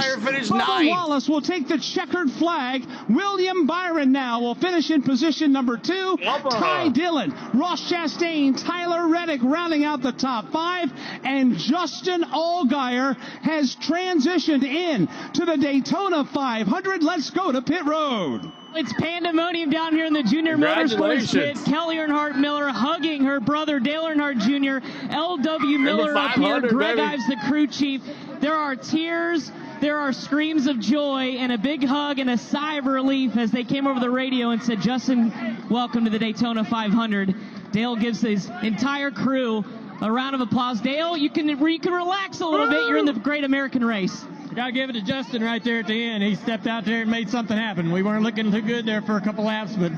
Bubba Wallace will take the checkered flag. William Byron now will finish in position number 2. Ty Dillon, Ross Chastain, Tyler Reddick rounding out the top 5. And Justin Allgaier has transitioned in to the Daytona 500. Let's go to pit road. It's pandemonium down here in the Junior Motorsports pit. Kelly Earnhardt Miller hugging her brother Dale Earnhardt Jr. L.W. Miller up here. Greg Ives, the crew chief. There are tears, there are screams of joy, and a big hug and a sigh of relief as they came over the radio and said, Justin, welcome to the Daytona 500. Dale gives his entire crew a round of applause. Dale, you can relax a little bit. You're in the Great American Race. Got to give it to Justin right there at the end. He stepped out there and made something happen. We weren't looking too good there for a couple laps, but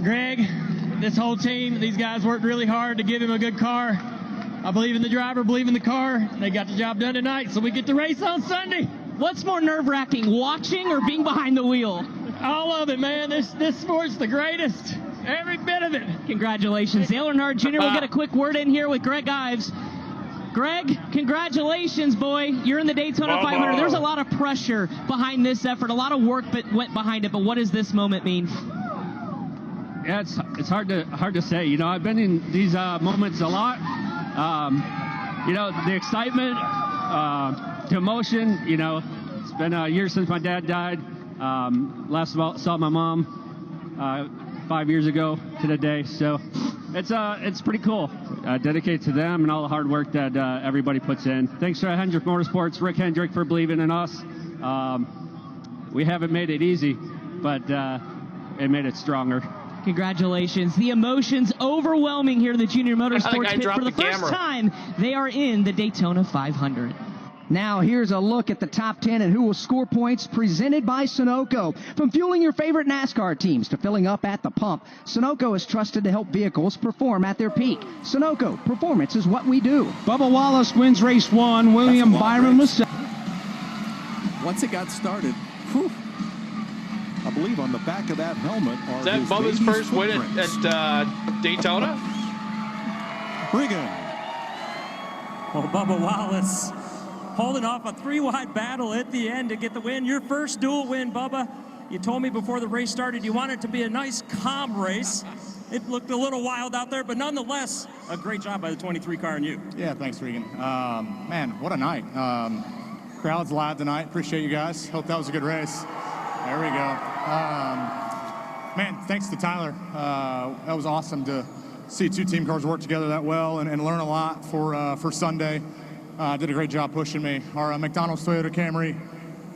Greg, this whole team, these guys worked really hard to give him a good car. I believe in the driver, believe in the car. They got the job done tonight, so we get to race on Sunday. What's more nerve-wracking, watching or being behind the wheel? All of it, man. This sport's the greatest. Every bit of it. Congratulations. Dale Earnhardt Jr. will get a quick word in here with Greg Ives. Greg, congratulations, boy. You're in the Daytona 500. There's a lot of pressure behind this effort, a lot of work that went behind it, but what does this moment mean? Yeah, it's hard to say. You know, I've been in these moments a lot. You know, the excitement, the emotion, you know, it's been a year since my dad died. Last saw my mom 5 years ago to the day, so it's pretty cool. Dedicated to them and all the hard work that everybody puts in. Thanks to Hendrick Motorsports, Rick Hendrick, for believing in us. We haven't made it easy, but it made it stronger. Congratulations. The emotions overwhelming here in the Junior Motorsports pit. For the first time, they are in the Daytona 500. Now here's a look at the top 10 and who will score points, presented by Sunoco. From fueling your favorite NASCAR teams to filling up at the pump, Sunoco is trusted to help vehicles perform at their peak. Sunoco, performance is what we do. Bubba Wallace wins race 1. William Byron was second. Once it got started, whew, I believe on the back of that helmet are Is that Bubba's first win at Daytona? Regan. Well, Bubba Wallace holding off a 3-wide battle at the end to get the win. Your first dual win, Bubba. You told me before the race started you wanted it to be a nice, calm race. It looked a little wild out there, but nonetheless, a great job by the 23 car and you. Yeah, thanks, Regan. Man, what a night. Crowd's live tonight. Appreciate you guys. Hope that was a good race. There we go. Man, thanks to Tyler. That was awesome to see 2 team cars work together that well and learn a lot for Sunday. Did a great job pushing me. Our McDonald's Toyota Camry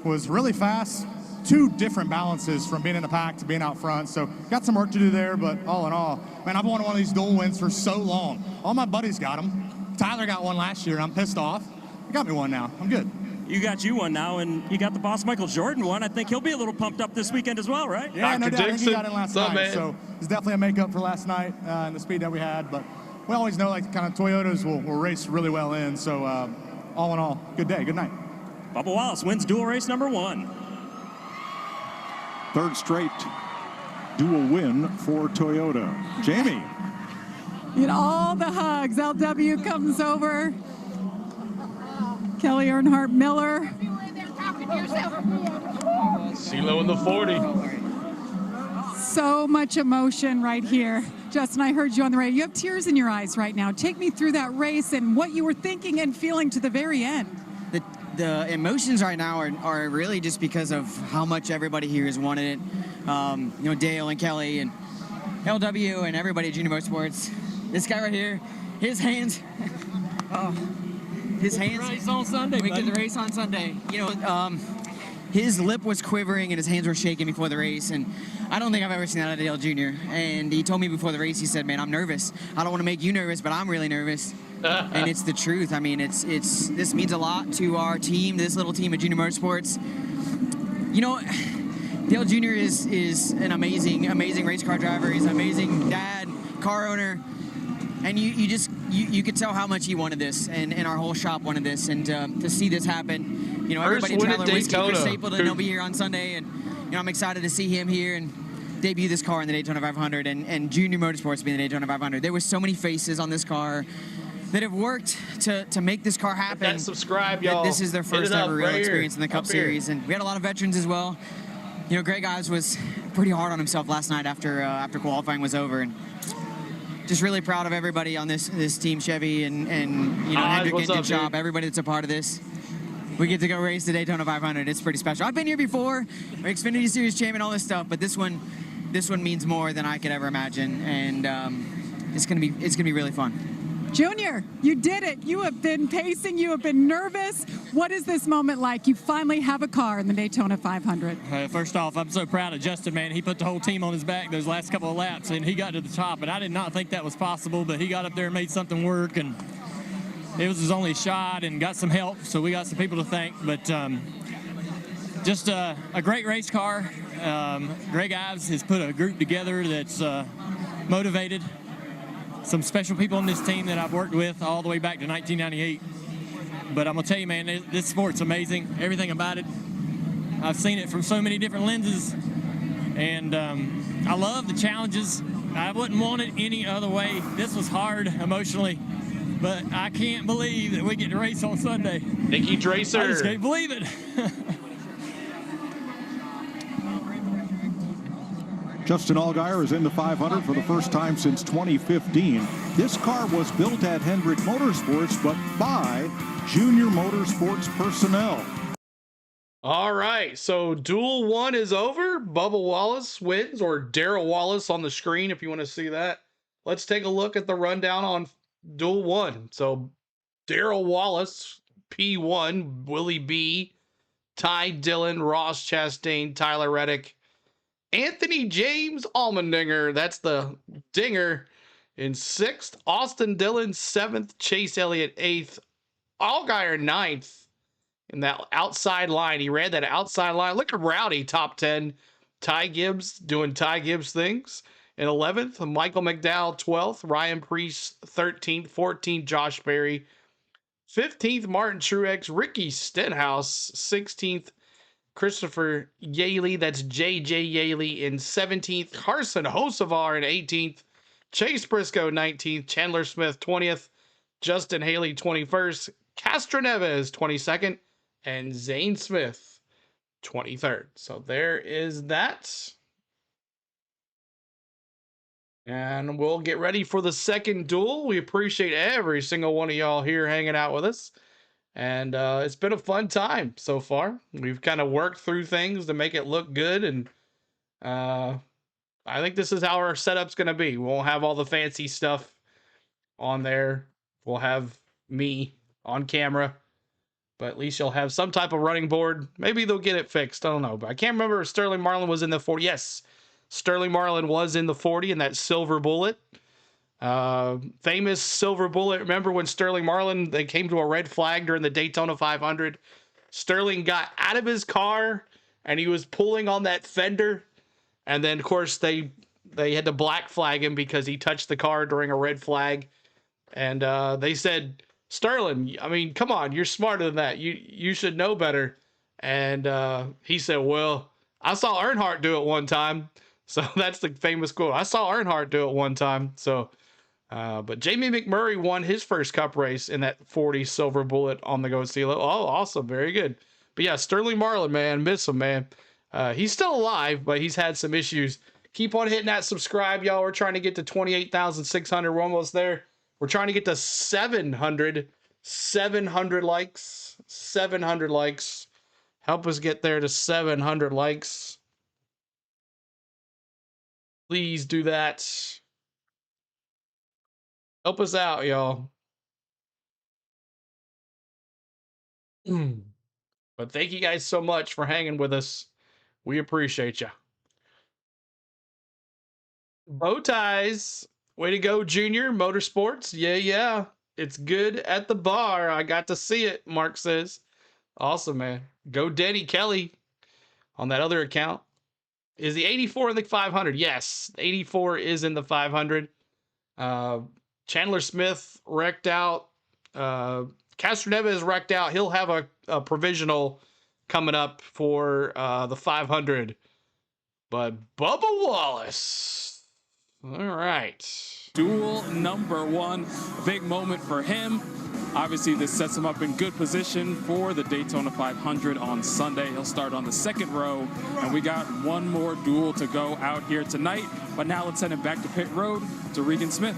was really fast. 2 different balances from being in the pack to being out front. So got some work to do there, but all in all, man, I've wanted one of these dual wins for so long. All my buddies got them. Tyler got one last year. I'm pissed off. He got me one now. I'm good. You got you one now, and you got the boss Michael Jordan one. I think he'll be a little pumped up this weekend as well, right? Yeah, no doubt. I think he got in last night. So it's definitely a makeup for last night and the speed that we had. But we always know, like, kind of Toyotas will race really well in. So all in all, good day, good night. Bubba Wallace wins dual race number 1. Third straight dual win for Toyota. Jamie. You know, all the hugs. LW comes over. Kelly Earnhardt Miller. CeeLo in the 40. So much emotion right here. Justin, I heard you on the radio. You have tears in your eyes right now. Take me through that race and what you were thinking and feeling to the very end. The emotions right now are really just because of how much everybody here has wanted it. You know, Dale and Kelly and LW and everybody at Junior Motorsports. This guy right here, his hands. His hands. Race on Sunday. We did the race on Sunday. You know, his lip was quivering and his hands were shaking before the race, and I don't think I've ever seen that out of Dale Jr. And he told me before the race, he said, "Man, I'm nervous. I don't want to make you nervous, but I'm really nervous." And it's the truth. I mean, this means a lot to our team, this little team at Junior Motorsports. You know, Dale Jr. is an amazing race car driver. He's an amazing dad, car owner, and you could tell how much he wanted this, and our whole shop wanted this, and to see this happen. You know, everybody Tyler Whiskey, Chris Stapleton, he'll be here on Sunday, and you know, I'm excited to see him here and debut this car in the Daytona 500 and Junior Motorsports being the Daytona 500. There were so many faces on this car that have worked to make this car happen. Subscribe, y'all. This is their first ever real experience in the Cup Series, and we had a lot of veterans as well. You know, Greg Ives was pretty hard on himself last night after qualifying was over, and just really proud of everybody on this team, Chevy and you know, Hendrick Engine Shop, everybody that's a part of this. We get to go race the Daytona 500. It's pretty special. I've been here before, Xfinity Series champion, all this stuff, but this one means more than I could ever imagine, and it's gonna be really fun. Junior, you did it. You have been pacing. You have been nervous. What is this moment like? You finally have a car in the Daytona 500. First off, I'm so proud of Justin, man. He put the whole team on his back those last couple of laps, and he got to the top, and I did not think that was possible, but he got up there and made something work, and it was his only shot and got some help, so we got some people to thank. But just a great race car. Greg Ives has put a group together that's motivated. Some special people on this team that I've worked with all the way back to 1998. But I'm going to tell you, man, this sport's amazing. Everything about it. I've seen it from so many different lenses. And I love the challenges. I wouldn't want it any other way. This was hard emotionally. But I can't believe that we get to race on Sunday. Nikki Dracer. I just can't believe it. Justin Allgaier is in the 500 for the first time since 2015. This car was built at Hendrick Motorsports, but by Junior Motorsports personnel. All right, so Duel 1 is over. Bubba Wallace wins, or Darrell Wallace on the screen if you want to see that. Let's take a look at the rundown on Duel 1. So Darrell Wallace, P1, Willie B, Ty Dillon, Ross Chastain, Tyler Reddick, Anthony James Allmendinger, that's the dinger, in 6th. Austin Dillon, 7th. Chase Elliott, 8th. Allgaier, 9th. In that outside line, he ran that outside line. Look at Rowdy, top 10. Ty Gibbs doing Ty Gibbs things. In 11th, Michael McDowell, 12th. Ryan Preece, 13th. 14th, Josh Berry. 15th, Martin Truex. Ricky Stenhouse, 16th. Christopher Yaley, that's JJ Yaley, in 17th. Carson Hocevar in 18th. Chase Briscoe, 19th. Chandler Smith, 20th. Justin Haley, 21st. Castro Neves, 22nd. And Zane Smith, 23rd. So there is that. And we'll get ready for the second duel. We appreciate every single one of y'all here hanging out with us. And it's been a fun time so far. We've kind of worked through things to make it look good. And I think this is how our setup's going to be. We won't have all the fancy stuff on there. We'll have me on camera. But at least you'll have some type of running board. Maybe they'll get it fixed. I don't know. But I can't remember if Sterling Marlin was in the 40. Yes, Sterling Marlin was in the 40 in that silver bullet. Famous silver bullet. Remember when Sterling Marlin, they came to a red flag during the Daytona 500? Sterling got out of his car and he was pulling on that fender. And then, of course, they had to black flag him because he touched the car during a red flag. And they said, Sterling, I mean, come on, you're smarter than that. You should know better. And he said, well, I saw Earnhardt do it one time. So that's the famous quote. I saw Earnhardt do it one time. So, but Jamie McMurray won his first Cup race in that 40 Silver Bullet on the Go Stilo. Oh, awesome. Very good. But yeah, Sterling Marlin, man, miss him, man. He's still alive, but he's had some issues. Keep on hitting that subscribe, y'all. We're trying to get to 28,600. We're almost there. We're trying to get to 700 likes. 700 likes. Help us get there to 700 likes. Please do that. Help us out, y'all. But thank you guys so much for hanging with us. We appreciate you. Bow ties. Way to go, Junior. Motorsports. Yeah. It's good at the bar. I got to see it, Mark says. Awesome, man. Go Denny Kelly on that other account. Is the 84 in the 500? Yes, 84 is in the 500. Chandler Smith wrecked out. Castroneva is wrecked out. He'll have a provisional coming up for the 500. But Bubba Wallace. All right. Duel number 1. A big moment for him. Obviously, this sets him up in good position for the Daytona 500 on Sunday. He'll start on the second row, and we got one more duel to go out here tonight. But now let's send him back to pit road to Regan Smith.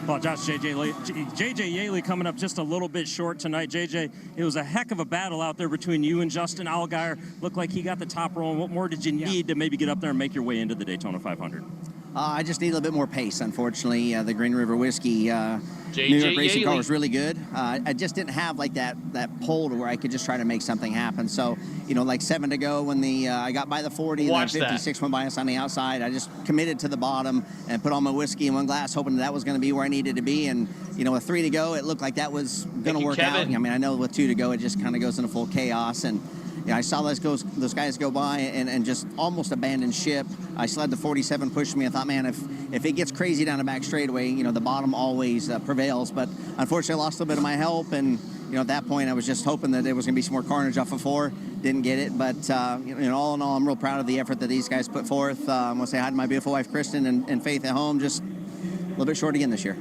Well, Josh, JJ Yaley coming up just a little bit short tonight. JJ, it was a heck of a battle out there between you and Justin Allgaier. Looked like he got the top roll. What more did you need to maybe get up there and make your way into the Daytona 500? I just need a little bit more pace, unfortunately. The Green River Whiskey New York racing car was really good. I just didn't have like that pull to where I could just try to make something happen. So, like 7 to go when I got by the 40, and then 56 went by us on the outside. I just committed to the bottom and put all my whiskey in one glass, hoping that was going to be where I needed to be. And, with 3 to go, it looked like that was going to work out. I mean, I know with 2 to go, it just kind of goes into full chaos. And I saw those guys go by and just almost abandon ship. I still had the 47 pushing me. I thought, man, if it gets crazy down the back straightaway, the bottom always prevails. But unfortunately, I lost a little bit of my help. And, at that point, I was just hoping that there was going to be some more carnage off of 4. Didn't get it. But, all in all, I'm real proud of the effort that these guys put forth. I want to say hi to my beautiful wife, Kristen, and Faith at home. Just a little bit short again this year.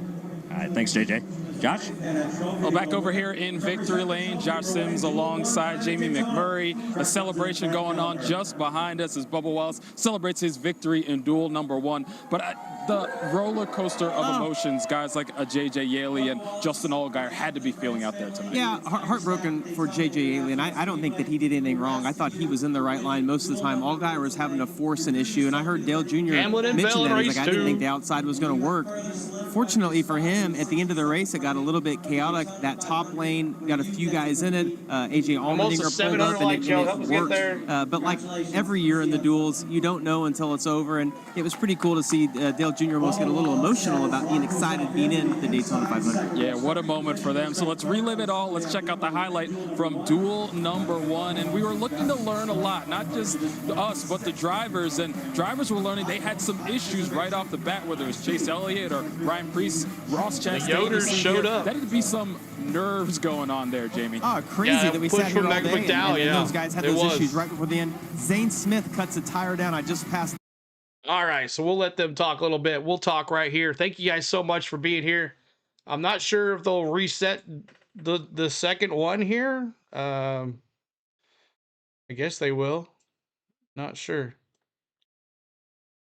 All right, thanks, JJ. Josh? Well, back over here in victory lane, Josh Sims alongside Jamie McMurray. A celebration going on just behind us as Bubba Wallace celebrates his victory in duel number 1. But the roller coaster of emotions, guys like J.J. Yaley and Justin Allgaier had to be feeling out there tonight. Yeah, heartbroken for J.J. Yaley, and I don't think that he did anything wrong. I thought he was in the right line most of the time. Allgaier was having to force an issue, and I heard Dale Jr. mention that. He's like, I didn't think the outside was going to work. Fortunately for him, at the end of the race, it got a little bit chaotic. That top lane got a few guys in it. A.J. Allmendinger pulled up, and it worked. But like every year in the duels, you don't know until it's over, and it was pretty cool to see Dale Jr. almost get a little emotional about being excited being in the Daytona 500. Yeah, what a moment for them. So let's relive it all. Let's check out the highlight from duel number 1. And we were looking to learn a lot, not just us, but the drivers. And drivers were learning they had some issues right off the bat, whether it was Chase Elliott or Ryan Preece, Ross Chastain. The Yoders showed up. That would be some nerves going on there, Jamie. Oh, crazy that we sat here all day and those guys had those issues right before the end. Zane Smith cuts a tire down. I just passed. All right, so we'll let them talk a little bit. We'll talk right here. Thank you guys so much for being here. I'm not sure if they'll reset the second one here. I guess they will. Not sure.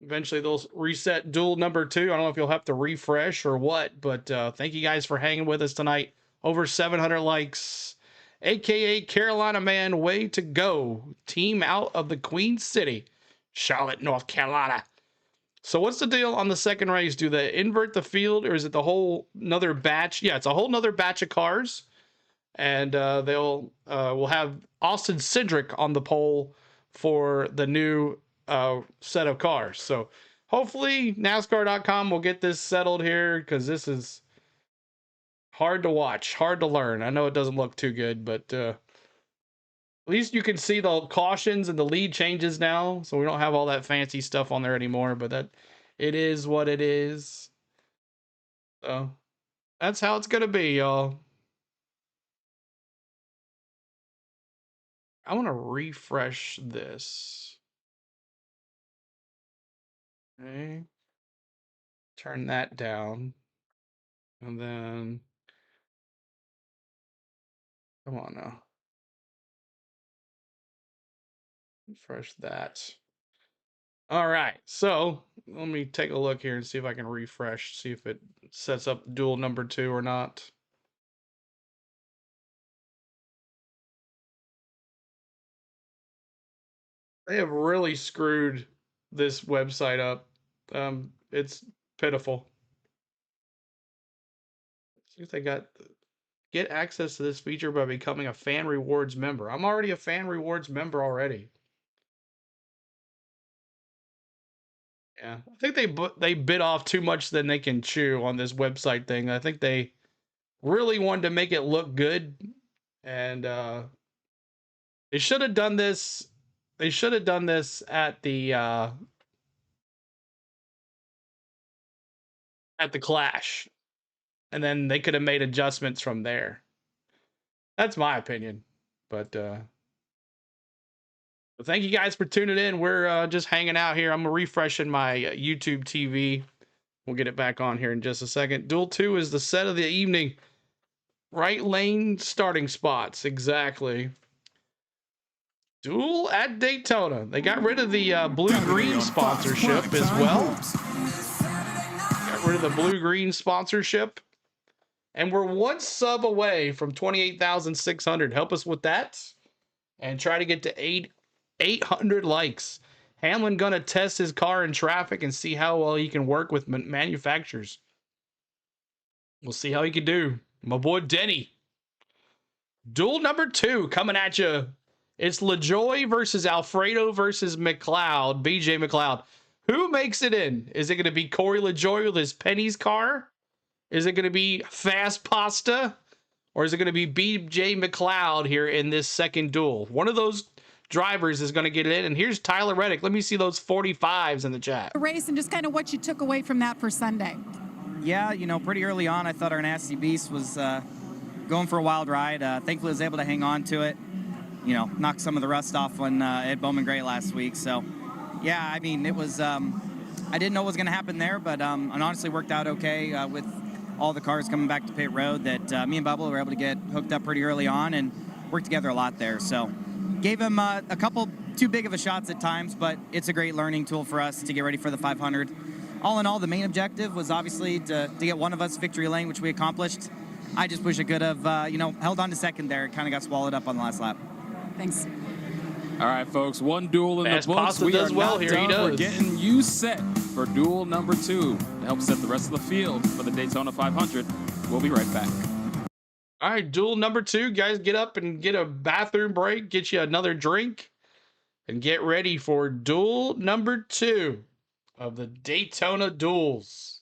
Eventually they'll reset duel number 2. I don't know if you'll have to refresh or what, but thank you guys for hanging with us tonight. Over 700 likes. AKA Carolina Man, way to go. Team out of the Queen City, Charlotte, North Carolina. So what's the deal on the second race? Do they invert the field, or is it the whole another batch? Yeah, it's a whole nother batch of cars. And we'll have Austin Cindric on the pole for the new set of cars. So hopefully NASCAR.com will get this settled here, because this is hard to watch, hard to learn. I know it doesn't look too good, but at least you can see the cautions and the lead changes now, so we don't have all that fancy stuff on there anymore, but that it is what it is. So that's how it's gonna be, y'all. I want to refresh this. Okay. Turn that down. And then, come on now. Refresh that. All right, so let me take a look here and see if I can refresh, see if it sets up duel number 2 or not. They have really screwed this website up. It's pitiful. Let's see if they got get access to this feature by becoming a fan rewards member. I'm already a fan rewards member already. Yeah, I think they bit off too much than they can chew on this website thing. I think they really wanted to make it look good, and they should have done this. They should have done this at the Clash, and then they could have made adjustments from there. That's my opinion, but thank you guys for tuning in. We're just hanging out here. I'm refreshing my YouTube TV. We'll get it back on here in just a second. Duel 2 is the set of the evening. Right lane starting spots, exactly. Duel at Daytona. They got rid of the blue-green sponsorship as well. Got rid of the blue-green sponsorship. And we're one sub away from 28,600. Help us with that. And try to get to 800 likes. Hamlin gonna test his car in traffic and see how well he can work with manufacturers. We'll see how he can do. My boy Denny. Duel number 2 coming at you. It's LaJoy versus Alfredo versus McLeod, BJ McLeod. Who makes it in? Is it going to be Corey LaJoy with his Penny's car? Is it going to be Fast Pasta? Or is it going to be BJ McLeod here in this second duel? One of those drivers is going to get it in. And here's Tyler Reddick. Let me see those 45s in the chat. The race and just kind of what you took away from that for Sunday. Yeah, you know, pretty early on, I thought our Nasty Beast was going for a wild ride. Thankfully, I was able to hang on to it. You know, knock some of the rust off when at Bowman Gray last week. So, yeah, I mean, it was, I didn't know what was going to happen there, but it honestly worked out okay with all the cars coming back to pit road that me and Bubba were able to get hooked up pretty early on and work together a lot there. So, gave him a couple too big of a shots at times, but it's a great learning tool for us to get ready for the 500. All in all, the main objective was obviously to get one of us victory lane, which we accomplished. I just wish I could have, you know, held on to second there. It kind of got swallowed up on the last lap. Thanks. All right, folks, one duel in Fast the books. Pasta We does are well not here. done. He does. We're getting you set for duel number 2 to help set the rest of the field for the Daytona 500. We'll be right back. All right, duel number 2. Guys, get up and get a bathroom break. Get you another drink. And get ready for duel number 2 of the Daytona duels.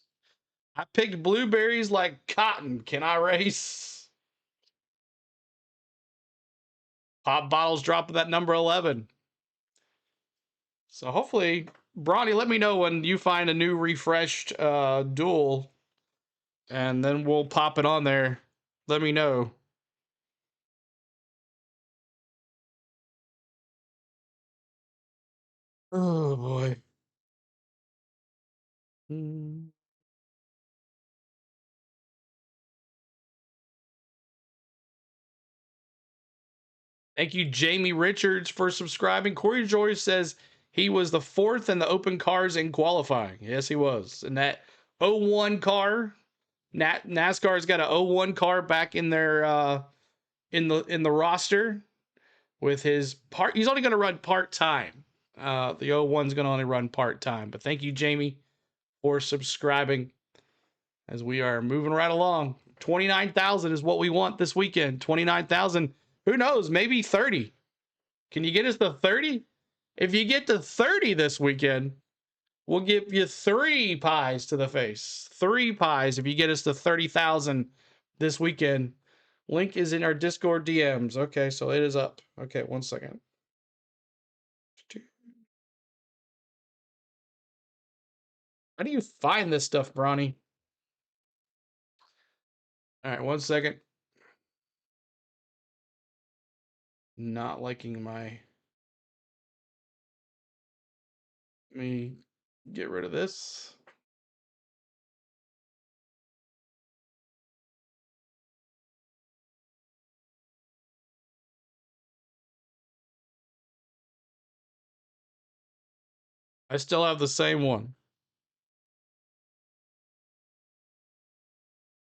I picked blueberries like cotton. Can I race? Pop bottles dropping that number 11. So hopefully, Bronny, let me know when you find a new refreshed duel. And then we'll pop it on there. Let me know. Oh, boy. Thank you, Jamie Richards, for subscribing. Corey Joy says he was the 4th in the open cars in qualifying. Yes, he was. And that 01 car, NASCAR's got a 01 car back in their in the roster with his part. He's only going to run part-time. The 01's going to only run part-time. But thank you, Jamie, for subscribing as we are moving right along. 29,000 is what we want this weekend. 29,000. Who knows? Maybe 30. Can you get us to 30? If you get to 30 this weekend, we'll give you 3 pies to the face. 3 pies if you get us to 30,000 this weekend. Link is in our Discord DMs. Okay, so it is up. Okay, 1 second. How do you find this stuff, Bronny? All right, 1 second. Not liking my... Get rid of this. I still have the same one.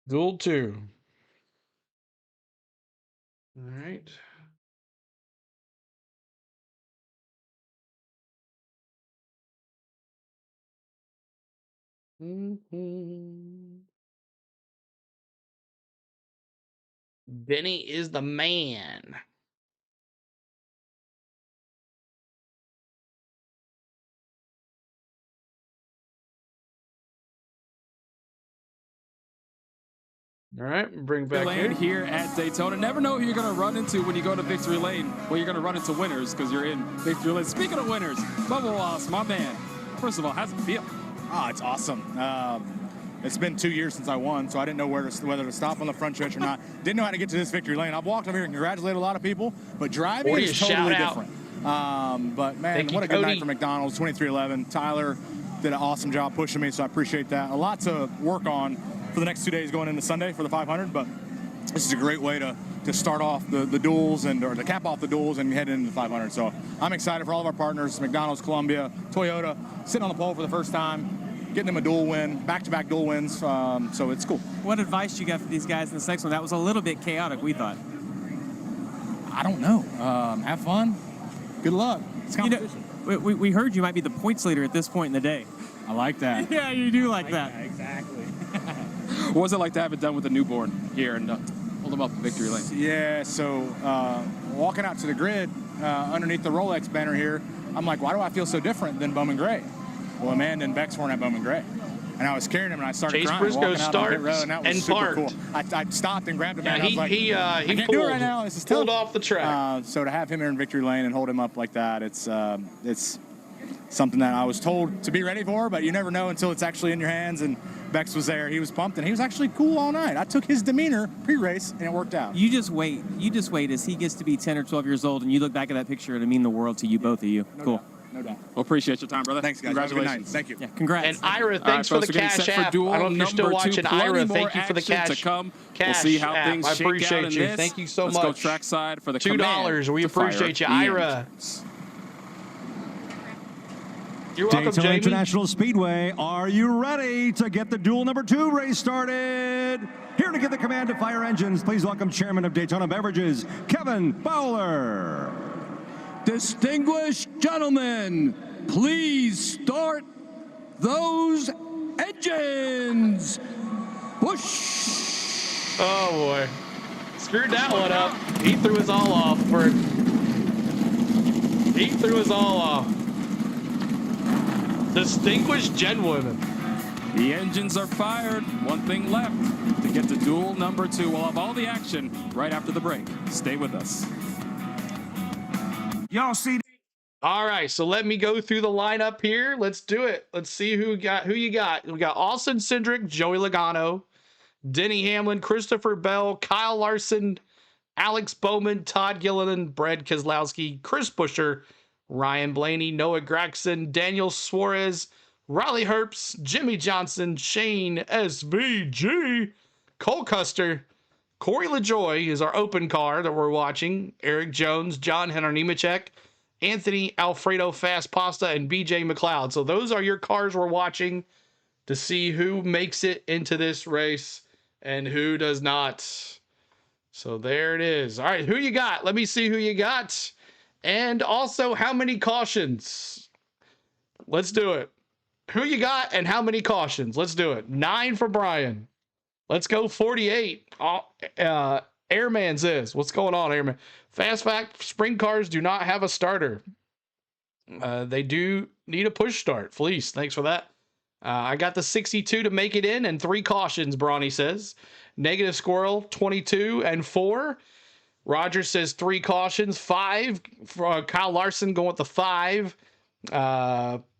Duel 2. All right. Benny is the man. All right, bring back here at Daytona. Never know who you're going to run into when you go to Victory Lane. Well, you're going to run into winners because you're in Victory Lane. Speaking of winners, Bubba Wallace, my man. First of all, how's it feel? Oh, it's awesome. It's been 2 years since I won, so I didn't know whether to stop on the front stretch or not. Didn't know how to get to this victory lane. I've walked over here and congratulated a lot of people, but driving is totally different. But man, what a good night for McDonald's, 23-11. Tyler did an awesome job pushing me, so I appreciate that. A lot to work on for the next 2 days going into Sunday for the 500, but this is a great way to start off the duels or to cap off the duels and head into the 500. So I'm excited for all of our partners, McDonald's, Columbia, Toyota, sitting on the pole for the first time, getting them a dual win, back-to-back dual wins, so it's cool. What advice you got for these guys in this next one? That was a little bit chaotic, we thought. I don't know. Have fun. Good luck. It's competition. We heard you might be the points leader at this point in the day. I like that. Yeah, you do like that. Exactly. What was it like to have it done with a newborn here and hold them up in victory lane? Yeah, so walking out to the grid underneath the Rolex banner here, I'm like, why do I feel so different than Bowman Gray? Well, Amanda and Bex weren't at Bowman Gray. And I was carrying him, and I started crying, walking out on pit road, and that was super cool. I stopped and grabbed him, and I was like, I can't do it right now. This is pulled off the track. So to have him in victory lane and hold him up like that, it's something that I was told to be ready for, but you never know until it's actually in your hands. And Bex was there. He was pumped, and he was actually cool all night. I took his demeanor pre-race, and it worked out. You just wait. You just wait as he gets to be 10 or 12 years old, and you look back at that picture, it'll mean the world to you, both of you. Cool. No doubt. Well, appreciate your time, brother. Thanks, guys. Congratulations. Thank you. Yeah, congrats. And Ira, thanks for the cash app. I don't know if you're still watching. Ira, thank you for the cash. To come. Cash we'll see how app. things I shake appreciate out you. in this. Thank you so Let's much. Go trackside for the $2. We appreciate you, Ira. You're welcome, Daytona Jamie. International Speedway, are you ready to get the duel number 2 race started? Here to give the command to fire engines, please welcome Chairman of Daytona Beverages, Kevin Fowler. Distinguished gentlemen, please start those engines. Whoosh! Oh boy, screwed that one up. He threw us all off. He threw us all off. Distinguished gentlemen. The engines are fired. One thing left to get to duel number 2. We'll have all the action right after the break. Stay with us. Y'all see? All right, so let me go through the lineup here. Let's do it. Let's see who you got. We got Austin Cindric, Joey Logano, Denny Hamlin, Christopher Bell, Kyle Larson, Alex Bowman, Todd Gilliland, Brad Keselowski, Chris Buescher, Ryan Blaney, Noah Gragson, Daniel Suarez, Riley Herbst, Jimmy Johnson, Shane SVG, Cole Custer, Corey LaJoy is our open car that we're watching, Eric Jones, John Henner Nemechek, Anthony Alfredo Fast Pasta, and BJ McLeod. So those are your cars we're watching to see who makes it into this race and who does not. So there it is. All right, who you got? Let me see who you got. And also, how many cautions? Let's do it. Who you got and how many cautions? Let's do it. 9 for Brian. Let's go 48. Airman says, what's going on, Airman? Fast fact, sprint cars do not have a starter. They do need a push start. Fleece, thanks for that. I got the 62 to make it in and 3 cautions, Brawny says. Negative Squirrel, 22 and 4. Roger says 3 cautions, 5 for Kyle Larson going with the 5.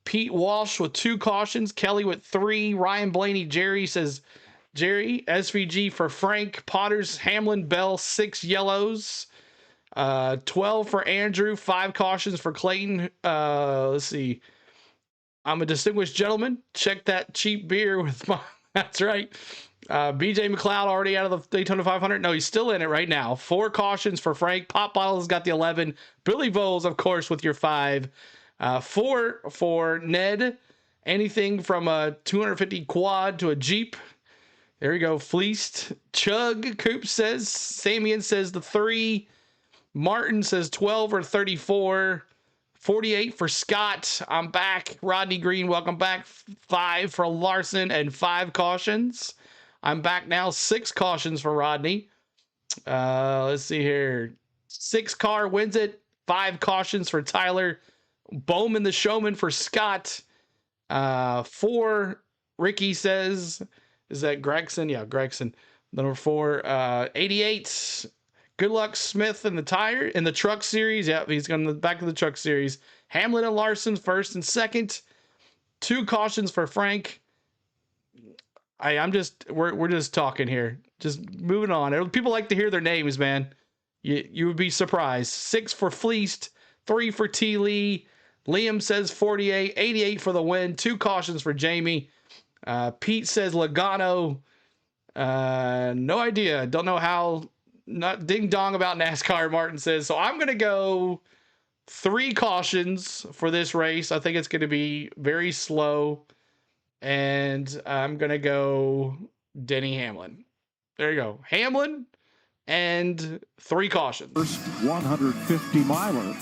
Pete Walsh with 2 cautions. Kelly with 3. Ryan Blaney, Jerry says Jerry. SVG for Frank. Potters, Hamlin, Bell, 6 yellows. 12 for Andrew, 5 cautions for Clayton. Let's see. I'm a distinguished gentleman. Check that cheap beer with my. That's right. BJ McLeod already out of the Daytona 500. No, he's still in it right now. 4 cautions for Frank. Pop Bottle's got the 11. Billy Voles, of course, with your 5. 4 for Ned. Anything from a 250 quad to a Jeep. There you go. Fleeced. Chug. Coop says. Samian says the 3. Martin says 12 or 34. 48 for Scott. I'm back. Rodney Green, welcome back. 5 for Larson and 5 cautions. I'm back now. 6 cautions for Rodney. Let's see here. 6 car wins it. 5 cautions for Tyler. Bowman the Showman for Scott. 4, Ricky says. Is that Gregson? Yeah, Gregson. Number 4, 88. Good luck, Smith, in the truck series. Yeah, he's going to the back of the truck series. Hamlin and Larson first and second. 2 cautions for Frank. We're just talking here. Just moving on. People like to hear their names, man. You would be surprised. 6 for Fleeced. 3 for T. Lee. Liam says 48. 88 for the win. 2 cautions for Jamie. Pete says Logano. No idea. Don't know how. Not ding dong about NASCAR, Martin says. So I'm going to go 3 cautions for this race. I think it's going to be very slow. And I'm going to go Denny Hamlin. There you go. Hamlin and 3 cautions. First 150 miler.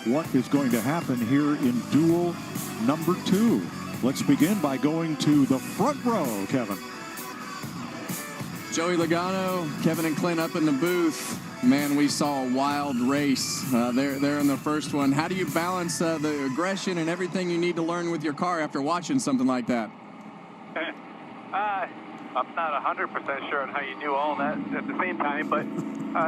What is going to happen here in duel number 2? Let's begin by going to the front row, Kevin. Joey Logano, Kevin and Clint up in the booth. Man, we saw a wild race there in the first one. How do you balance the aggression and everything you need to learn with your car after watching something like that? I'm not 100% sure on how you do all that at the same time, but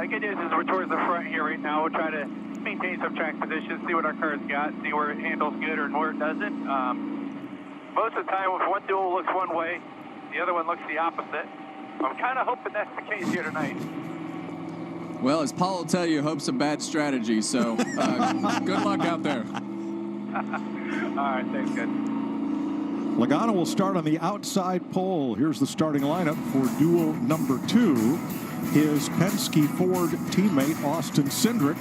the good news is we're towards the front here right now. We'll try to maintain some track position, see what our car's got, see where it handles good or where it doesn't. Most of the time, if one duel looks one way, the other one looks the opposite. I'm kind of hoping that's the case here tonight. Well, as Paul will tell you, hope's a bad strategy, so good luck out there. All right, thanks, guys. Logano will start on the outside pole. Here's the starting lineup for duel number 2. His Penske Ford teammate, Austin Cindric,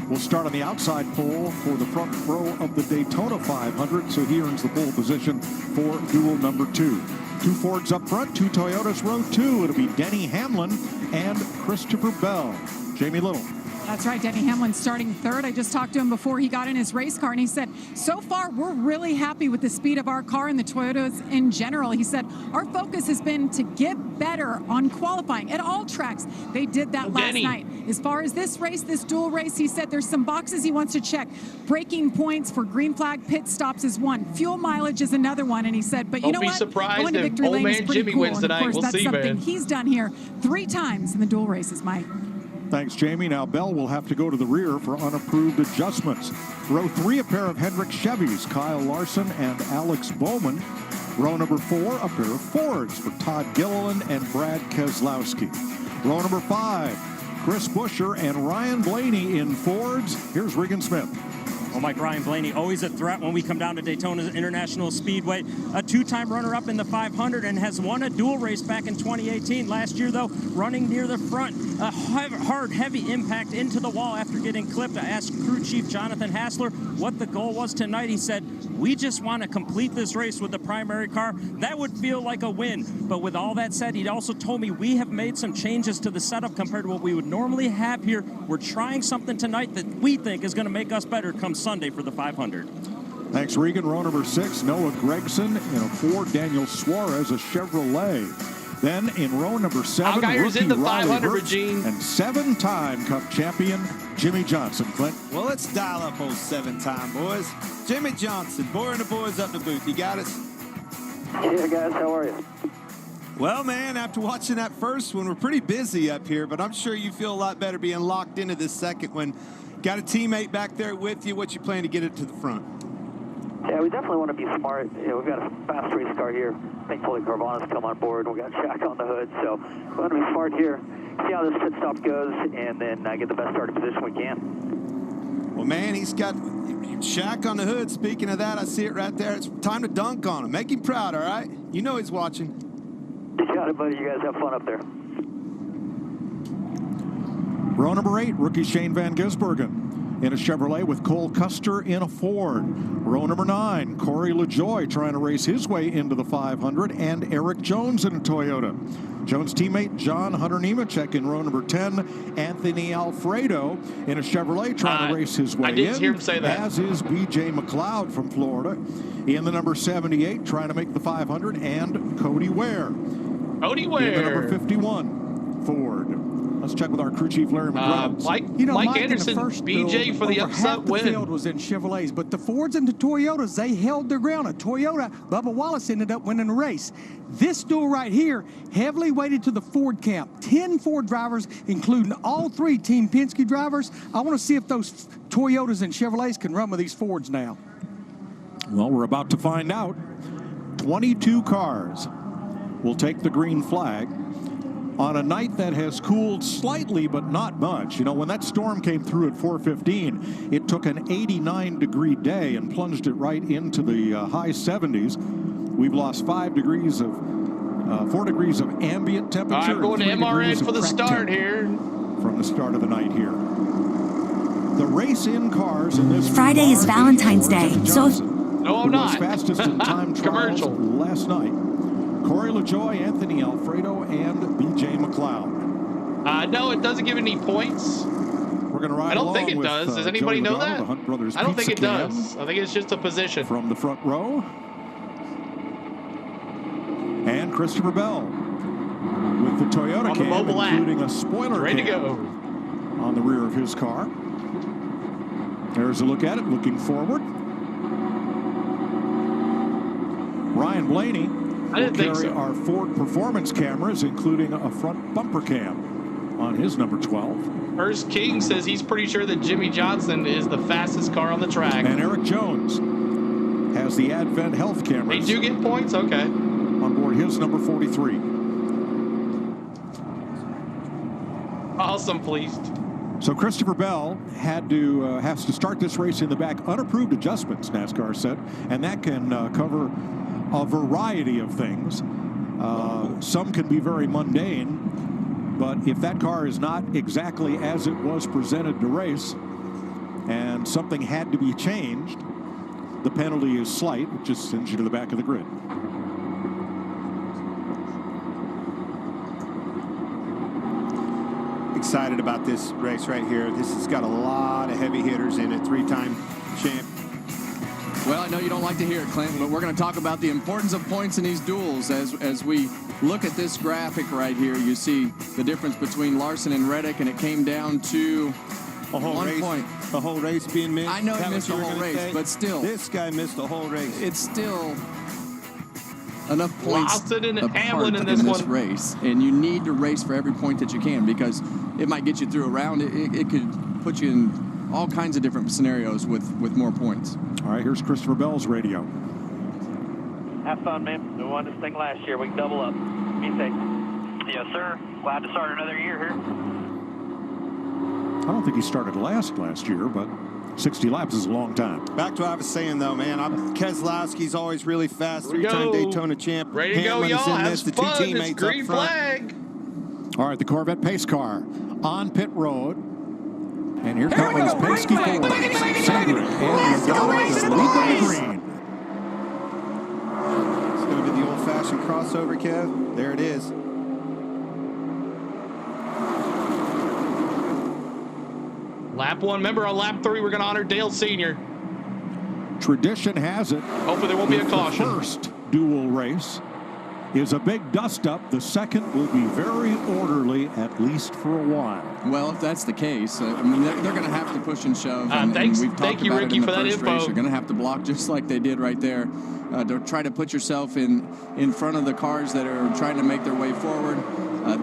will start on the outside pole for the front row of the Daytona 500, so he earns the pole position for duel number 2. 2 Fords up front, 2 Toyotas row 2. It'll be Denny Hamlin and Christopher Bell. Jamie Little. That's right, Denny Hamlin starting 3rd. I just talked to him before he got in his race car, and he said, so far, we're really happy with the speed of our car and the Toyotas in general. He said, our focus has been to get better on qualifying at all tracks. They did that last night. As far as this race, this dual race, he said there's some boxes he wants to check. Braking points for green flag pit stops is one. Fuel mileage is another one. And he said, but you know what? Going to victory lane is pretty cool. And of course, that's something he's done here 3 times in the dual races, Mike. Thanks, Jamie. Now Bell will have to go to the rear for unapproved adjustments. Row 3, a pair of Hendrick Chevys, Kyle Larson and Alex Bowman. Row number 4, a pair of Fords for Todd Gilliland and Brad Keselowski. Row number 5, Chris Buescher and Ryan Blaney in Fords. Here's Regan Smith. Well, Mike, Ryan Blaney, always a threat when we come down to Daytona International Speedway. A 2-time runner-up in the 500 and has won a dual race back in 2018. Last year, though, running near the front. A hard, heavy impact into the wall after getting clipped. I asked crew chief Jonathan Hassler what the goal was tonight. He said, we just want to complete this race with the primary car. That would feel like a win. But with all that said, he also told me we have made some changes to the setup compared to what we would normally have here. We're trying something tonight that we think is going to make us better come Sunday for the 500. Thanks, Regan. Row number 6, Noah Gregson in a Ford. Daniel Suarez, a Chevrolet. Then in row number 7, rookie in the Riley 500, Hurts Regine. And 7-time Cup champion Jimmy Johnson. Clint. Well, let's dial up old 7-time, boys. Jimmy Johnson, boring the boys up the booth. You got us? Yeah, guys, how are you? Well, man, after watching that first one, we're pretty busy up here, but I'm sure you feel a lot better being locked into this second one. Got a teammate back there with you. What you plan to get it to the front? Yeah, we definitely want to be smart. You know, we've got a fast race car here. Thankfully, Carvana's come on board. We got Jack on the hood, so we want to be smart here. See how this pit stop goes, and then get the best starting position we can. Well, man, he's got. You Shaq on the hood. Speaking of that, I see it right there. It's time to dunk on him. Make him proud, all right? You know he's watching. You got it, buddy. You guys have fun up there. Row number 8, rookie Shane Van Gisbergen in a Chevrolet with Cole Custer in a Ford. Row number 9, Corey LaJoie trying to race his way into the 500, and Eric Jones in a Toyota. Jones' teammate John Hunter Nemechek in row number 10. Anthony Alfredo in a Chevrolet trying to race his way in. I didn't hear him say that. As is B.J. McLeod from Florida in the number 78 trying to make the 500, and Cody Ware. Cody Ware. In the number 51 Ford. Let's check with our crew chief, Larry McGrath. Mike Anderson, BJ for the upset win. The field was in Chevrolets, but the Fords and the Toyotas, they held their ground. A Toyota, Bubba Wallace ended up winning the race. This duel right here, heavily weighted to the Ford camp. 10 Ford drivers, including all 3 Team Penske drivers. I want to see if those Toyotas and Chevrolets can run with these Fords now. Well, we're about to find out. 22 cars will take the green flag on a night that has cooled slightly, but not much. You know, when that storm came through at 4:15, it took an 89-degree day and plunged it right into the high 70s. We've lost 4 degrees of ambient temperature. I'm going to MRN for the start here. From the start of the night here. The race in cars in this Friday is Valentine's Day, so no, I'm not. Fastest in time trials last night. Corey LaJoie, Anthony Alfredo, and B.J. McLeod. No, it doesn't give any points. We're going to ride I don't think it with, does. Does anybody know that? The Hunt Brothers I don't think it Pizza Cam does. I think it's just a position. From the front row. And Christopher Bell with the Toyota on the cam, mobile including app. a spoiler ready cam to go on the rear of his car. There's a look at it, looking forward. Ryan Blaney will carry our Ford performance cameras, including a front bumper cam on his number 12. First King says he's pretty sure that Jimmy Johnson is the fastest car on the track. And Eric Jones has the Advent Health cameras. They do get points? Okay. On board his number 43. Awesome, pleased. So Christopher Bell has to start this race in the back. Unapproved adjustments, NASCAR said, and that can cover a variety of things. Some can be very mundane, but if that car is not exactly as it was presented to race and something had to be changed, the penalty is slight, which just sends you to the back of the grid. Excited about this race right here. This has got a lot of heavy hitters in it. 3-time champ. Well, I know you don't like to hear it, Clint, but we're going to talk about the importance of points in these duels. As we look at this graphic right here, you see the difference between Larson and Reddick, and it came down to a whole 1 race, point. The whole race being missed. I know he missed the whole race, but still. This guy missed the whole race. It's still enough points Hamlin apart in this race, and you need to race for every point that you can, because it might get you through a round. It could put you in all kinds of different scenarios with more points. All right, here's Christopher Bell's radio. Have fun, man. We won this thing last year. We can double up. Be safe. Yes, sir. Glad to start another year here. I don't think he started last year, but 60 laps is a long time. Back to what I was saying, though, man. Keselowski's always really fast. 3-time Daytona champ. Ready to go, y'all. Have fun. It's green flag. All right, the Corvette pace car on pit road. And here comes Penske Ford. Cedric and Gonzalez lead the green. It's going to be the old-fashioned crossover, Kev. There it is. Lap 1. Remember, on lap 3, we're going to honor Dale Sr. Tradition has it. Hopefully there won't be a caution. The first duel race is a big dust-up. The second will be very orderly, at least for a while. Well, if that's the case, I mean, they're going to have to push and shove. Thank you, Ricky, for that info. You're going to have to block just like they did right there. To try to put yourself in front of the cars that are trying to make their way forward.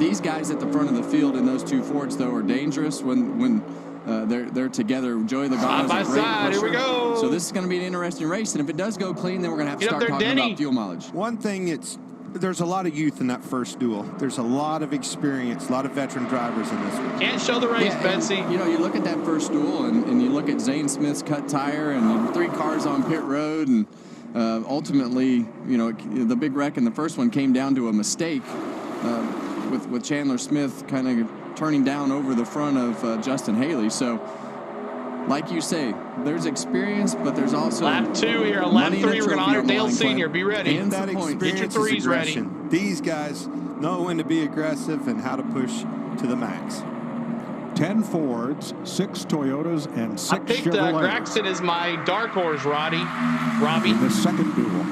These guys at the front of the field in those two Fords, though, are dangerous when they're together. Joey Logano's side by side. Here we go. So this is going to be an interesting race, and if it does go clean, then we're going to have to start talking about fuel mileage. One thing that's there's a lot of youth in that first duel. There's a lot of experience, a lot of veteran drivers in this one. Can't show the race, Betsy. You know, you look at that first duel, and you look at Zane Smith's cut tire and 3 cars on pit road, and ultimately, you know, the big wreck in the first one came down to a mistake with Chandler Smith kind of turning down over the front of Justin Haley. So, like you say, there's experience, but there's also lap 2 here. On lap 3, we're going to honor Dale Sr. Be ready. And that Get your 3s ready. These guys know when to be aggressive and how to push to the max. 10 Fords, 6 Toyotas, and 6 I picked Chevrolets. Graxton as my dark horse, Robbie. In the second duel.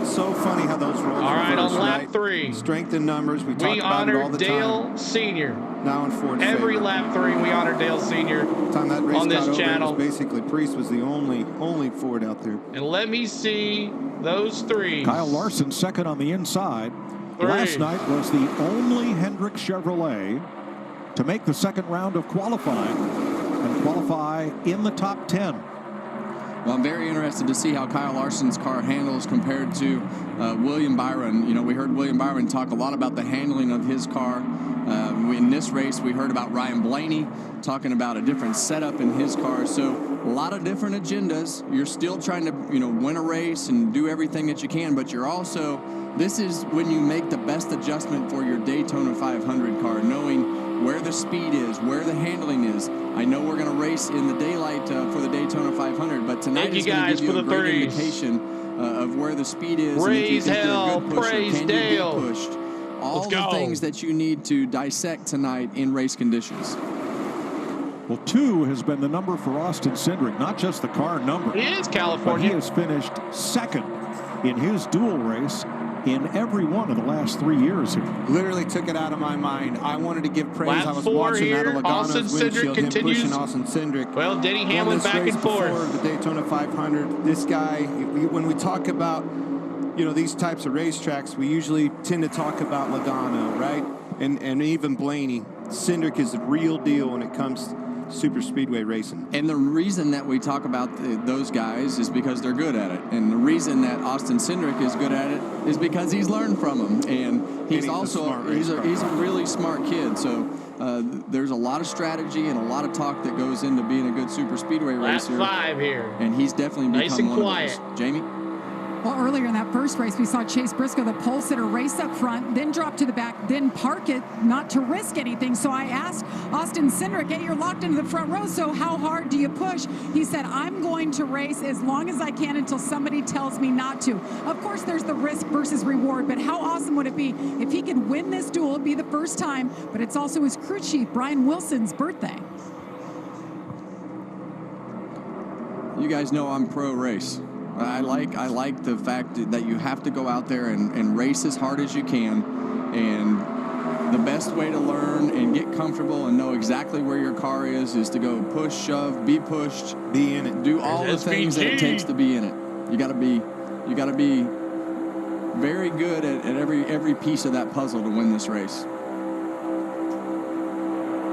So funny how those roll. All right, on lap 3. Strength in numbers. We talk about it all the Dale time. Sr. Now in Ford's Every favor. lap 3, we honor Dale Sr. Time that race on this got over, channel. it was basically Priest was the only Ford out there. And let me see those 3s. Kyle Larson second on the inside. 3. Last night was the only Hendrick Chevrolet to make the second round of qualifying and qualify in the top 10. Well, I'm very interested to see how Kyle Larson's car handles compared to William Byron. You know, we heard William Byron talk a lot about the handling of his car. In this race, we heard about Ryan Blaney talking about a different setup in his car. So a lot of different agendas. You're still trying to, you know, win a race and do everything that you can, but you're also, this is when you make the best adjustment for your Daytona 500 car, knowing where the speed is, where the handling is. I know we're going to race in the daylight for the Daytona 500, but tonight is going to give you a great indication of where the speed is. Praise and if you think hell, you're a good pusher, praise can Dale. you get pushed? All Let's the go. things that you need to dissect tonight in race conditions. Well, 2 has been the number for Austin Cindric, not just the car number. He is But California. he has finished second in his dual race in every one of the last 3 years here. Literally took it out of my mind. I wanted to give praise. Lap I was 4 watching here. that Austin Logano's Cindric windshield, him continues. pushing Austin Cindric. Well, Denny Won Hamlin this back race and forth. before the Daytona 500. This guy, when we talk about, you know, these types of racetracks, we usually tend to talk about Logano, right? And even Blaney. Cindric is the real deal when it comes to super speedway racing. And the reason that we talk about those guys is because they're good at it. And the reason that Austin Cindric is good at it is because he's learned from them. And he's also he's a really smart kid. So there's a lot of strategy and a lot of talk that goes into being a good super speedway Lap racer. 5 here. And he's definitely Nice become and one of those. Jamie? Well, earlier in that first race, we saw Chase Briscoe, the pole sitter, race up front, then drop to the back, then park it, not to risk anything. So I asked Austin Cindric, hey, you're locked into the front row, so how hard do you push? He said, I'm going to race as long as I can until somebody tells me not to. Of course, there's the risk versus reward, but how awesome would it be if he could win this duel? It'd be the first time, but it's also his crew chief, Brian Wilson's birthday. You guys know I'm pro race. I like the fact that you have to go out there and race as hard as you can, and the best way to learn and get comfortable and know exactly where your car is to go push, shove, be pushed, be in it, do all the things that it takes to be in it. You got to be very good at every piece of that puzzle to win this race.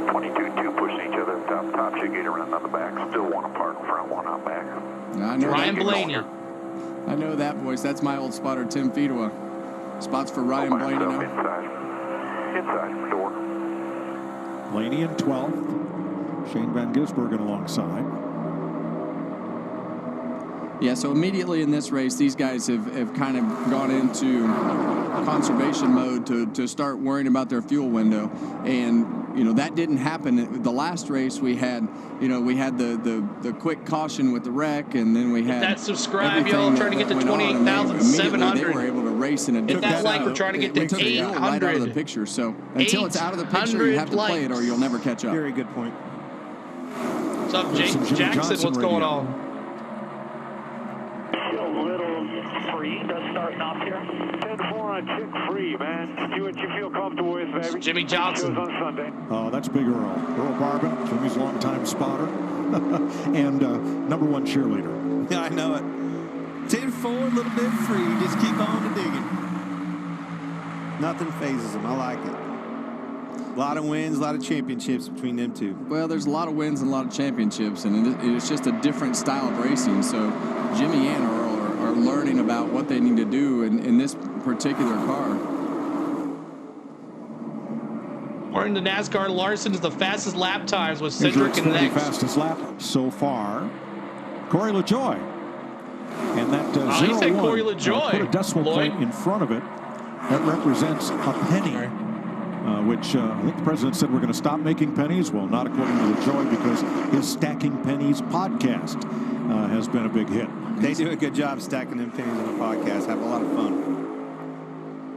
22-2 pushing each other top should get around on the back. Still one apart in front, one out back. I know Ryan Blaney. I know that voice. That's my old spotter, Tim Fedewa. Spots for Ryan Blaney now. Inside door. Blaney in 12th. Shane Van Gisbergen alongside. Yeah, so immediately in this race, these guys have kind of gone into conservation mode to start worrying about their fuel window. And, you know, that didn't happen. The last race we had, you know, we had the quick caution with the wreck, and then we had that subscribe, y'all, trying to get to 28,700. They were able to race in a Hit that like we're trying to get to 800. Right out of the picture. So until it's out of the picture, you have to play it or you'll never catch up. Very good point. What's up, Jake Jackson? What's going on? Starting off here. 10-4 on Chick Free, man. Do what you feel comfortable with, baby. Jimmy Johnson. On Sunday. Oh, that's Big Earl. Earl Barbin, Jimmy's longtime spotter and #1 cheerleader. Yeah, I know it. 10-4, a little bit free. Just keep on to digging. Nothing phases them. I like it. A lot of wins, a lot of championships between them two. Well, there's a lot of wins and a lot of championships, and it's just a different style of racing. So Jimmy and Earl are are learning about what they need to do in this particular car. According to NASCAR, Larson is the fastest lap times with Cindric in the next. Fastest lap so far. Corey LaJoy. And that he said 0-1, Corey LaJoy. put a decimal point in front of it. That represents a penny, which I think the president said we're going to stop making pennies. Well, not according to LaJoy, because his Stacking Pennies podcast has been a big hit. They do a good job stacking them pennies on the podcast. Have a lot of fun.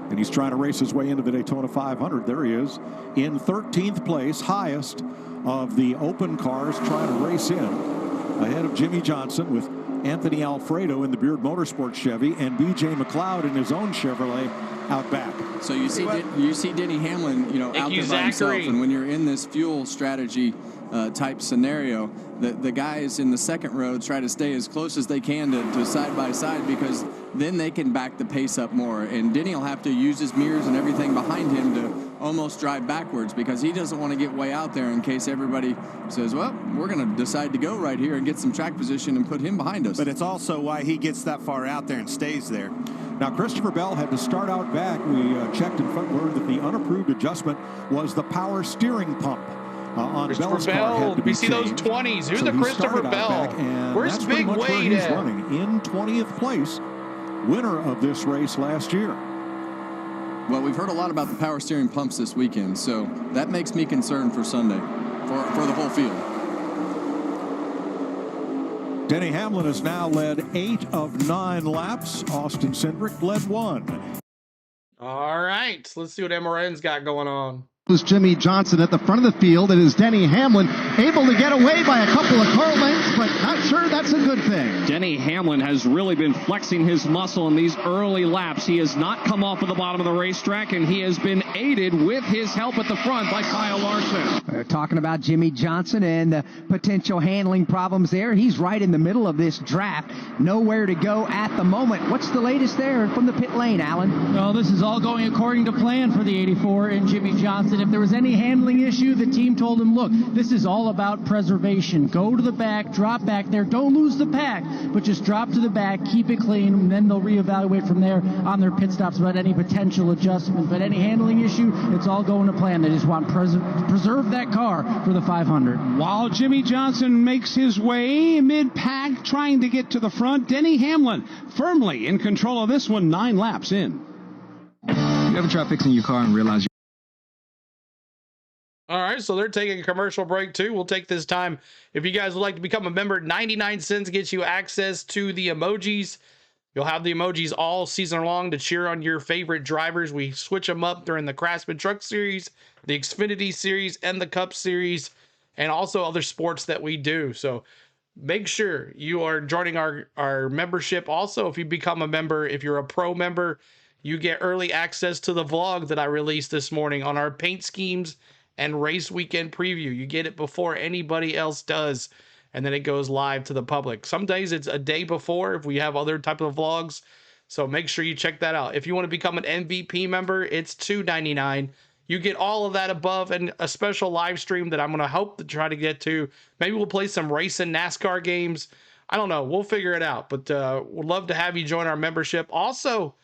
And he's trying to race his way into the Daytona 500. There he is in 13th place, highest of the open cars trying to race in, ahead of Jimmy Johnson with Anthony Alfredo in the Beard Motorsports Chevy and B.J. McLeod in his own Chevrolet out back. So you see Denny Hamlin, out there by himself, and when you're in this fuel strategy type scenario, the guys in the second row try to stay as close as they can to side by side, because then they can back the pace up more. And Denny will have to use his mirrors and everything behind him to almost drive backwards, because he doesn't want to get way out there in case everybody says, well, we're going to decide to go right here and get some track position and put him behind us. But it's also why he gets that far out there and stays there. Now, Christopher Bell had to start out back. We checked and learned that the unapproved adjustment was the power steering pump. On Bell's car had to be we see those 20s. Who's the Christopher Bell? Where's Big Wade he's at? Running in 20th place, winner of this race last year. Well, we've heard a lot about the power steering pumps this weekend, so that makes me concerned for Sunday, for the whole field. Denny Hamlin has now led 8 of 9 laps. Austin Cindric led 1. All right, let's see what MRN's got going on. Was Jimmy Johnson at the front of the field. It is Denny Hamlin able to get away by a couple of car lengths, but not sure that's a good thing. Denny Hamlin has really been flexing his muscle in these early laps. He has not come off at the bottom of the racetrack, and he has been aided with his help at the front by Kyle Larson. We're talking about Jimmy Johnson and the potential handling problems there. He's right in the middle of this draft. Nowhere to go at the moment. What's the latest there from the pit lane, Alan? Well, this is all going according to plan for the 84 and Jimmy Johnson. If there was any handling issue, the team told him, look, this is all about preservation. Go to the back, drop back there. Don't lose the pack, but just drop to the back, keep it clean, and then they'll reevaluate from there on their pit stops about any potential adjustment. But any handling issue, it's all going to plan. They just want to preserve that car for the 500. While Jimmy Johnson makes his way mid-pack, trying to get to the front, Denny Hamlin firmly in control of this one, 9 laps in. You ever try fixing your car and realize you... All right, so they're taking a commercial break too. We'll take this time. If you guys would like to become a member, 99 cents gets you access to the emojis. You'll have the emojis all season long to cheer on your favorite drivers. We switch them up during the Craftsman Truck Series, the Xfinity Series, and the Cup Series, and also other sports that we do. So make sure you are joining our membership. Also, if you become a member, if you're a pro member, you get early access to the vlog that I released this morning on our paint schemes and race weekend preview. You get it before anybody else does, and then it goes live to the public. Some days it's a day before if we have other type of vlogs, so make sure you check that out. If you want to become an MVP member, it's $2.99. You get all of that above and a special live stream that I'm going to hope to try to get to. Maybe we'll play some racing NASCAR games. I don't know. We'll figure it out, but we'd love to have you join our membership. Also,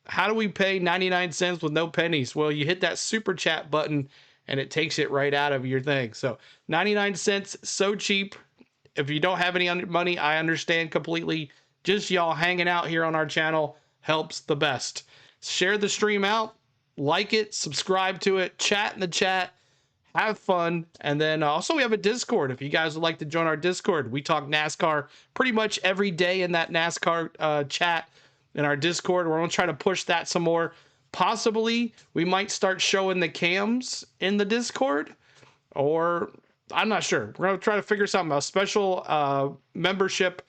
how do we pay 99 cents with no pennies? Well, you hit that super chat button and it takes it right out of your thing. So 99 cents, so cheap. If you don't have any money, I understand completely. Just y'all hanging out here on our channel helps the best. Share the stream out, like it, subscribe to it, chat in the chat, have fun. And then also we have a Discord. If you guys would like to join our Discord, we talk NASCAR pretty much every day in that NASCAR chat in our Discord. We're going to try to push that some more. Possibly we might start showing the cams in the Discord, or I'm not sure. We're going to try to figure something out, a special membership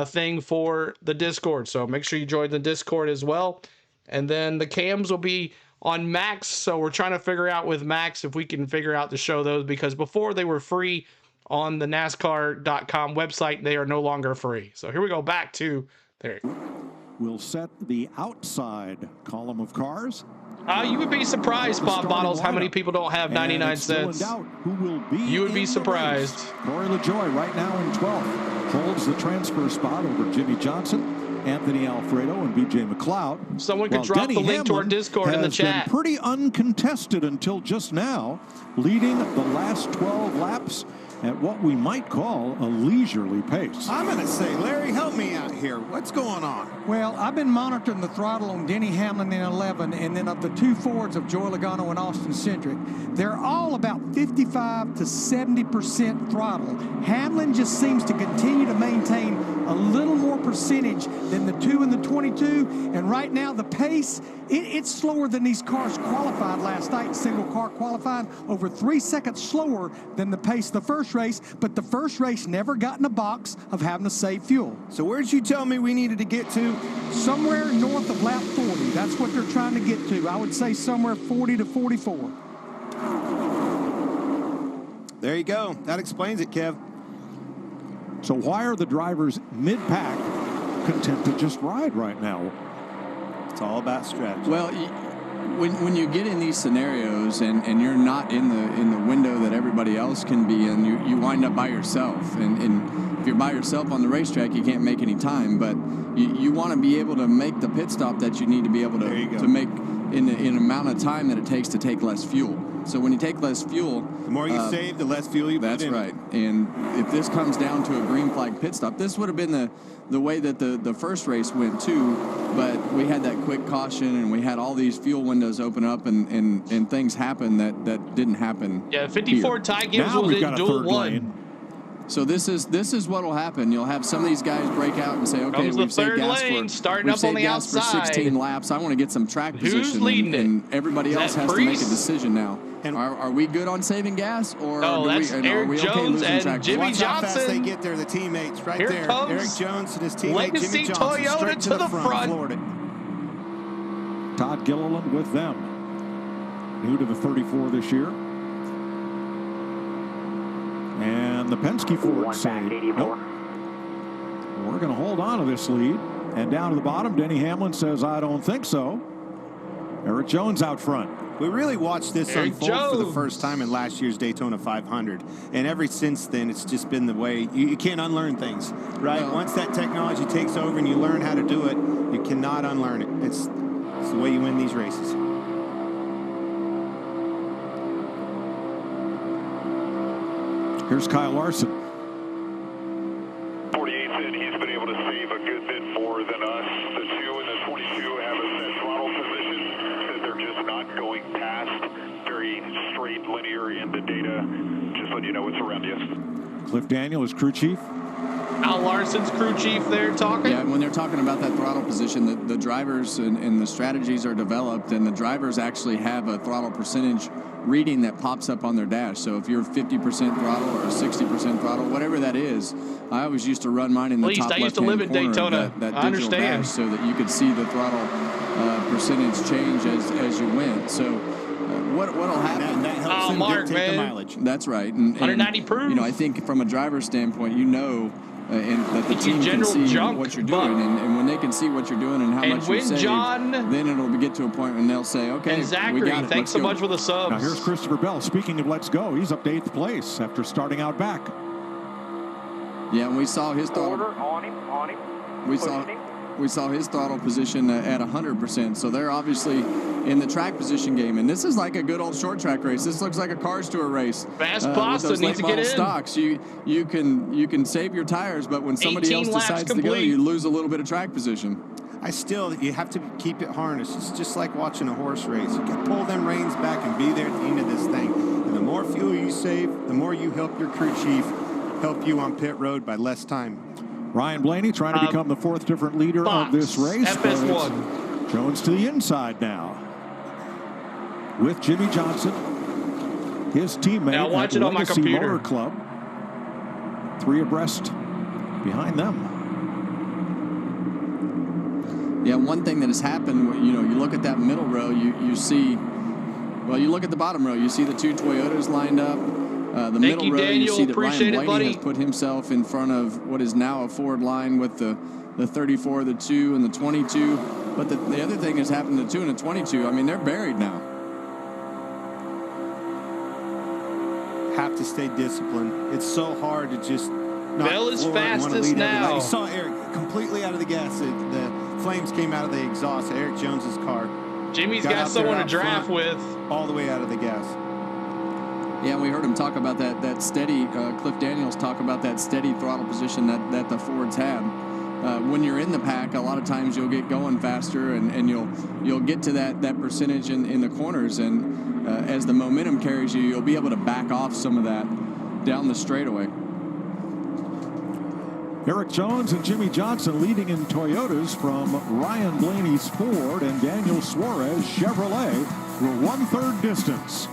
thing for the Discord. So make sure you join the Discord as well. And then the cams will be on Max. So we're trying to figure out with Max if we can figure out to show those, because before they were free on the NASCAR.com website, they are no longer free. So here we go back to there. Will set the outside column of cars. You would be surprised, Pop Bottles, how many people don't have 99 cents. Who will be you would be surprised. Corey LaJoy right now in 12th holds the transfer spot over Jimmy Johnson. Anthony Alfredo and BJ McLeod. Someone could drop the link to our Discord in the chat. Been pretty uncontested until just now, leading the last 12 laps at what we might call a leisurely pace. I'm going to say, Larry, help me out here. What's going on? Well, I've been monitoring the throttle on Denny Hamlin in 11, and then of the two Fords of Joey Logano and Austin Cindric, they're all about 55 to 70% throttle. Hamlin just seems to continue to maintain a little more percentage than the 2 and the 22, and right now the pace, it's slower than these cars qualified last night. Single car qualified over 3 seconds slower than the pace of the first race, but the first race never got in a box of having to save fuel. So where'd you tell me we needed to get to? Somewhere north of lap 40. That's what they're trying to get to. I would say somewhere 40 to 44. There you go. That explains it, Kev. So why are the drivers mid-pack content to just ride right now? It's all about strategy. Well, when you get in these scenarios and you're not in the window that everybody else can be in, you wind up by yourself. And if you're by yourself on the racetrack, you can't make any time. But you want to be able to make the pit stop that you need to be able to make in an amount of time that it takes to take less fuel. So when you take less fuel, the more you save, the less fuel you put in. That's right. And if this comes down to a green flag pit stop, this would have been the way that the first race went too, but we had that quick caution and we had all these fuel windows open up and things happen that didn't happen. Yeah, 54 Ty Gibbs was in duel 1. So this is what will happen. You'll have some of these guys break out and say, okay, we've saved gas for 16 laps. I want to get some track position. Who's leading and everybody else has to make a decision now. Are we good on saving gas, or that's Eric Jones and Jimmy Watch how fast they Johnson. get there, the teammates right Here there. comes Eric Jones and his teammate Legacy Jimmy Johnson Toyota straight to the front. floored it. Todd Gilliland with them. New to the 34 this year. And the Penske Ford say, nope, we're going to hold on to this lead. And down to the bottom, Denny Hamlin says, I don't think so. Eric Jones out front. We really watched this unfold for the first time in last year's Daytona 500. And ever since then, it's just been the way. You can't unlearn things, right? No. Once that technology takes over and you learn how to do it, you cannot unlearn it. It's the way you win these races. Here's Kyle Larson. 48 said he's been able to save a good bit more than us. The 2 and the 22 have a set throttle position that they're just not going past. Very straight, linear in the data. Just letting you know what's around you. Cliff Daniel is crew chief. Al Larson's crew chief there talking. Yeah, when they're talking about that throttle position, the drivers and the strategies are developed, and the drivers actually have a throttle percentage reading that pops up on their dash. So if you're 50% throttle or 60% throttle, whatever that is, I always used to run mine in the top left-hand corner. I used to live in Daytona. That I digital understand. dash, so that you could see the throttle percentage change as you went. So what'll happen? That helps them Mark, dictate the man. mileage. That's right. And 190 proof. You know, I think from a driver's standpoint, and that the team can see what you're doing, and when they can see what you're doing and how much you save, then it'll get to a point when they'll say, okay, and Zachary, we got it. thanks so much for the subs. Now here's Christopher Bell. Speaking of let's go, he's up to 8th place after starting out back. Yeah, and we saw his throttle. On him. We saw his throttle position at 100%. So they're obviously in the track position game, and this is like a good old short track race. This looks like a Cars Tour race. Fast Boston needs to get in. Stocks, you can save your tires, but when somebody else decides to go, you lose a little bit of track position. You have to keep it harnessed. It's just like watching a horse race. You can pull them reins back and be there at the end of this thing. And the more fuel you save, the more you help your crew chief help you on pit road by less time. Ryan Blaney trying to become the 4th different leader of this race. FS1. Jones to the inside now with Jimmy Johnson, his teammate now watch at it on my Legacy computer. Motor Club. 3 abreast behind them. Yeah, one thing that has happened, you look at that middle row, you see, well, you look at the bottom row, you see the 2 Toyotas lined up. The middle row, you see that Ryan Blaney has put himself in front of what is now a Ford line with the 34, the 2, and the 22. But the other thing has happened to the 2 and the 22. I mean, they're buried now. Have to stay disciplined. It's so hard to just Bell is fastest now. You saw Eric completely out of the gas. The flames came out of the exhaust of Eric Jones's car. Jimmy's got someone to draft with. All the way out of the gas. Yeah, we heard him talk about that steady, Cliff Daniels talk about that steady throttle position that the Fords have. When you're in the pack, a lot of times you'll get going faster and you'll get to that percentage in the corners, and as the momentum carries you, you'll be able to back off some of that down the straightaway. Eric Jones and Jimmy Johnson leading in Toyotas from Ryan Blaney's Ford and Daniel Suarez Chevrolet were 1/3 distance.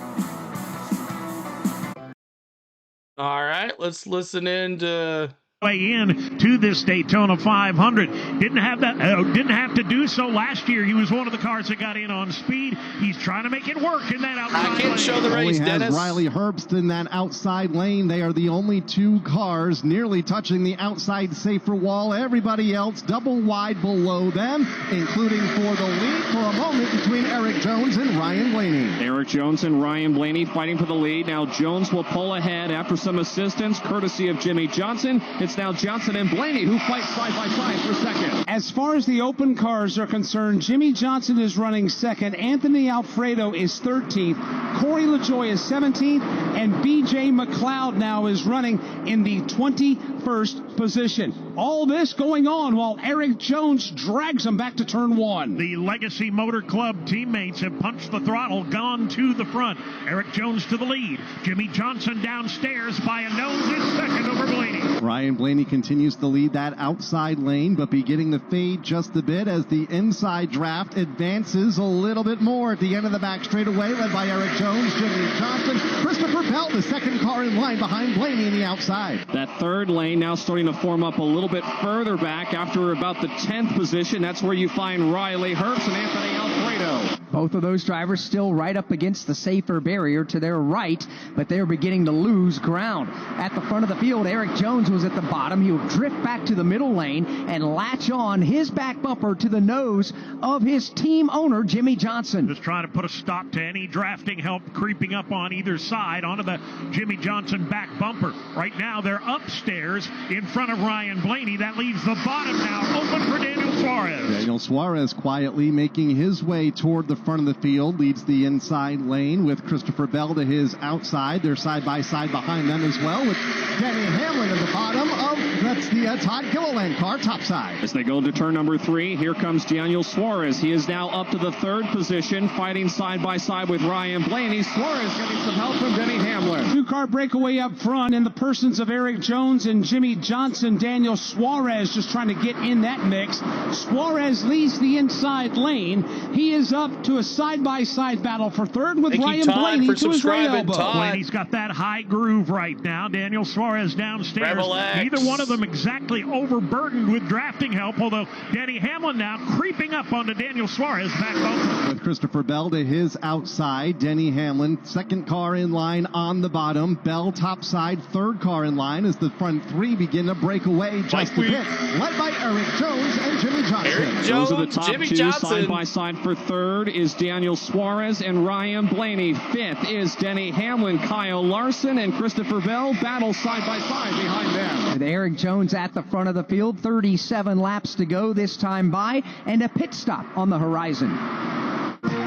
All right, let's listen in to way in to this Daytona 500. Didn't have to do so last year. He was one of the cars that got in on speed. He's trying to make it work in that outside lane. I can't show the race, Dennis. Riley Herbst in that outside lane. They are the only two cars nearly touching the outside safer wall. Everybody else double wide below them, including for the lead for a moment between Eric Jones and Ryan Blaney. Eric Jones and Ryan Blaney fighting for the lead. Now Jones will pull ahead after some assistance courtesy of Jimmy Johnson. It's now Johnson and Blaney who fight side by side for second. As far as the open cars are concerned, Jimmy Johnson is running second. Anthony Alfredo is 13th. Corey LaJoie is 17th. And B.J. McLeod now is running in the 21st position. All this going on while Eric Jones drags him back to turn one. The Legacy Motor Club teammates have punched the throttle, gone to the front. Eric Jones to the lead. Jimmy Johnson downstairs by a nose is second over Blaney. Ryan Blaney continues to lead that outside lane, but beginning to fade just a bit as the inside draft advances a little bit more at the end of the back straightaway, led by Eric Jones, Jimmy Johnson, Christopher Bell, the second car in line behind Blaney in the outside. That third lane now starting to form up a little bit further back after about the 10th position. That's where you find Riley Herbst and Anthony Alfredo. Both of those drivers still right up against the safer barrier to their right, but they're beginning to lose ground. At the front of the field, Eric Jones was at the bottom. He'll drift back to the middle lane and latch on his back bumper to the nose of his team owner, Jimmy Johnson. Just trying to put a stop to any drafting help creeping up on either side onto the Jimmy Johnson back bumper. Right now, they're upstairs in front of Ryan Blaney. That leaves the bottom now open for Daniel Suarez. Daniel Suarez quietly making his way toward the front of the field, leads the inside lane with Christopher Bell to his outside. They're side by side behind them as well, with Denny Hamlin at the bottom of the Todd Gilliland car topside. As they go to turn number 3, here comes Daniel Suarez. He is now up to the 3rd position, fighting side by side with Ryan Blaney. Suarez getting some help from Denny Hamlin. Two-car breakaway up front in the persons of Eric Jones and Jimmy Johnson. Daniel Suarez just trying to get in that mix. Suarez leads the inside lane. He is up to a side-by-side battle for third with Ryan Blaney to his right elbow. Blaney's got that high groove right now. Daniel Suarez downstairs. Neither one of them exactly overburdened with drafting help, although Denny Hamlin now creeping up onto Daniel Suarez back bumper. With Christopher Bell to his outside, Denny Hamlin, second car in line on the bottom. Bell topside, third car in line as the front three begin to break away just a bit, led by Eric Jones and Jimmy Johnson. Eric Jones, those are the top Jimmy two. Johnson. Side by side for third is Daniel Suarez and Ryan Blaney. Fifth is Denny Hamlin, Kyle Larson, and Christopher Bell battle side by side behind them. With Eric Jones at the front of the field, 37 laps to go this time by, and a pit stop on the horizon.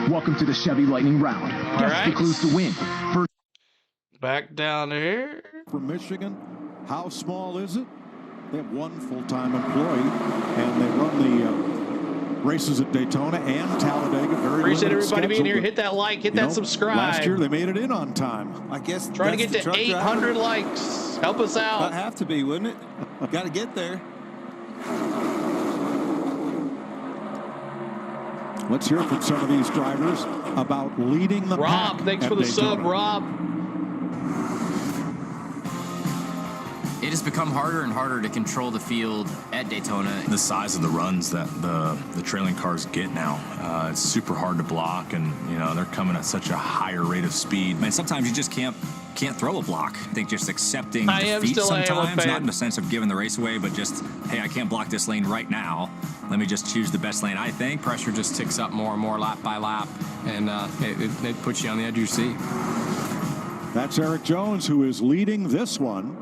Welcome to the Chevy Lightning Round. Guess the clues to win. Back down here. From Michigan, how small is it? They have one full-time employee, and they run the races at Daytona and Talladega. Very appreciate everybody being here. But, hit that like, hit that subscribe. Last year they made it in on time. I guess trying to get to 800 likes. Help us out. That'd have to be, wouldn't it? Got to get there. Let's hear from some of these drivers about leading the pack. Rob, thanks for the sub, Rob. It has become harder and harder to control the field at Daytona. The size of the runs that the trailing cars get now, it's super hard to block, and they're coming at such a higher rate of speed. Man, sometimes you just can't throw a block. I think just accepting defeat sometimes, not in the sense of giving the race away, but just, hey, I can't block this lane right now. Let me just choose the best lane, I think. Pressure just ticks up more and more lap by lap, and it puts you on the edge of your seat. That's Eric Jones, who is leading this one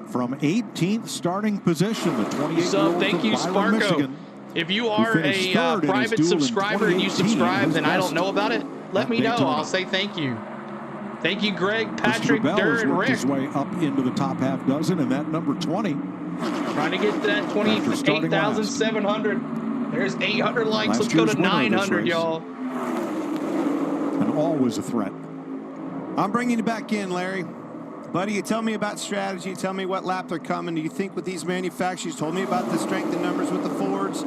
from 18th starting position. The 28-year-old thank you, from Byron, Sparko. Michigan. If you are a private subscriber and you subscribe and I don't know about it, let me know. I'll say thank you. Thank you, Greg, Patrick, Durr, and Rick. His way up into the top half dozen, and that number 20. Trying to get to that 28,700. There's 800 likes. Let's go to 900, y'all. And always a threat. I'm bringing you back in, Larry. Buddy, you tell me about strategy. Tell me what lap they're coming. Do you think with these manufacturers, told me about the strength and numbers with the Fords,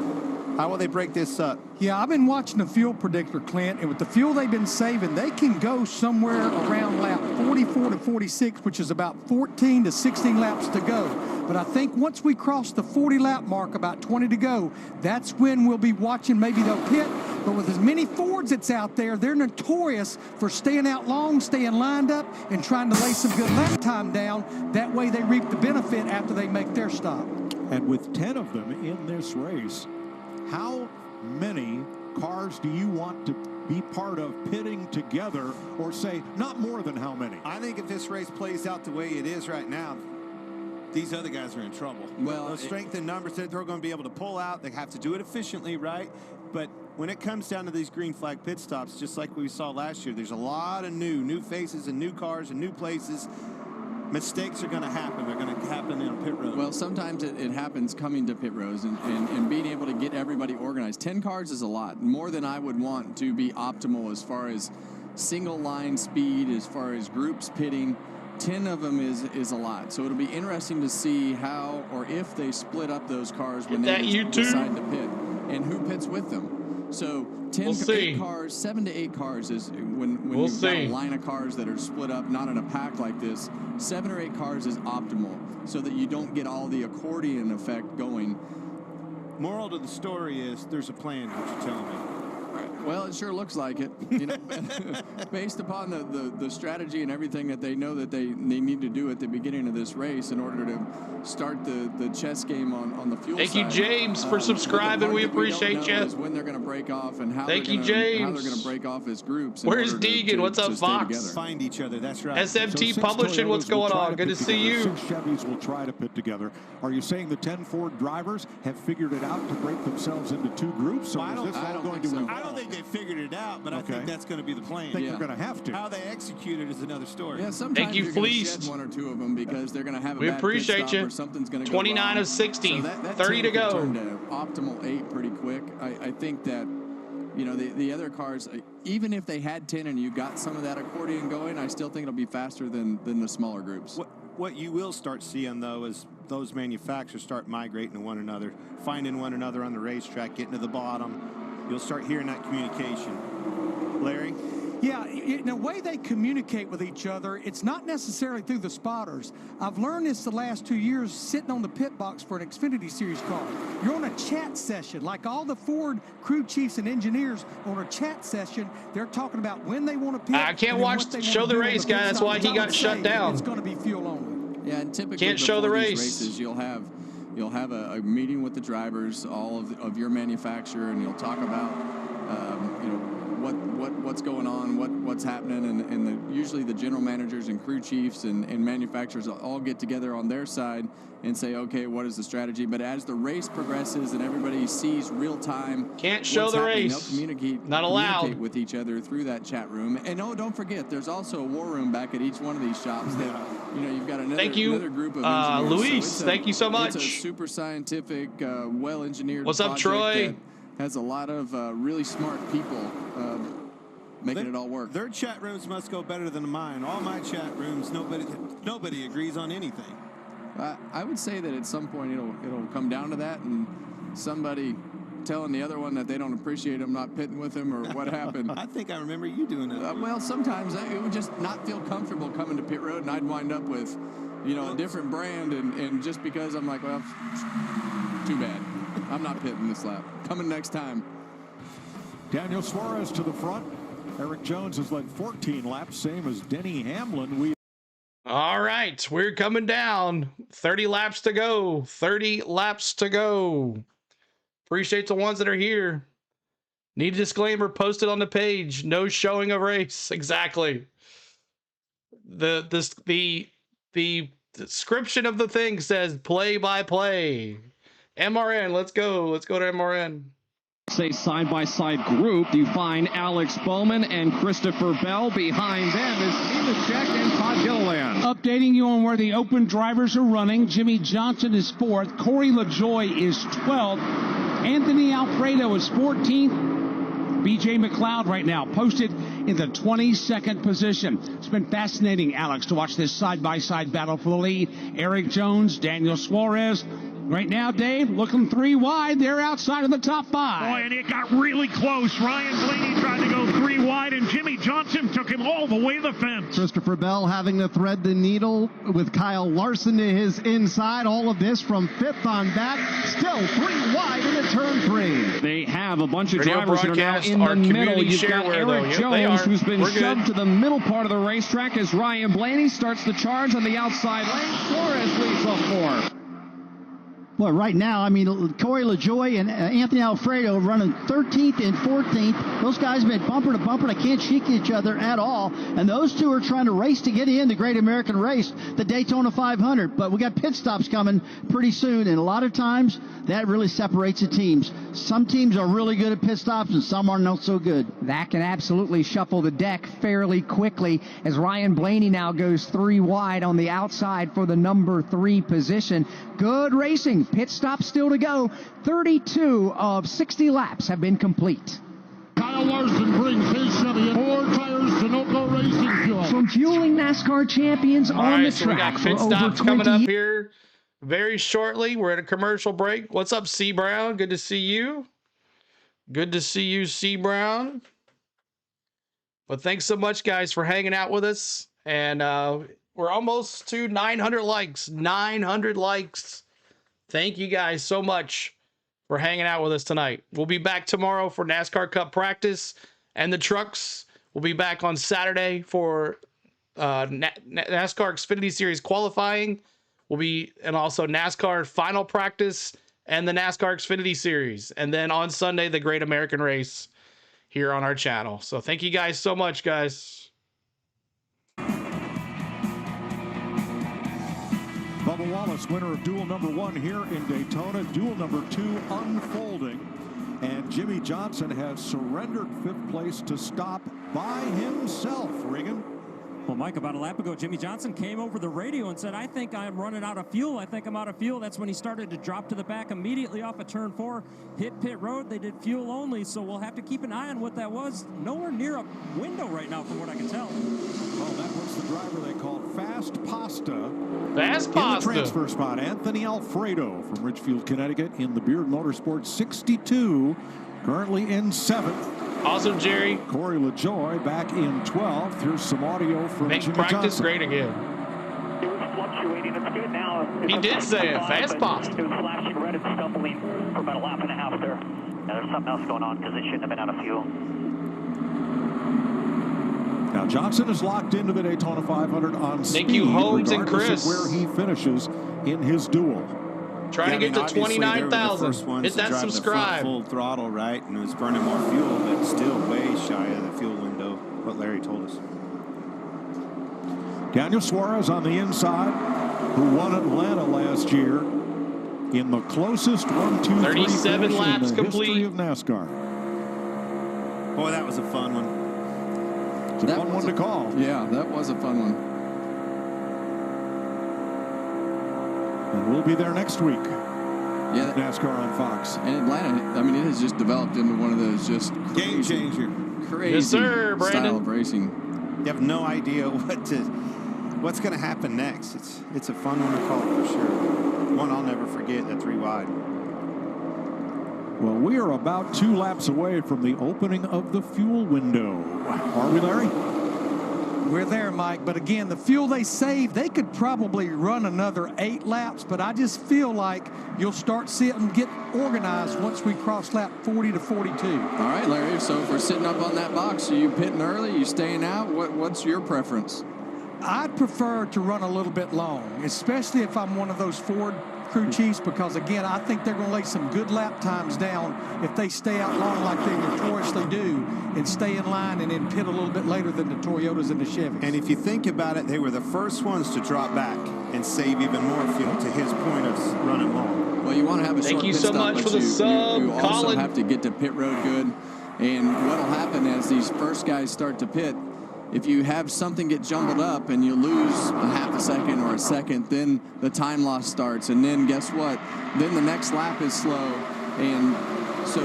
how will they break this up? Yeah, I've been watching the fuel predictor, Clint, and with the fuel they've been saving, they can go somewhere around lap 44 to 46, which is about 14 to 16 laps to go. But I think once we cross the 40-lap mark, about 20 to go, that's when we'll be watching. Maybe they'll pit. But with as many Fords that's out there, they're notorious for staying out long, staying lined up, and trying to lay some good lap time down. That way they reap the benefit after they make their stop. And with 10 of them in this race, how many cars do you want to be part of pitting together, or say not more than how many? I think if this race plays out the way it is right now, these other guys are in trouble. Well, those strength and numbers that they're going to be able to pull out, they have to do it efficiently, right? But when it comes down to these green flag pit stops, just like we saw last year, there's a lot of new faces and new cars and new places. Mistakes are going to happen. They're going to happen in pit road. Well, sometimes it happens coming to pit roads and being able to get everybody organized. 10 cars is a lot, more than I would want to be optimal as far as single line speed, as far as groups pitting. 10 of them is a lot. So it'll be interesting to see how or if they split up those cars when they decide to pit and who pits with them. So 10 to 8 cars, 7 to 8 cars is when you've got a line of cars that are split up, not in a pack like this. 7 or 8 cars is optimal so that you don't get all the accordion effect going. Moral to the story is there's a plan, what you're telling me. Well, it sure looks like it, you know, based upon the strategy and everything that they know that they need to do at the beginning of this race in order to start the chess game on the fuel side. Thank you, James, for subscribing. We appreciate you. When they're going to break off and how Thank they're you, going James. to break off as groups. Where's Deegan? What's up, Fox? Find each other. That's right. SMT Publishing. What's going on? Good to see you. 6 Chevys will try to pit together. Are you saying the 10 Ford drivers have figured it out to break themselves into 2 groups? I don't think they figured it out, but I think that's going to be the plan. I think they're going to have to. How they execute it is another story. Yeah, sometimes you're going to shed 1 or 2 of them because they're going to have a bad pit stop or something's going to go 29 of 60, so that 30 to go. Turn to optimal 8 pretty quick. I think that, you know, the other cars, even if they had 10 and you got some of that accordion going, I still think it'll be faster than the smaller groups. What you will start seeing, though, is those manufacturers start migrating to one another, finding one another on the racetrack, getting to the bottom. You'll start hearing that communication. Larry? Yeah, in a way they communicate with each other. It's not necessarily through the spotters. I've learned this the last 2 years sitting on the pit box for an Xfinity Series car. You're on a chat session, like all the Ford crew chiefs and engineers on a chat session. They're talking about when they want to pit. I can't watch show the race, guy. That's why he got shut down. It's going to be fuel only. Yeah, and typically can't show the race. Races, you'll have a meeting with the drivers, all of your manufacturer, and you'll talk about you know, what's going on, what's happening, and usually the general managers and crew chiefs and manufacturers all get together on their side and say, okay, what is the strategy? But as the race progresses and everybody sees real time, can't show the race. They'll communicate with each other through that chat room. And don't forget, there's also a war room back at each one of these shops that, you know, you've got another group of engineers. Luis, so thank you so much. It's a super scientific, well-engineered What's up, Troy? Has a lot of really smart people making it all work. Their chat rooms must go better than mine. All my chat rooms, nobody agrees on anything. I would say that at some point it'll come down to that, and somebody telling the other one that they don't appreciate them not pitting with him or what happened. I think I remember you doing that. Well, sometimes it would just not feel comfortable coming to pit road, and I'd wind up with, you know, a different brand, and just because I'm like, well, too bad. I'm not pitting this lap. Coming next time. Daniel Suarez to the front. Eric Jones has led 14 laps, same as Denny Hamlin. All right, we're coming down. 30 laps to go. 30 laps to go. Appreciate the ones that are here. Need a disclaimer posted on the page. No showing of race. Exactly. The description of the thing says play-by-play. MRN, let's go. Let's go to MRN. Say side-by-side group, you find Alex Bowman and Christopher Bell. Behind them is Nemechek and Todd Gilliland. Updating you on where the open drivers are running. Jimmy Johnson is 4th. Corey LaJoie is 12th. Anthony Alfredo is 14th. B.J. McLeod right now posted in the 22nd position. It's been fascinating, Alex, to watch this side-by-side battle for the lead. Eric Jones, Daniel Suarez. Right now, Dave, looking 3 wide. They're outside of the top 5. Boy, and it got really close. Ryan Blaney tried to go 3 wide, and Jimmy Johnson took him all the way to the fence. Christopher Bell having to thread the needle with Kyle Larson to his inside. All of this from 5th on back. Still 3 wide into turn 3. They have a bunch of Radio drivers that are now in the middle. You've got Eric Jones, who's been shoved to the middle part of the racetrack as Ryan Blaney starts the charge on the outside lane. Suarez leads off 4. Well, right now, I mean, Corey LaJoie and Anthony Alfredo running 13th and 14th. Those guys have been bumper to bumper. They can't shake each other at all. And those two are trying to race to get in the Great American Race, the Daytona 500. But we got pit stops coming pretty soon. And a lot of times, that really separates the teams. Some teams are really good at pit stops and some are not so good. That can absolutely shuffle the deck fairly quickly as Ryan Blaney now goes 3 wide on the outside for the number 3 position. Good racing. Pit stop still to go. 32 of 60 laps have been complete. Kyle Larson brings his Chevy and 4 tires to Sunoco Racing Fuel. From fueling NASCAR champions on the track for over 20 coming up here very shortly. We're at a commercial break. What's up, C. Brown? Good to see you. Good to see you, C. Brown. But thanks so much, guys, for hanging out with us. And we're almost to 900 likes. 900 likes. Thank you guys so much for hanging out with us tonight. We'll be back tomorrow for NASCAR Cup practice and the trucks. We'll be back on Saturday for NASCAR Xfinity Series qualifying. And also NASCAR final practice and the NASCAR Xfinity Series. And then on Sunday, the Great American Race here on our channel. So thank you guys so much, guys. Bubba Wallace, winner of duel number 1 here in Daytona. Duel number 2 unfolding. And Jimmy Johnson has surrendered 5th place to stop by himself. Regan? Well, Mike, about a lap ago, Jimmy Johnson came over the radio and said, I think I'm running out of fuel. I think I'm out of fuel. That's when he started to drop to the back immediately off of turn 4, hit pit road. They did fuel only, so we'll have to keep an eye on what that was. Nowhere near a window right now from what I can tell. Oh, that was the driver they called Fast Pasta. Fast Pasta. In the transfer spot, Anthony Alfredo from Ridgefield, Connecticut in the Beard Motorsports 62, currently in 7th. Awesome, Jerry. Corey LaJoie back in 12th. Here's some audio from Jimmy practice Johnson. Great again. It was fluctuating. It's good now. He did say it. Fast pasta. It was flashing red and stumbling for about a lap and a half there. Yeah, there's something else going on because they shouldn't have been out of fuel. Now Johnson is locked into the Daytona 500 on speed. Thank you, Holmes and Chris. Of where he finishes in his duel. Trying to get to 29,000. Hit that subscribe. Full throttle, right? And it was burning more fuel, but still way shy of the fuel window, what Larry told us. Daniel Suarez on the inside, who won Atlanta last year in the closest 1-2-3 37 laps in the complete. history of NASCAR. Boy, that was a fun one. It's a fun one to call. Yeah, that was a fun one. And we'll be there next week. Yeah, NASCAR on Fox. And Atlanta, I mean, it has just developed into one of those just game changer. Crazy yes, sir, Brandon. style of racing. You have no idea what's going to happen next. It's a fun one to call for sure. One I'll never forget, that 3 wide. Well, we are about 2 laps away from the opening of the fuel window. Are we, Larry? We're there, Mike. But again, the fuel they save, they could probably run another 8 laps. But I just feel like you'll start seeing them get organized once we cross lap 40 to 42. All right, Larry. So if we're sitting up on that box, are you pitting early? You staying out? What's your preference? I'd prefer to run a little bit long, especially if I'm one of those Ford crew chiefs, because, again, I think they're going to lay some good lap times down if they stay out long like they notoriously do and stay in line and then pit a little bit later than the Toyotas and the Chevys. And if you think about it, they were the first ones to drop back and save even more fuel, to his point of running long. Well, you want to have a Thank short you pit so stop, much but for the sub, you also Colin. have to get to pit road good. And what will happen as these first guys start to pit, if you have something get jumbled up and you lose a half a second or a second, then the time loss starts. And then guess what? Then the next lap is slow. And so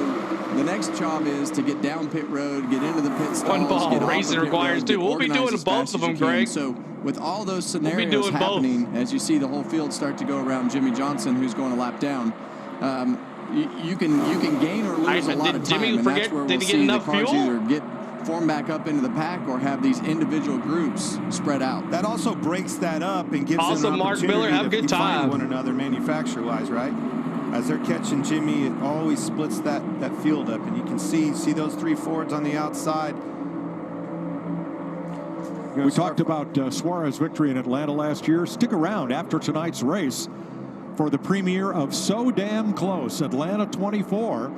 the next job is to get down pit road, get into the pit stalls. One ball get off racing the pit requires road, two. get We'll be organized doing as both fast of as them, you can. Greg. So with all those be scenarios doing happening, both. as you see the whole field start to go around Jimmy Johnson, who's going a lap down, you can gain or lose a lot of time, and that's where we'll see the cars either get form back up into the pack or have these individual groups spread out. That also breaks that up and gives Awesome, them an Mark opportunity Miller, have a good to find time. one another manufacturer-wise, right? As they're catching Jimmy, it always splits that field up, and you can see those three Fords on the outside. We talked about Suarez's victory in Atlanta last year. Stick around after tonight's race for the premiere of So Damn Close, Atlanta 24.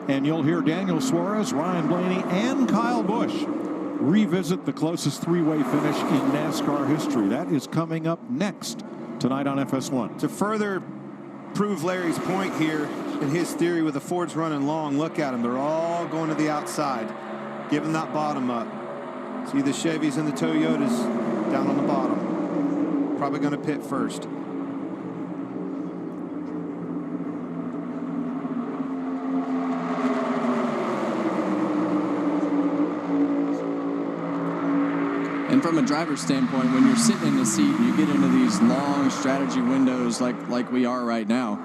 And you'll hear Daniel Suarez, Ryan Blaney, and Kyle Busch revisit the closest three-way finish in NASCAR history. That is coming up next tonight on FS1. To further prove Larry's point here in his theory with the Fords running long, look at them. They're all going to the outside. Give them that bottom up. See the Chevys and the Toyotas down on the bottom. Probably going to pit first. And from a driver's standpoint, when you're sitting in the seat and you get into these long strategy windows like we are right now,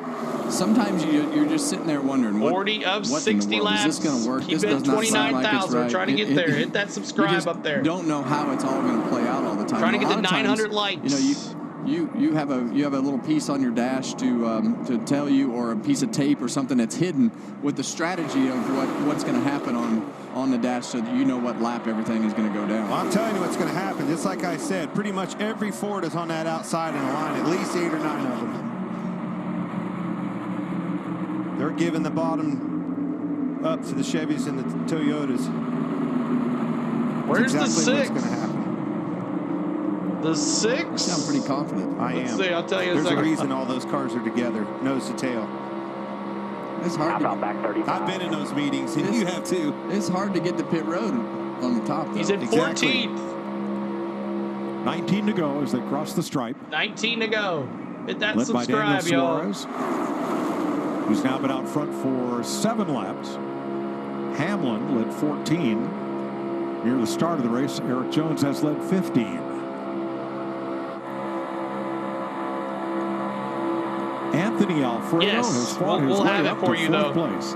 sometimes you're just sitting there wondering, 40 of 60 laps. Is this going to work? Keep This it does not sound like it's 29,000. We're right. trying to get there. Hit that subscribe up there. Don't know how it's all going to play out all the time. Trying to A get lot the of times, 900 likes. You have a little piece on your dash to tell you, or a piece of tape or something that's hidden with the strategy of what's going to happen on the dash, so that you know what lap everything is going to go down. Well, I'm telling you what's going to happen. Just like I said, pretty much every Ford is on that outside in a line, at least 8 or 9 of them. They're giving the bottom up to the Chevys and the Toyotas. Where's That's the exactly 6? what's going to happen. The 6? You sound pretty confident. I am. Let's see, I'll tell you in a There's second. a reason all those cars are together, nose to tail. It's hard. Back 35. I've been in those meetings, and you have too. It's hard to get to pit road on the top, though. He's at 14th. 19 to go as they cross the stripe. 19 to go. Hit that Led by subscribe, Daniel y'all. Suarez, who's now been out front for 7 laps. Hamlin led 14. Near the start of the race, Eric Jones has led 15. Anthony Alfredo has fought his way up to 4th place.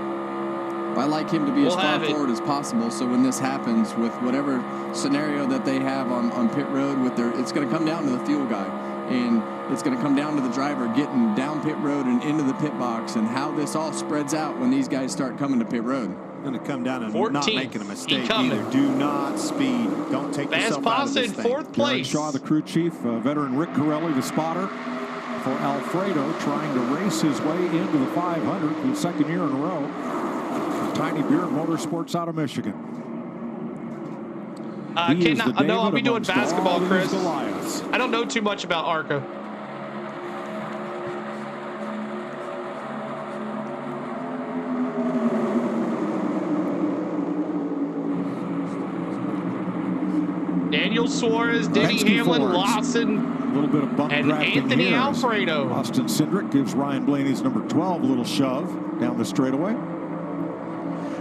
I like him to be as far forward as possible, so when this happens, with whatever scenario that they have on pit road, it's going to come down to the fuel guy, and it's going to come down to the driver getting down pit road and into the pit box, and how this all spreads out when these guys start coming to pit road. Going to come down to 14th. not making a mistake either. Do not speed. Don't take yourself out of this thing. 4th place. Shaw, the crew chief, veteran Rick Corelli, the spotter for Alfredo, trying to race his way into the 500 for the 2nd year in a row. Tiny Beard Motorsports out of Michigan. No, I'll be doing basketball, Chris. I don't know too much about ARCA. Daniel Suarez, Denny Hamlin, Lawson, a little bit of bump and drafting Anthony here. Alfredo. Austin Cindric gives Ryan Blaney's number 12 a little shove down the straightaway.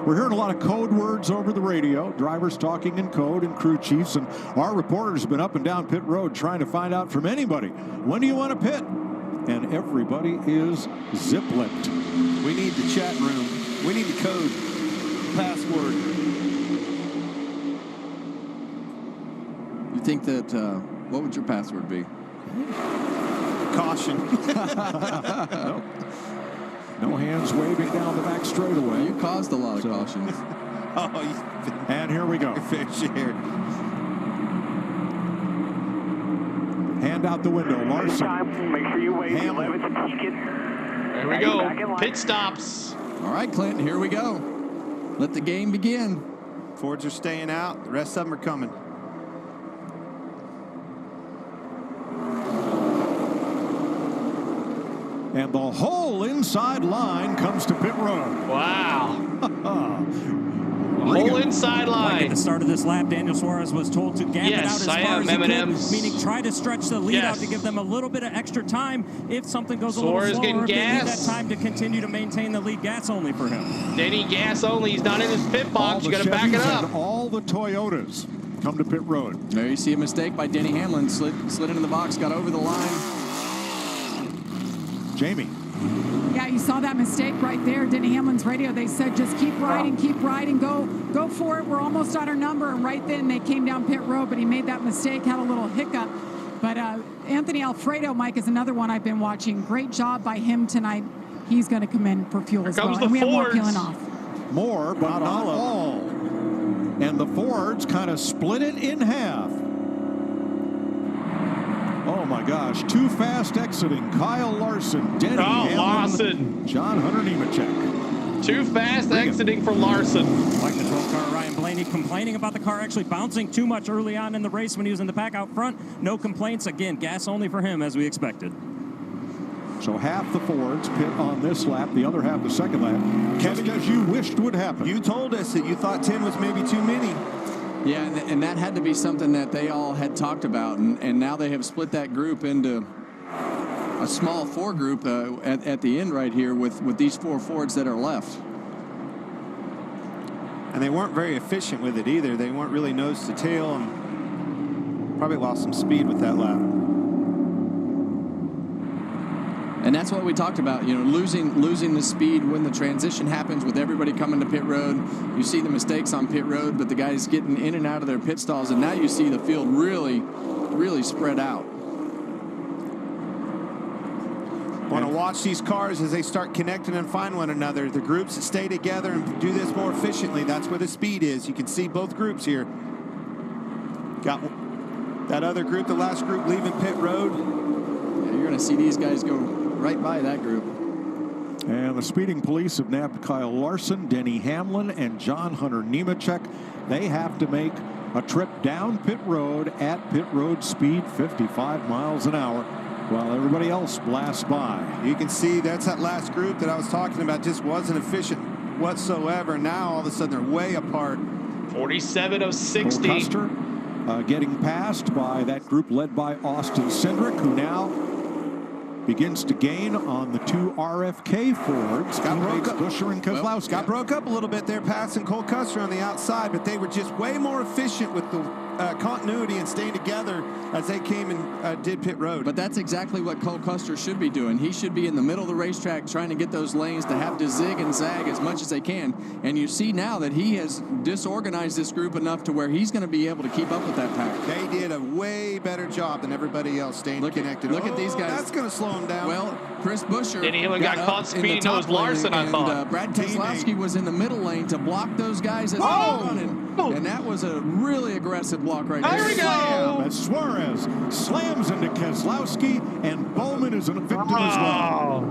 We're hearing a lot of code words over the radio, drivers talking in code and crew chiefs, and our reporters have been up and down pit road trying to find out from anybody, when do you want to pit? And everybody is zip-lipped. We need the chat room. We need the code, password. You think that, what would your password be? Caution. Nope. No hands waving down the back straightaway. You caused a lot of cautions. And here we go. Fair share. Hand out the window. Larson. Make sure you wait. Hamlin. There we go. Pit stops. All right, Clint, here we go. Let the game begin. Fords are staying out. The rest of them are coming. And the whole inside line comes to pit road. Wow. Whole inside line. Like at the start of this lap, Daniel Suarez was told to gap it out as far as he could, meaning try to stretch the lead out to give them a little bit of extra time if something goes a little slower. If they need that time to continue to maintain the lead. Gas only for him. Denny gas only. He's not in his pit box. You got to back it up. And all the Toyotas come to pit road. There you see a mistake by Denny Hamlin. Slid into the box, got over the line. Jamie. Yeah, you saw that mistake right there. Denny Hamlin's radio, they said just keep riding, go for it. We're almost on our number. And right then they came down pit road, but he made that mistake, had a little hiccup. But Anthony Alfredo, Mike, is another one I've been watching. Great job by him tonight. He's going to come in for fuel as well. And we have more peeling off. More, but not all. And the Fords kind of split it in half. Oh my gosh, too fast exiting. Kyle Larson, Denny Hamlin, John Hunter Nemechek. Too fast exiting for Larson. Like the 12 car, Ryan Blaney complaining about the car actually bouncing too much early on in the race when he was in the pack out front. No complaints. Again, gas only for him as we expected. So half the Fords pit on this lap, the other half the second lap. Kevin, as you wished would happen. You told us that you thought 10 was maybe too many. Yeah, and that had to be something that they all had talked about, and now they have split that group into a small 4 group at the end right here with these 4 Fords that are left. And they weren't very efficient with it either. They weren't really nose to tail, and probably lost some speed with that lap. And that's what we talked about, you know, losing the speed when the transition happens with everybody coming to pit road. You see the mistakes on pit road, but the guys getting in and out of their pit stalls, and now you see the field really spread out. Want to watch these cars as they start connecting and find one another. The groups that stay together and do this more efficiently, that's where the speed is. You can see both groups here. Got that other group, the last group leaving pit road. Yeah, you're going to see these guys go right by that group. And the speeding police have nabbed Kyle Larson, Denny Hamlin, and John Hunter Nemechek. They have to make a trip down pit road at pit road speed 55 miles an hour while everybody else blasts by. You can see that's that last group that I was talking about, just wasn't efficient whatsoever. Now all of a sudden they're way apart. 47 of 60. Cole Custer getting passed by that group led by Austin Cindric, who now begins to gain on the 2 RFK Fords. Buscher and Keselowski. Got broke up a little bit there, passing Cole Custer on the outside, but they were just way more efficient with the continuity and staying together as they came and did pit road. But that's exactly what Cole Custer should be doing. He should be in the middle of the racetrack trying to get those lanes to have to zig and zag as much as they can. And you see now that he has disorganized this group enough to where he's going to be able to keep up with that pack. They did a way better job than everybody else staying connected. Look at these guys. That's going to slow them down. Well, Chris Buscher got caught speeding towards Larson, I thought. Brad Keselowski was in the middle lane to block those guys as they were running. And that was a really aggressive block right there. There we go. As Suarez slams into Keselowski, and Bowman is a victim as well.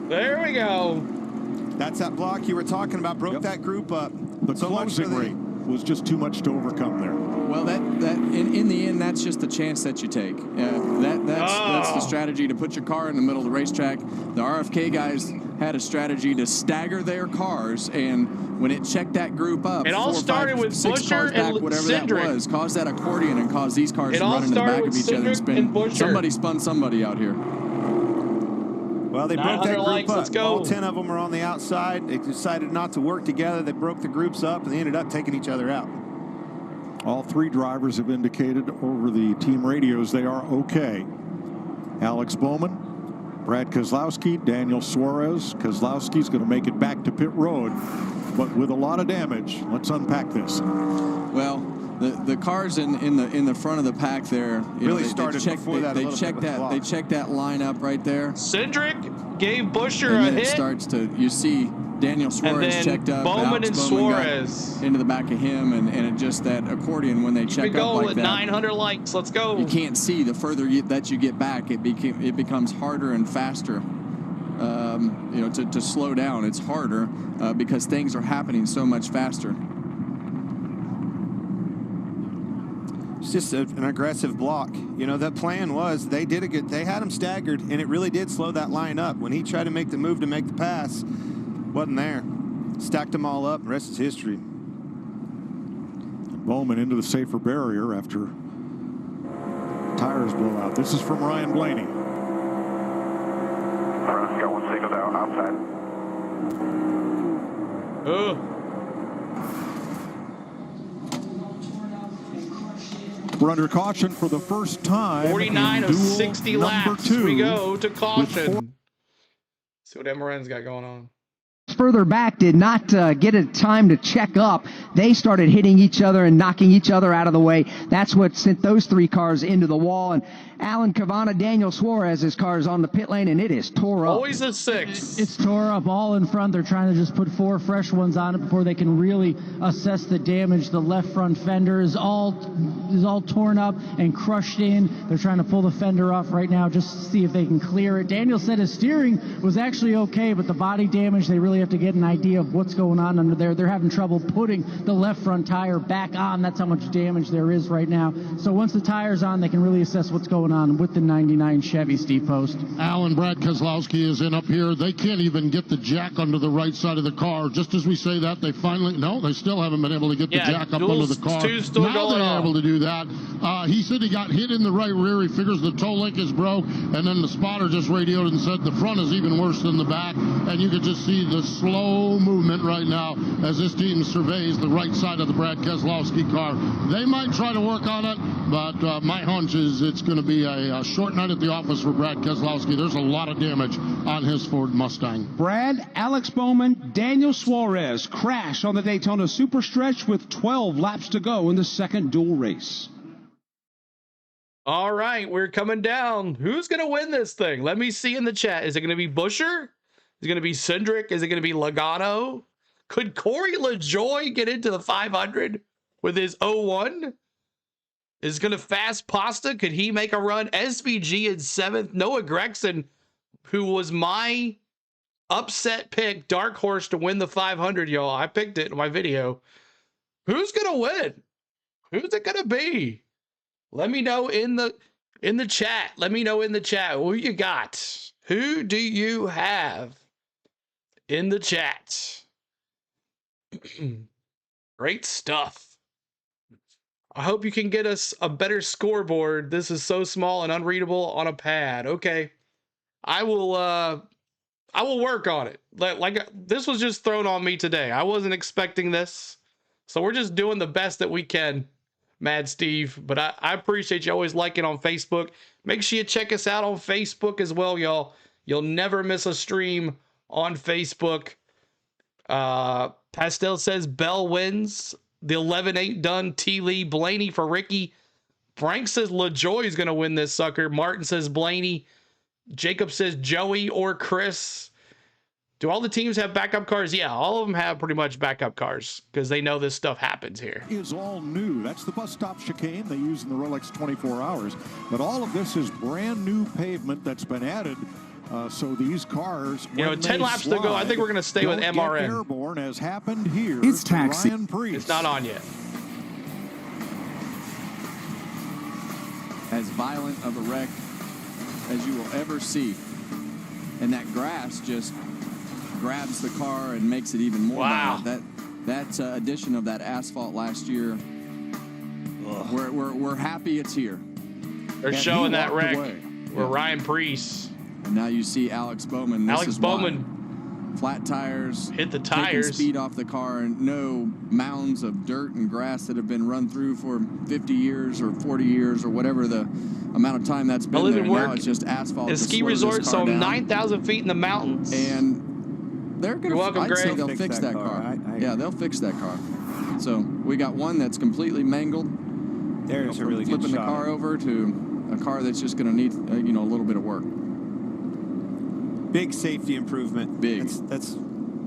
There we go. That's that block you were talking about. Broke that group up. The closing rate was just too much to overcome there. Well, that in the end, that's just the chance that you take. That's the strategy to put your car in the middle of the racetrack. The RFK guys had a strategy to stagger their cars, and when it checked that group up, it all started with Buscher and whatever Cindric. That was, caused that accordion and caused these cars to run in the back of each other and spin. Somebody spun somebody out here. Well, they broke that group up. Let's go. All 10 of them are on the outside. They decided not to work together. They broke the groups up, and they ended up taking each other out. All 3 drivers have indicated over the team radios they are okay. Alex Bowman, Brad Keselowski, Daniel Suarez. Keselowski's going to make it back to pit road, but with a lot of damage. Let's unpack this. Well, the cars in the front of the pack there really started before that. They checked that line up right there. Cindric gave Buscher and a hit. It starts to, you see Daniel Suarez checked up. Bowman and Suarez into the back of him, and it just that accordion when they check up like with that. 900 likes. Let's go. You can't see. The further that you get back, it becomes harder and faster. You know, to slow down, it's harder because things are happening so much faster. It's just an aggressive block. You know, the plan was they had him staggered, and it really did slow that line up. When he tried to make the move to make the pass, wasn't there. Stacked them all up. The rest is history. Bowman into the safer barrier after tires blow out. This is from Ryan Blaney. Front, got one single down outside. We're under caution for the first time. 49 of 60 laps. We go to caution. See what Emoren's got going on. Further back did not get a time to check up. They started hitting each other and knocking each other out of the way. That's what sent those three cars into the wall. And Alan Cavana, Daniel Suarez's car is on the pit lane, and it is tore up. Always a 6. It's tore up all in front. They're trying to just put 4 fresh ones on it before they can really assess the damage. The left front fender is all torn up and crushed in. They're trying to pull the fender off right now just to see if they can clear it. Daniel said his steering was actually okay, but the body damage, they really have to get an idea of what's going on under there. They're having trouble putting the left front tire back on. That's how much damage there is right now. So once the tire's on, they can really assess what's going on with the 99 Chevy, Steve Post. Alan Brad Keselowski is in up here. They can't even get the jack under the right side of the car. Just as we say that, they still haven't been able to get the jack up under the car. Now they're able to do that. He said he got hit in the right rear. He figures the toe link is broke, and then the spotter just radioed and said the front is even worse than the back, and you could just see the slow movement right now as this team surveys the right side of the Brad Keselowski car. They might try to work on it, but my hunch is it's going to be a short night at the office for Brad Keselowski. There's a lot of damage on his Ford Mustang. Brad, Alex Bowman, Daniel Suarez crash on the Daytona Superstretch with 12 laps to go in the second dual race. All right, we're coming down. Who's going to win this thing? Let me see in the chat. Is it going to be Buescher? Is it going to be Cindric? Is it going to be Logano? Could Corey LaJoie get into the 500 with his 01? Is going to Fast Pasta? Could he make a run? SVG in 7th. Noah Gregson, who was my upset pick, dark horse to win the 500, y'all. I picked it in my video. Who's going to win? Who's it going to be? Let me know in the chat. Let me know in the chat. Who you got? Who do you have in the chat? Great stuff. I hope you can get us a better scoreboard. This is so small and unreadable on a pad. Okay. I will work on it. Like this was just thrown on me today. I wasn't expecting this. So we're just doing the best that we can, Mad Steve. But I appreciate you always liking on Facebook. Make sure you check us out on Facebook as well, y'all. You'll never miss a stream on Facebook. Pastel says Bell wins. The 11-8 done. T. Lee, Blaney for Ricky. Frank says LaJoie is going to win this sucker. Martin says Blaney. Jacob says Joey or Chris. Do all the teams have backup cars? Yeah, all of them have pretty much backup cars because they know this stuff happens here. Is all new. That's the bus stop chicane they use in the Rolex 24 Hours. But all of this is brand new pavement that's been added. So these cars, 10 laps to go. I think we're going to stay with MRN. Airborne, as happened here. It's taxi. Ryan Priest. It's not on yet. As violent of a wreck as you will ever see, and that grass just grabs the car and makes it even more violent. That addition of that asphalt last year, we're happy it's here. They're showing that wreck where Ryan Priest. And now you see Alex Bowman. Alex Bowman. Flat tires. Hit the tires. Taking speed off the car, and no mounds of dirt and grass that have been run through for 50 years or 40 years or whatever the amount of time that's been there. Now it's just asphalt. The ski resort, so 9,000 feet in the mountains. And they're going to, I'd say they'll fix that car. Yeah, they'll fix that car. So we got one that's completely mangled. There's a really good shot. Flipping the car over to a car that's just going to need, a little bit of work. Big safety improvement. Big. That's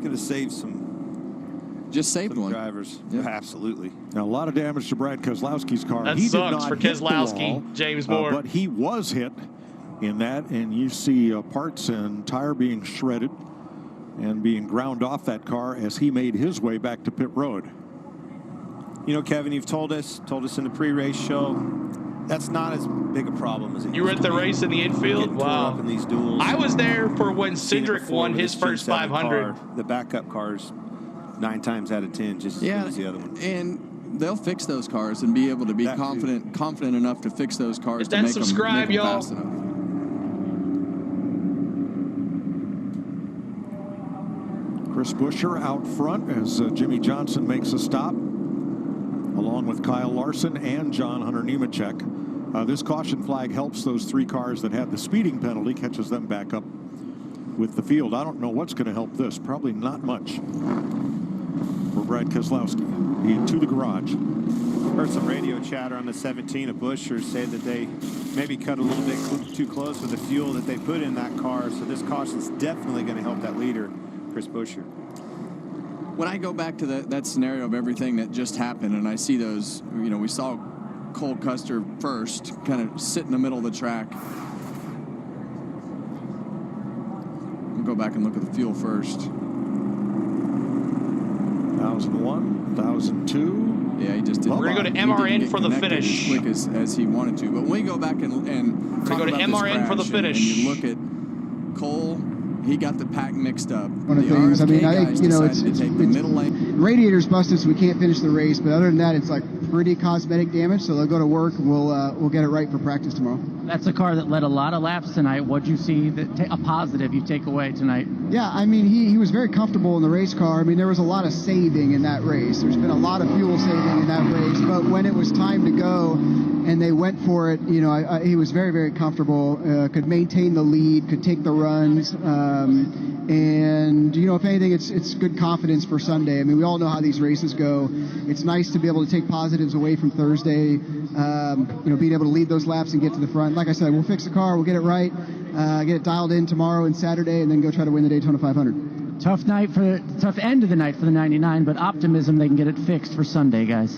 going to save some. Just saved one. Drivers. Yeah. Absolutely. Now, a lot of damage to Brad Keselowski's car. That he sucks did not for hit the Keselowski, wall, James Moore. but he was hit in that, and you see parts and tire being shredded and being ground off that car as he made his way back to pit road. You know, Kevin, you've told us in the pre-race show, that's not as big a problem as it You were at the race in the infield? Wow. Up in these duels. I was there for when Cindric won his first 500. The backup cars, 9 times out of 10, just as good as the other one. And they'll fix those cars and be able to be confident enough to fix those cars Hit that subscribe, them fast enough. Chris Buescher out front as Jimmy Johnson makes a stop, along with Kyle Larson and John Hunter Nemechek. This caution flag helps those 3 cars that had the speeding penalty, catches them back up with the field. I don't know what's going to help this. Probably not much for Brad Keselowski. To the garage. Heard some radio chatter on the 17 of Buescher say that they maybe cut a little bit too close with the fuel that they put in that car. So this caution's definitely going to help that leader, Chris Buescher. When I go back to that scenario of everything that just happened, and I see those, you know, we saw Cole Custer first kind of sit in the middle of the track. We'll go back and look at the fuel first. 1001, 1002. Yeah, he just didn't. We're going to go to MRN for the finish. As quick as he wanted to. But when we go back and talk go to about MRN for the finish. And you look at Cole, he got the pack mixed up. One of the things, I mean, I think, you know, it's middle lane. Radiator's busted, so we can't finish the race. But other than that, it's like pretty cosmetic damage. So they'll go to work, and we'll get it right for practice tomorrow. That's a car that led a lot of laps tonight. What'd you see that a positive you take away tonight? Yeah, I mean, he was very comfortable in the race car. I mean, there was a lot of saving in that race. There's been a lot of fuel saving in that race. But when it was time to go and they went for it, you know, he was very, very comfortable, could maintain the lead, could take the runs. And, you know, if anything, it's good confidence for Sunday. I mean, we all know how these races go. It's nice to be able to take positives away from Thursday, you know, being able to lead those laps and get to the front. Like I said, we'll fix the car, we'll get it right, get it dialed in tomorrow and Saturday, and then go try to win the Daytona 500. Tough end of the night for the 99, but optimism they can get it fixed for Sunday, guys.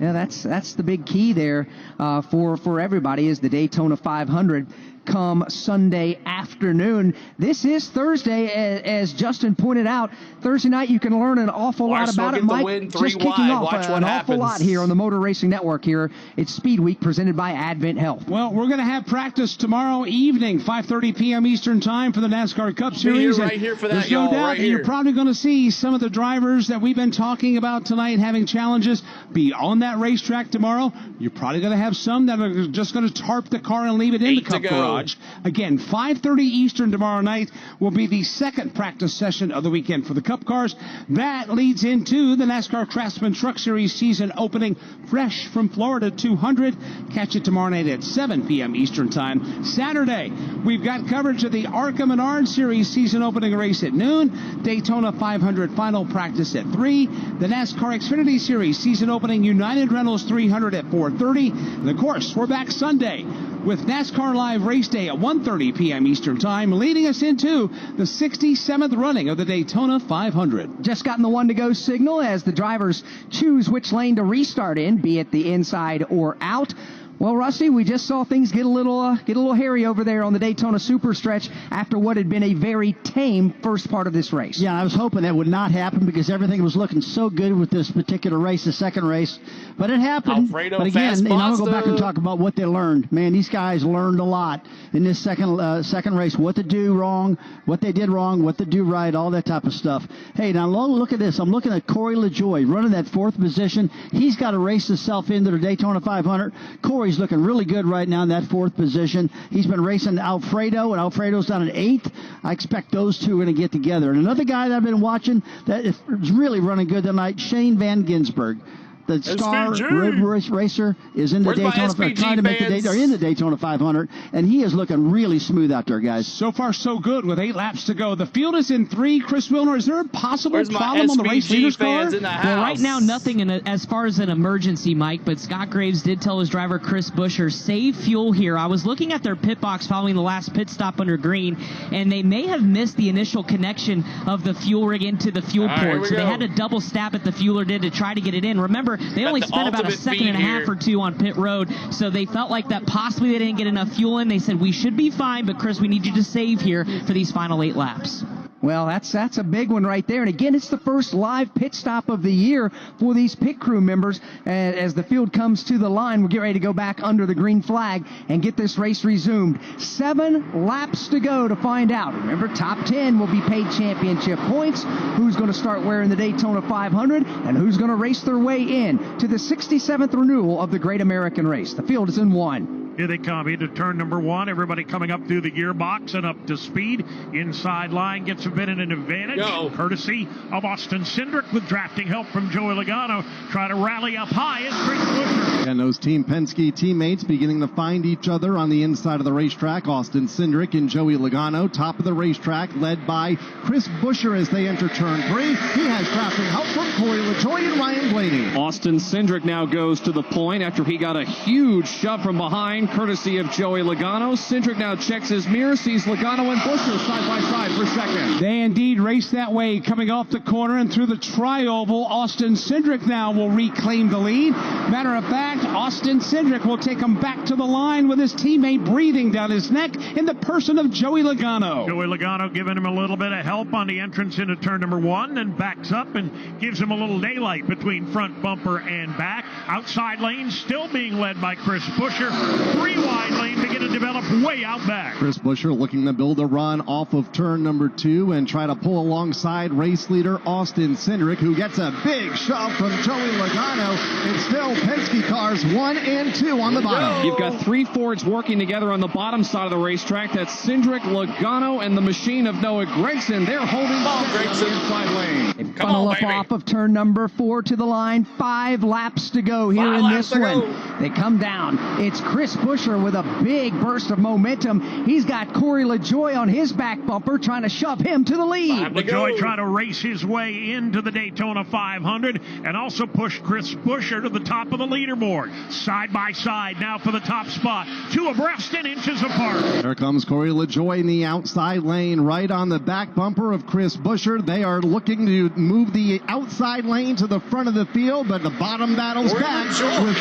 Yeah, that's the big key there for everybody is the Daytona 500 come Sunday afternoon. This is Thursday, as Justin pointed out. Thursday night, you can learn an awful lot about it. Mike, just kicking off an awful lot here on the Motor Racing Network here. It's Speed Week presented by Advent Health. Well, we're going to have practice tomorrow evening, 5:30 p.m. Eastern Time for the NASCAR Cup Series. Right here for that, there's no doubt that you're probably going to see some of the drivers that we've been talking about tonight having challenges be on that racetrack tomorrow. You're probably going to have some that are just going to tarp the car and leave it in the Cup garage. Again, 5:30 Eastern tomorrow night will be the second practice session of the weekend for the Cup cars. That leads into the NASCAR Craftsman Truck Series season opening, fresh from Florida 200. Catch it tomorrow night at 7 p.m. Eastern Time. Saturday, we've got coverage of the ARCA Menard Series season opening race at noon. Daytona 500 final practice at 3. The NASCAR Xfinity Series season opening United Rentals 300 at 4:30. And of course, we're back Sunday with NASCAR Live Race Day at 1:30 p.m. Eastern Time, leading us into the 67th running of the Daytona 500. Just gotten the one-to-go signal as the drivers choose which lane to restart in, be it the inside or out. Well, Rusty, we just saw things get a little hairy over there on the Daytona Superstretch after what had been a very tame first part of this race. Yeah, I was hoping that would not happen because everything was looking so good with this particular race, the second race. But it happened. Alfredo but again, Fast I'll go back and talk about what they learned. Man, these guys learned a lot in this second race. What to do wrong, what they did wrong, what to do right, all that type of stuff. Hey, now look at this. I'm looking at Corey LaJoie running that 4th position. He's got to race himself into the Daytona 500. Corey's looking really good right now in that 4th position. He's been racing Alfredo, and Alfredo's down at 8th. I expect those two are going to get together. And another guy that I've been watching that is really running good tonight, Shane Van Gisbergen. the star road racer, is in the Daytona. Trying to make the Daytona 500, and he is looking really smooth out there, guys. So far, so good with 8 laps to go. The field is in 3. Chris Wilner, is there a possible problem on the race leader's car? Well, right now, nothing as far as an emergency, Mike, but Scott Graves did tell his driver, Chris Buescher, save fuel here. I was looking at their pit box following the last pit stop under green, and they may have missed the initial connection of the fuel rig into the fuel port. So they had to double stab at the fueler to try to get it in. Remember, they only spent about a second and a half or 2 on pit road, so they felt like that possibly they didn't get enough fuel in. They said, we should be fine, but Chris, we need you to save here for these final 8 laps. Well, that's a big one right there. And again, it's the first live pit stop of the year for these pit crew members. As the field comes to the line, we'll get ready to go back under the green flag and get this race resumed. 7 laps to go to find out. Remember, top 10 will be paid championship points. Who's going to start wearing the Daytona 500 and who's going to race their way in to the 67th renewal of the Great American Race. The field is in 1. Here they come into turn number 1. Everybody coming up through the gearbox and up to speed. Inside line gets a bit of an advantage. Courtesy of Austin Cindric with drafting help from Joey Logano. Try to rally up high is Chris Buescher. And those Team Penske teammates beginning to find each other on the inside of the racetrack. Austin Cindric and Joey Logano, top of the racetrack, led by Chris Buescher as they enter turn 3. He has drafting help from Corey LaJoie and Ryan Blaney. Austin Cindric now goes to the point after he got a huge shove from behind, courtesy of Joey Logano. Cindric now checks his mirror, sees Logano and Buescher side by side for second. They indeed race that way, coming off the corner and through the tri-oval. Austin Cindric now will reclaim the lead. Matter of fact, Austin Cindric will take him back to the line with his teammate breathing down his neck in the person of Joey Logano. Joey Logano giving him a little bit of help on the entrance into turn number 1, then backs up and gives him a little daylight between front bumper and back. Outside lane still being led by Chris Buescher. 3 wide lane begin to develop way out back. Chris Buescher looking to build a run off of turn number 2 and try to pull alongside race leader Austin Cindric, who gets a big shove from Joey Logano. And still Penske cars 1 and 2 on the bottom. You've got 3 Fords working together on the bottom side of the racetrack. That's Cindric, Logano, and the machine of Noah Gragson. They're holding on the inside lane. Funnel up off of turn number 4 to the line. 5 laps to go here in this one. They come down. It's Chris Buescher with a big burst of momentum. He's got Corey LaJoie on his back bumper trying to shove him to the lead. LaJoie trying to race his way into the Daytona 500 and also push Chris Buescher to the top of the leaderboard. Side by side now for the top spot. 2 abreast and inches apart. There comes Corey LaJoie in the outside lane right on the back bumper of Chris Buescher. They are looking to move the outside lane to the front of the field, but the bottom battle's back with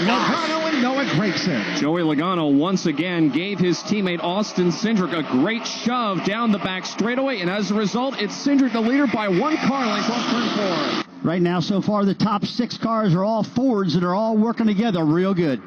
Logano and Noah Gragson. Joey Logano once again gave his teammate Austin Cindric a great shove down the back straightaway, and as a result, it's Cindric the leader by 1 car length off turn 4. Right now, so far, the top 6 cars are all Fords that are all working together real good.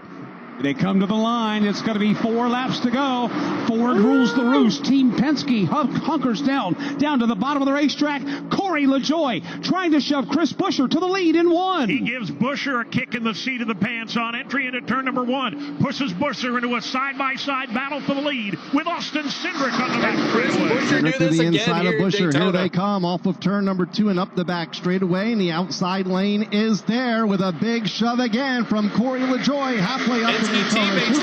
They come to the line. It's going to be 4 laps to go. Ford rules the roost. Team Penske hunkers down to the bottom of the racetrack. Corey LaJoie trying to shove Chris Buescher to the lead in 1. He gives Buescher a kick in the seat of the pants on entry into turn number 1. Pushes Buescher into a side-by-side battle for the lead with Austin Cindric on the back straightaway. To the inside of Buescher. Here they come off of turn number 2 and up the back straightaway. And the outside lane is there with a big shove again from Corey LaJoie halfway up to teammates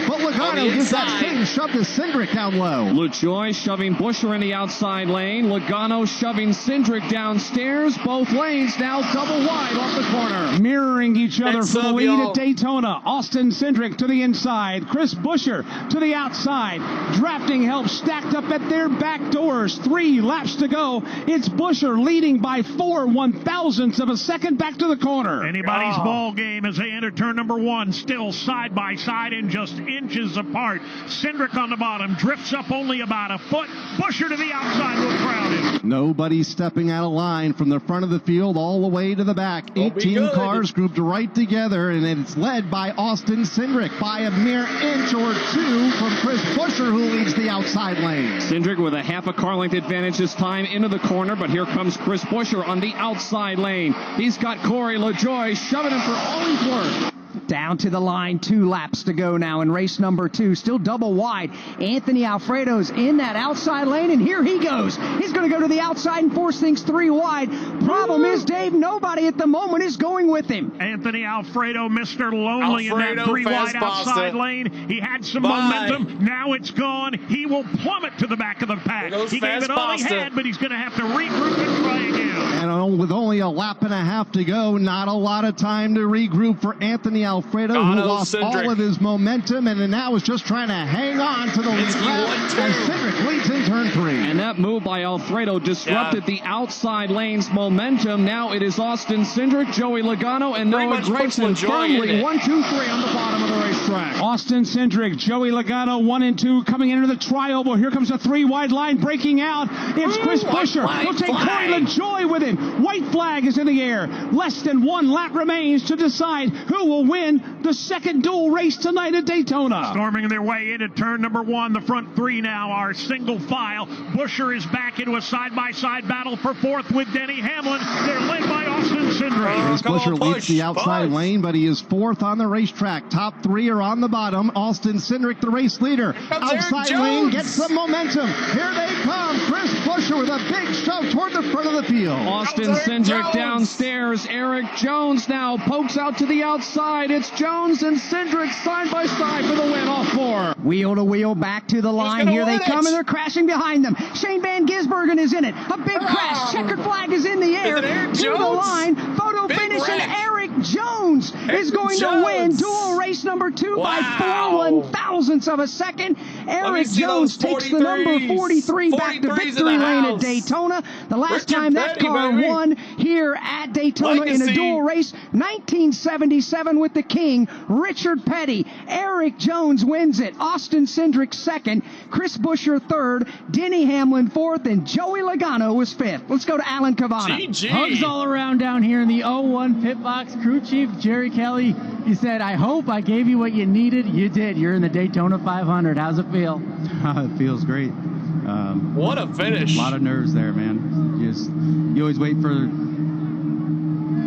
but Logano gives that same shove to Cindric down low. LaJoie shoving Buescher in the outside lane. Logano shoving Cindric downstairs. Both lanes now double wide off the corner. Mirroring each other for the lead at Daytona. Austin Cindric to the inside. Chris Buescher to the outside. Drafting help stacked up at their back doors. 3 laps to go. It's Buescher leading by 4 1/1000ths of a second back to the corner. Anybody's ball game as they enter turn number 1. Still side by side and just inches apart. Cindric on the bottom drifts up only about a foot. Buescher to the outside will crowd him. Nobody stepping out of line from the front of the field all the way to the back. 18 cars grouped right together, and it's led by Austin Cindric by a mere inch or 2 from Chris Buescher, who leads the outside lane. Cindric with a half a car length advantage this time into the corner, but here comes Chris Buescher on the outside lane. He's got Corey LaJoie shoving him for all he's worth. Down to the line, 2 laps to go now in race number 2. Still double wide. Anthony Alfredo's in that outside lane, and here he goes. He's going to go to the outside and force things 3 wide. Problem is, Dave, nobody at the moment is going with him. Anthony Alfredo, Mr. Lonely in that 3 wide outside lane. He had some momentum. Now it's gone. He will plummet to the back of the pack. He gave it all he had, but he's going to have to regroup and try again. And with only a lap and a half to go, not a lot of time to regroup for Anthony Alfredo, who lost all of his momentum and now is just trying to hang on to the lead as Cindric leads in turn 3. And that move by Alfredo disrupted the outside lane's momentum. Now it is Austin Cindric, Joey Logano, and Noah Gragson firmly 1, 2, 3 on the bottom of the racetrack. Austin Cindric, Joey Logano 1 and 2 coming into the tri-oval. Here comes a 3 wide line breaking out. It's Chris Buescher. He'll take Corey LaJoie with him. White flag is in the air. Less than 1 lap remains to decide who will win the second dual race tonight at Daytona. Storming their way into turn number 1. The front 3 now are single file. Buescher is back into a side-by-side battle for 4th with Denny Hamlin. They're led by Austin Cindric. Chris Buescher leads the outside lane, but he is 4th on the racetrack. Top 3 are on the bottom. Austin Cindric, the race leader. Outside lane gets some momentum. Here they come. Chris Buescher with a big shove toward the front of the field. Austin Cindric downstairs. Eric Jones now pokes out to the outside. It's Jones and Cindric side by side for the win, all 4. Wheel to wheel, back to the line. Here they come, and they're crashing behind them. Shane Van Gisbergen is in it. A big crash. Checkered flag is in the air. To the line. Photo finish, and Eric Jones is going to win dual race number 2 by 4/1,000ths of a second. Eric Jones takes the number 43 back to victory lane at Daytona. The last time that car won here at Daytona in a dual race, 1977 with the King, Richard Petty. Eric Jones wins it. Austin Cindric 2nd, Chris Buescher 3rd, Denny Hamlin 4th, and Joey Logano was 5th. Let's go to Alan Cavana. Hugs all around down here in the 01 pit box. Crew chief Jerry Kelly, he said, I hope I gave you what you needed. You did. You're in the Daytona 500. How's it feel? It feels great. What a finish. A lot of nerves there, man. You always wait for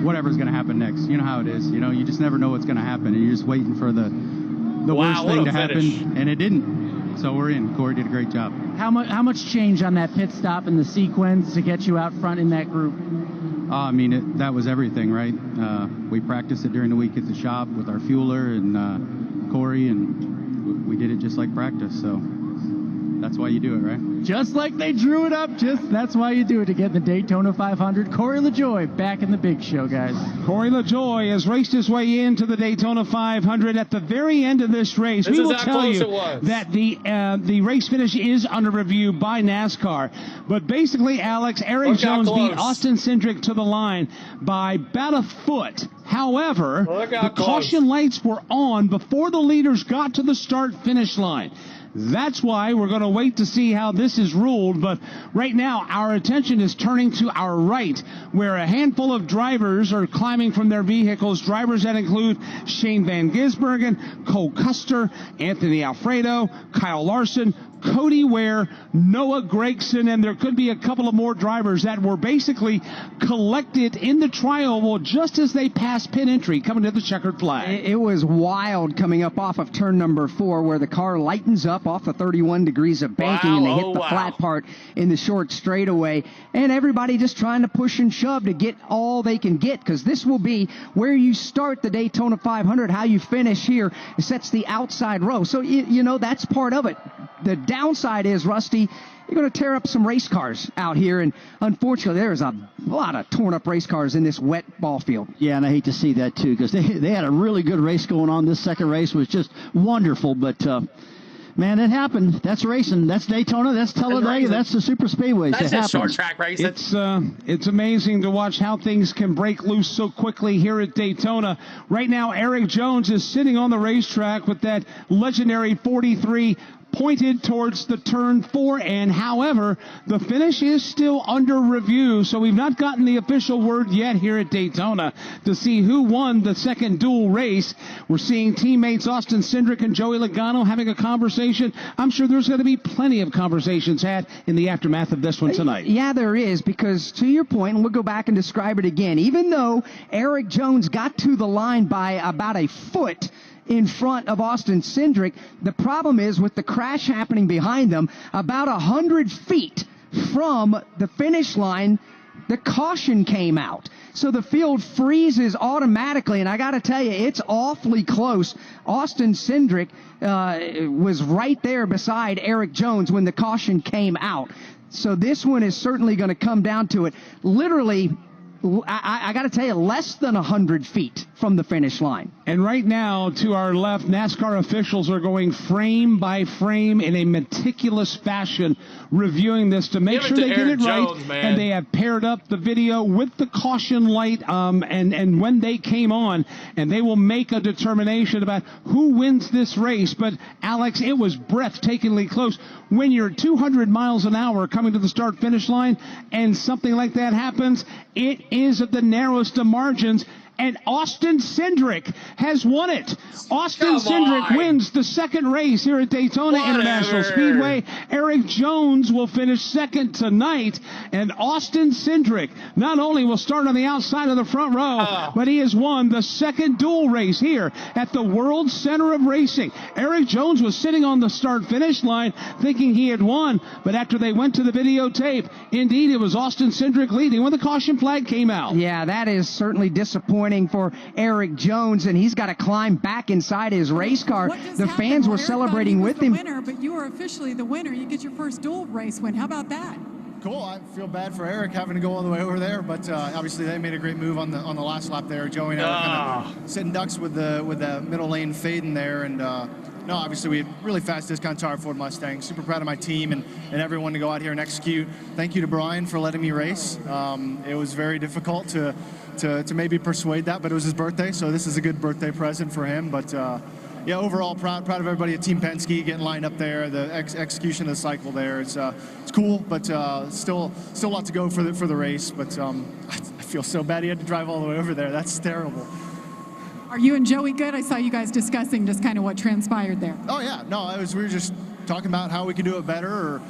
whatever's going to happen next. You know how it is. You know, you just never know what's going to happen, and you're just waiting for the worst thing to happen, and it didn't. So we're in. Corey did a great job. How much change on that pit stop and the sequence to get you out front in that group? I mean, that was everything, right? We practiced it during the week at the shop with our fueler and Corey, and we did it just like practice. So that's why you do it, right? Just like they drew it up, that's why you do it, to get the Daytona 500. Corey LaJoie back in the big show, guys. Corey LaJoie has raced his way into the Daytona 500 at the very end of this race. We will tell you that the race finish is under review by NASCAR. But basically, Alex, Eric Jones beat Austin Cindric to the line by about a foot. However, the caution lights were on before the leaders got to the start-finish line. That's why we're going to wait to see how this is ruled. But right now, our attention is turning to our right, where a handful of drivers are climbing from their vehicles. Drivers that include Shane Van Gisbergen, Cole Custer, Anthony Alfredo, Kyle Larson, Cody Ware, Noah Gragson, and there could be a couple of more drivers that were basically collected in the tri-oval just as they passed pit entry, coming to the checkered flag. It was wild coming up off of turn number 4, where the car lightens up off the 31 degrees of banking, and they hit the flat part in the short straightaway, and everybody just trying to push and shove to get all they can get, because this will be where you start the Daytona 500. How you finish here sets the outside row. So, you know, that's part of it. The downside is, Rusty, you're going to tear up some race cars out here, and unfortunately there's a lot of torn up race cars in this wet ball field. Yeah, and I hate to see that too, because they had a really good race going on. This second race was just wonderful, but man, it happened. That's racing. That's Daytona. That's Talladega. That's the super speedways. That's just short track racing. It's amazing to watch how things can break loose so quickly here at Daytona. Right now, Eric Jones is sitting on the racetrack with that legendary 43 pointed towards the turn 4 end. However, the finish is still under review, so we've not gotten the official word yet here at Daytona to see who won the second duel race. We're seeing teammates Austin Cindric and Joey Logano having a conversation. I'm sure there's going to be plenty of conversations had in the aftermath of this one tonight. Yeah, there is, because to your point, and we'll go back and describe it again, even though Erik Jones got to the line by about a foot in front of Austin Cindric, the problem is with the crash happening behind them, about 100 feet from the finish line, the caution came out. So the field freezes automatically, and I got to tell you, it's awfully close. Austin Cindric was right there beside Erik Jones when the caution came out. So this one is certainly going to come down to it. Literally, I got to tell you, less than 100 feet from the finish line. And right now, to our left, NASCAR officials are going frame by frame in a meticulous fashion, reviewing this to make sure they get it right. And they have paired up the video with the caution light and when they came on, and they will make a determination about who wins this race. But, Alex, it was breathtakingly close. When you're 200 miles an hour coming to the start-finish line and something like that happens, it is at the narrowest of margins. And Austin Cindric has won it. Austin Cindric wins the second race here at Daytona International Speedway. Erik Jones will finish second tonight. And Austin Cindric not only will start on the outside of the front row, but he has won the second duel race here at the World Center of Racing. Erik Jones was sitting on the start-finish line thinking he had won. But after they went to the videotape, indeed, it was Austin Cindric leading when the caution flag came out. Yeah, that is certainly disappointing for Erik Jones, and he's got to climb back inside his race car. The fans were celebrating with him. Winner, but you are officially the winner. You get your first duel race win. How about that? Cool. I feel bad for Erik having to go all the way over there, but obviously they made a great move on the last lap there. Joey and I were kind of sitting ducks with the middle lane fading there, and no, obviously we had really fast discount tire Ford Mustang. Super proud of my team and everyone to go out here and execute. Thank you to Brian for letting me race. It was very difficult to maybe persuade that, but it was his birthday, so this is a good birthday present for him. But yeah, overall proud of everybody at Team Penske getting lined up there. The execution of the cycle there, it's cool, but still a lot to go for the race. But I feel so bad he had to drive all the way over there. That's terrible. Are you and Joey good? I saw you guys discussing just kind of what transpired there. Oh yeah, no, we were just talking about how we could do it better, or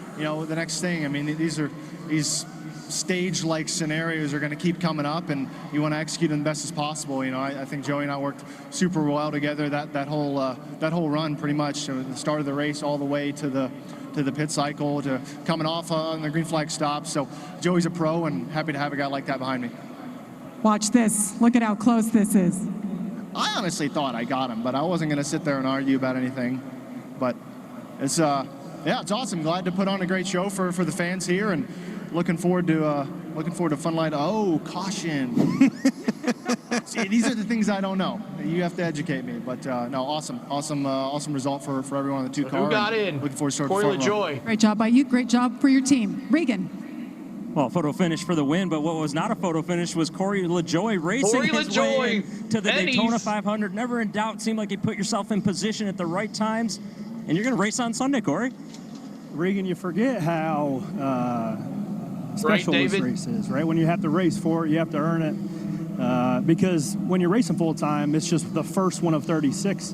the next thing. I mean, these stage-like scenarios are going to keep coming up, and you want to execute them the best as possible. I think Joey and I worked super well together that whole run, pretty much, from the start of the race all the way to the pit cycle, to coming off on the green flag stop. So Joey's a pro, and happy to have a guy like that behind me. Watch this. Look at how close this is. I honestly thought I got him, but I wasn't going to sit there and argue about anything. But it's it's awesome. Glad to put on a great show for the fans here, and looking forward to fun light. Oh, caution! See, these are the things I don't know. You have to educate me. But no, awesome result for everyone on the two car. Who got in? Looking forward to Corey LaJoy. Great job by you. Great job for your team, Regan. Well, photo finish for the win, but what was not a photo finish was Corey LaJoy racing his way to the Daytona 500. Never in doubt. Seemed like you put yourself in position at the right times, and you're going to race on Sunday, Corey. Regan, you forget how special this race is, right? When you have to race for it, you have to earn it. Because when you're racing full-time, it's just the first one of 36.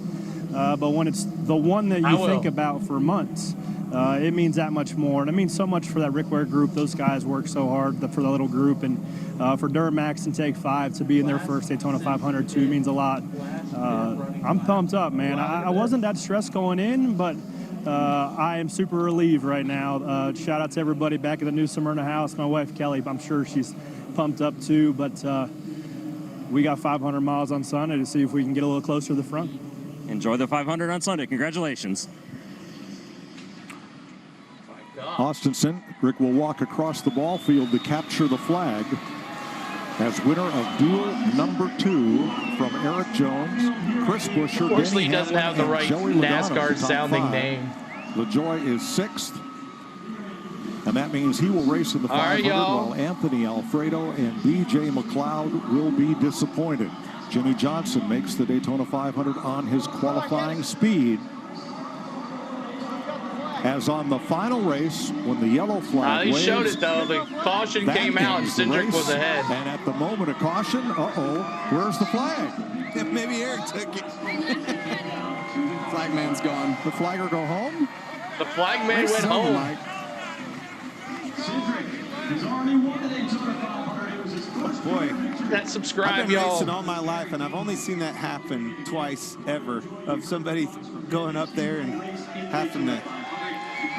But when it's the one that you think about for months, it means that much more. And it means so much for that Rick Ware group. Those guys work so hard for the little group. And for Duramax and Take 5 to be in their first Daytona 500 too means a lot. I'm pumped up, man. I wasn't that stressed going in, but I am super relieved right now. Shout out to everybody back at the new Smyrna house. My wife, Kelly, I'm sure she's pumped up too. But we got 500 miles on Sunday to see if we can get a little closer to the front. Enjoy the 500 on Sunday. Congratulations. Austin Cindric will walk across the ball field to capture the flag as winner of duel number 2 from Erik Jones, Chris Buescher. Unfortunately, he doesn't have the right NASCAR sounding name. LaJoy is 6th, and that means he will race in the 500, while Anthony Alfredo and BJ McLeod will be disappointed. Jimmy Johnson makes the Daytona 500 on his qualifying speed. as on the final race, when the yellow flag They waves, showed it, though. The caution came out, and Cindric was ahead. And at the moment of caution, where's the flag? Maybe Eric took it. Flagman's gone. The flagger go home? The flagman went home. Mike. Boy, that subscribe, I've been y'all. racing all my life, and I've only seen that happen twice ever, of somebody going up there and having to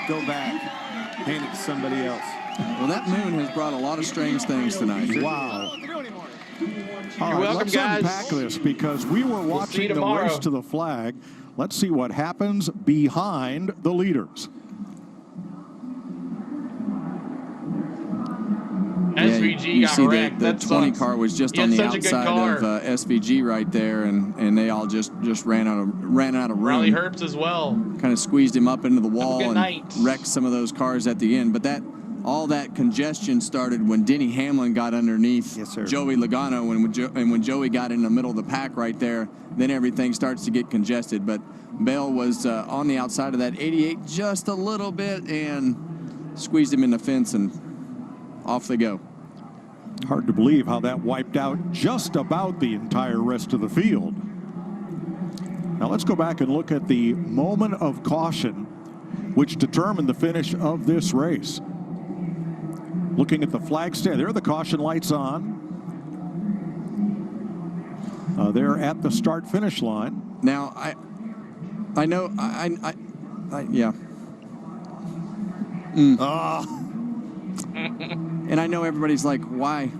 go back, hand it to somebody else. Well, that moon has brought a lot of strange things tonight. Wow. All right, welcome, let's guys. unpack this because we were watching the race to the flag. Let's see what happens behind the leaders. SVG you got see wrecked. the That 20 sucks. car was just He on had the such a good outside car. of SVG right there, and they all just ran out of room. Riley Herbst as well. Kind of squeezed him up into the wall and night. wrecked some of those cars at the end. But all that congestion started when Denny Hamlin got underneath Joey Logano, and when Joey got in the middle of the pack right there, then everything starts to get congested. But Bell was on the outside of that 88 just a little bit and squeezed him in the fence, and off they go. Hard to believe how that wiped out just about the entire rest of the field. Now let's go back and look at the moment of caution, which determined the finish of this race. Looking at the flag stand, there are the caution lights on. They're at the start-finish line. Now, I know, yeah. And I know everybody's like, why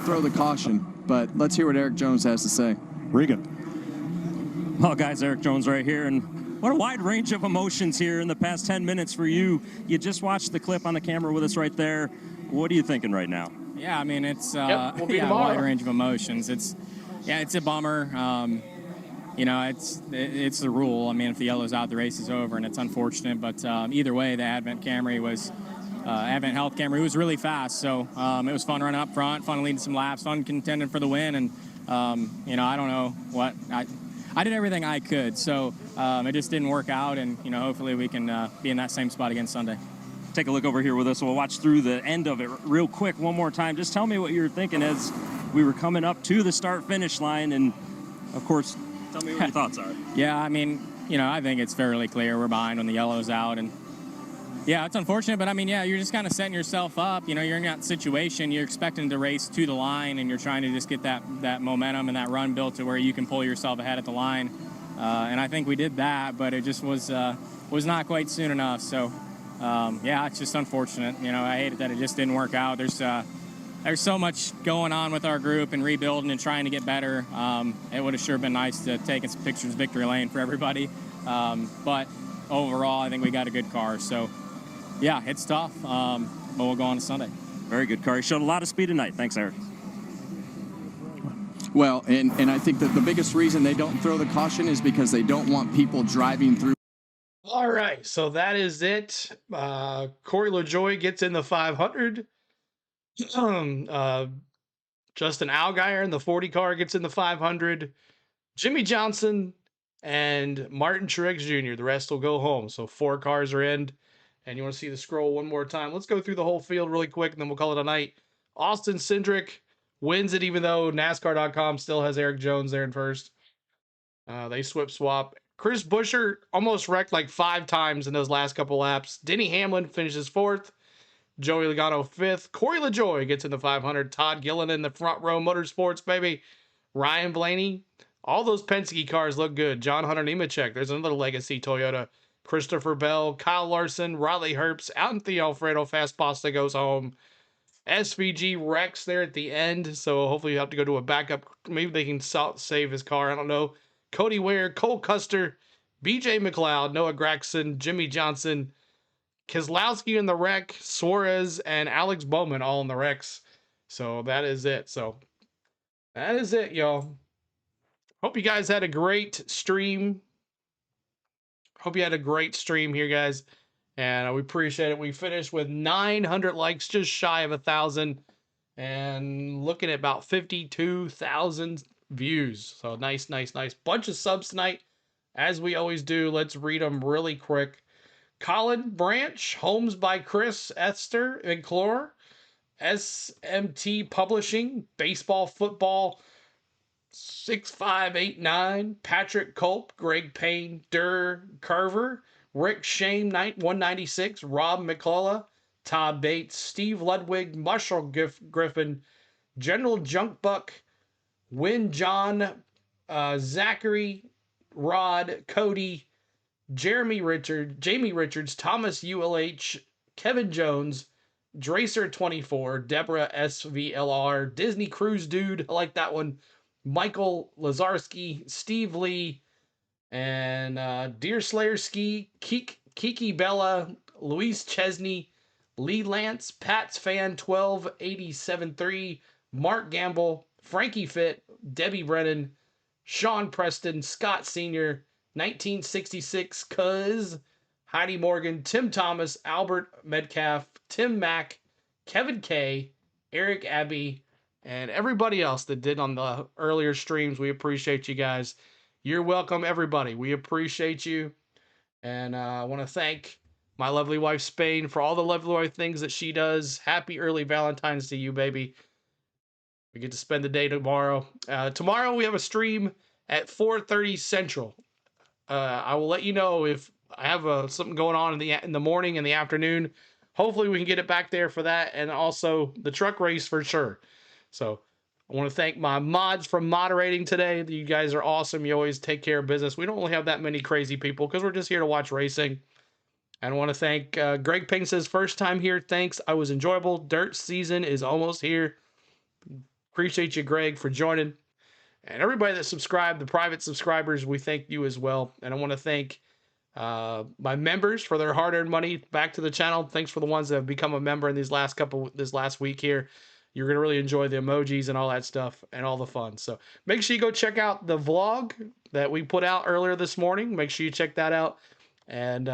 throw the caution? But let's hear what Eric Jones has to say. Regan. Well, guys, Eric Jones right here, and what a wide range of emotions here in the past 10 minutes for you. You just watched the clip on the camera with us right there. What are you thinking right now? Yeah, I mean, it's We'll be a tomorrow. wide range of emotions. It's a bummer. You know, it's the rule. I mean, if the yellow's out, the race is over, and it's unfortunate. But either way, the Advent Camry was Advent Health Camry was really fast. So it was fun running up front, fun leading some laps, fun contending for the win. And you know, I don't know what I did everything I could. So it just didn't work out. And you know, hopefully we can be in that same spot again Sunday. Take a look over here with us. We'll watch through the end of it real quick one more time. Just tell me what you were thinking as we were coming up to the start-finish line, and of course, tell me what your thoughts are. Yeah, I mean, you know, I think it's fairly clear we're behind when the yellow's out, and yeah, it's unfortunate, but I mean, yeah, you're just kind of setting yourself up. You know, you're in that situation, you're expecting to race to the line, and you're trying to just get that momentum and that run built to where you can pull yourself ahead at the line. And I think we did that, but it just was not quite soon enough. So, yeah, it's just unfortunate. You know, I hate it that it just didn't work out. There's so much going on with our group and rebuilding and trying to get better. It would have sure been nice to take some pictures of victory lane for everybody. But overall, I think we got a good car. So, yeah, it's tough, but we'll go on to Sunday. Very good car. You showed a lot of speed tonight. Thanks, Eric. Well, and I think that the biggest reason they don't throw the caution is because they don't want people driving through. All right, so that is it. Corey LaJoie gets in the 500. Justin Allgaier in the 40 car gets in the 500. Jimmy Johnson and Martin Truex Jr. The rest will go home. So 4 cars are in. And you want to see the scroll one more time? Let's go through the whole field really quick, and then we'll call it a night. Austin Cindric wins it, even though NASCAR.com still has Eric Jones there in first. They swap. Chris Buescher almost wrecked like 5 times in those last couple laps. Denny Hamlin finishes 4th. Joey Logano 5th. Corey LaJoie gets in the 500. Todd Gillen in the front row motorsports, baby. Ryan Blaney. All those Penske cars look good. John Hunter Nemechek. There's another legacy Toyota. Christopher Bell, Kyle Larson, Riley Herbst, Anthony Alfredo. Fast Pasta goes home. SVG wrecks there at the end, so hopefully you have to go to a backup. Maybe they can save his car. I don't know. Cody Ware, Cole Custer, BJ McLeod, Noah Gragson, Jimmy Johnson, Keselowski in the wreck, Suarez, and Alex Bowman all in the wrecks. So that is it. Y'all. Hope you guys had a great stream. Hope you had a great stream here, guys. And we appreciate it. We finished with 900 likes, just shy of 1,000. And looking at about 52,000 views. So nice. Bunch of subs tonight. As we always do, let's read them really quick. Colin Branch, Homes by Chris Esther and Clore, SMT Publishing, Baseball Football 6589, Patrick Culp, Greg Payne, Durr Carver, Rick Shane 196, Rob McCullough, Todd Bates, Steve Ludwig, Marshall Griffin, General Junkbuck, Win John, Zachary, Rod, Cody, Jamie Richards, Thomas ULH, Kevin Jones, Dracer24, Deborah SVLR, Disney Cruise Dude, I like that one, Michael Lazarski, Steve Lee, and Deerslayer Ski, Kiki Bella, Luis Chesney, Lee Lance, Pat's Fan 12873, Mark Gamble, Frankie Fit, Debbie Brennan, Sean Preston, Scott Sr., 1966 Cuz, Heidi Morgan, Tim Thomas, Albert Metcalf, Tim Mack, Kevin K, Eric Abbey, and everybody else that did on the earlier streams. We appreciate you guys. You're welcome, everybody. We appreciate you. And I want to thank my lovely wife, Spain, for all the lovely things that she does. Happy early Valentine's to you, baby. We get to spend the day tomorrow. Tomorrow we have a stream at 4:30 Central. I will let you know if I have something going on in the morning and the afternoon. Hopefully we can get it back there for that, and also the truck race for sure. So I want to thank my mods for moderating today. You guys are awesome. You always take care of business. We don't really have that many crazy people because we're just here to watch racing. And I want to thank Greg Payne says, first time here. Thanks. I was enjoyable. Dirt season is almost here. Appreciate you, Greg, for joining. And everybody that subscribed, the private subscribers, we thank you as well. And I want to thank my members for their hard-earned money back to the channel. Thanks for the ones that have become a member in this last week here. You're going to really enjoy the emojis and all that stuff and all the fun. So make sure you go check out the vlog that we put out earlier this morning. Make sure you check that out and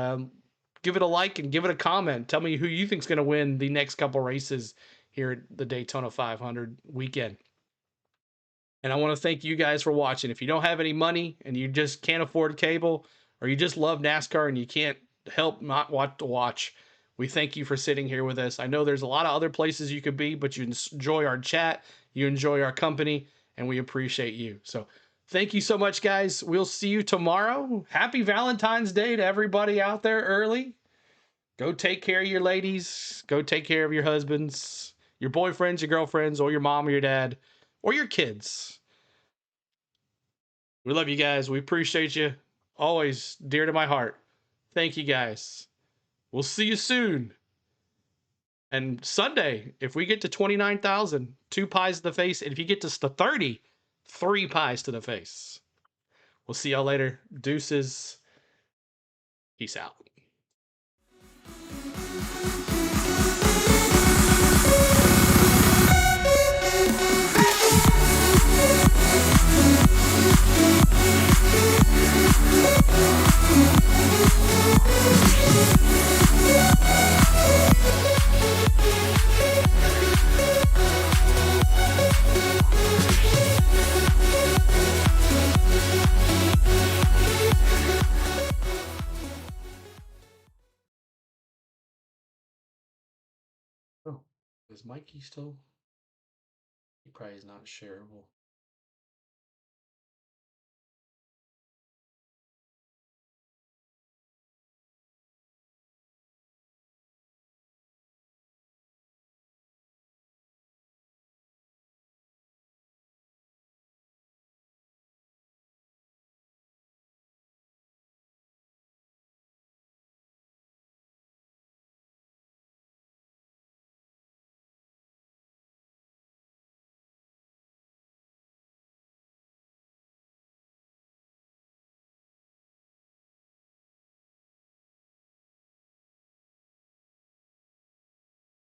give it a like and give it a comment. Tell me who you think is going to win the next couple races here at the Daytona 500 weekend. And I want to thank you guys for watching. If you don't have any money and you just can't afford cable, or you just love NASCAR and you can't help not watch, we thank you for sitting here with us. I know there's a lot of other places you could be, but you enjoy our chat, you enjoy our company, and we appreciate you. So thank you so much, guys. We'll see you tomorrow. Happy Valentine's Day to everybody out there early. Go take care of your ladies. Go take care of your husbands, your boyfriends, your girlfriends, or your mom or your dad, or your kids. We love you guys. We appreciate you. Always dear to my heart. Thank you guys. We'll see you soon. And Sunday, if we get to 29,000, 2 pies to the face. And if you get to 30, 3 pies to the face. We'll see y'all later. Deuces. Peace out. Oh, is Mikey still? He probably is not shareable.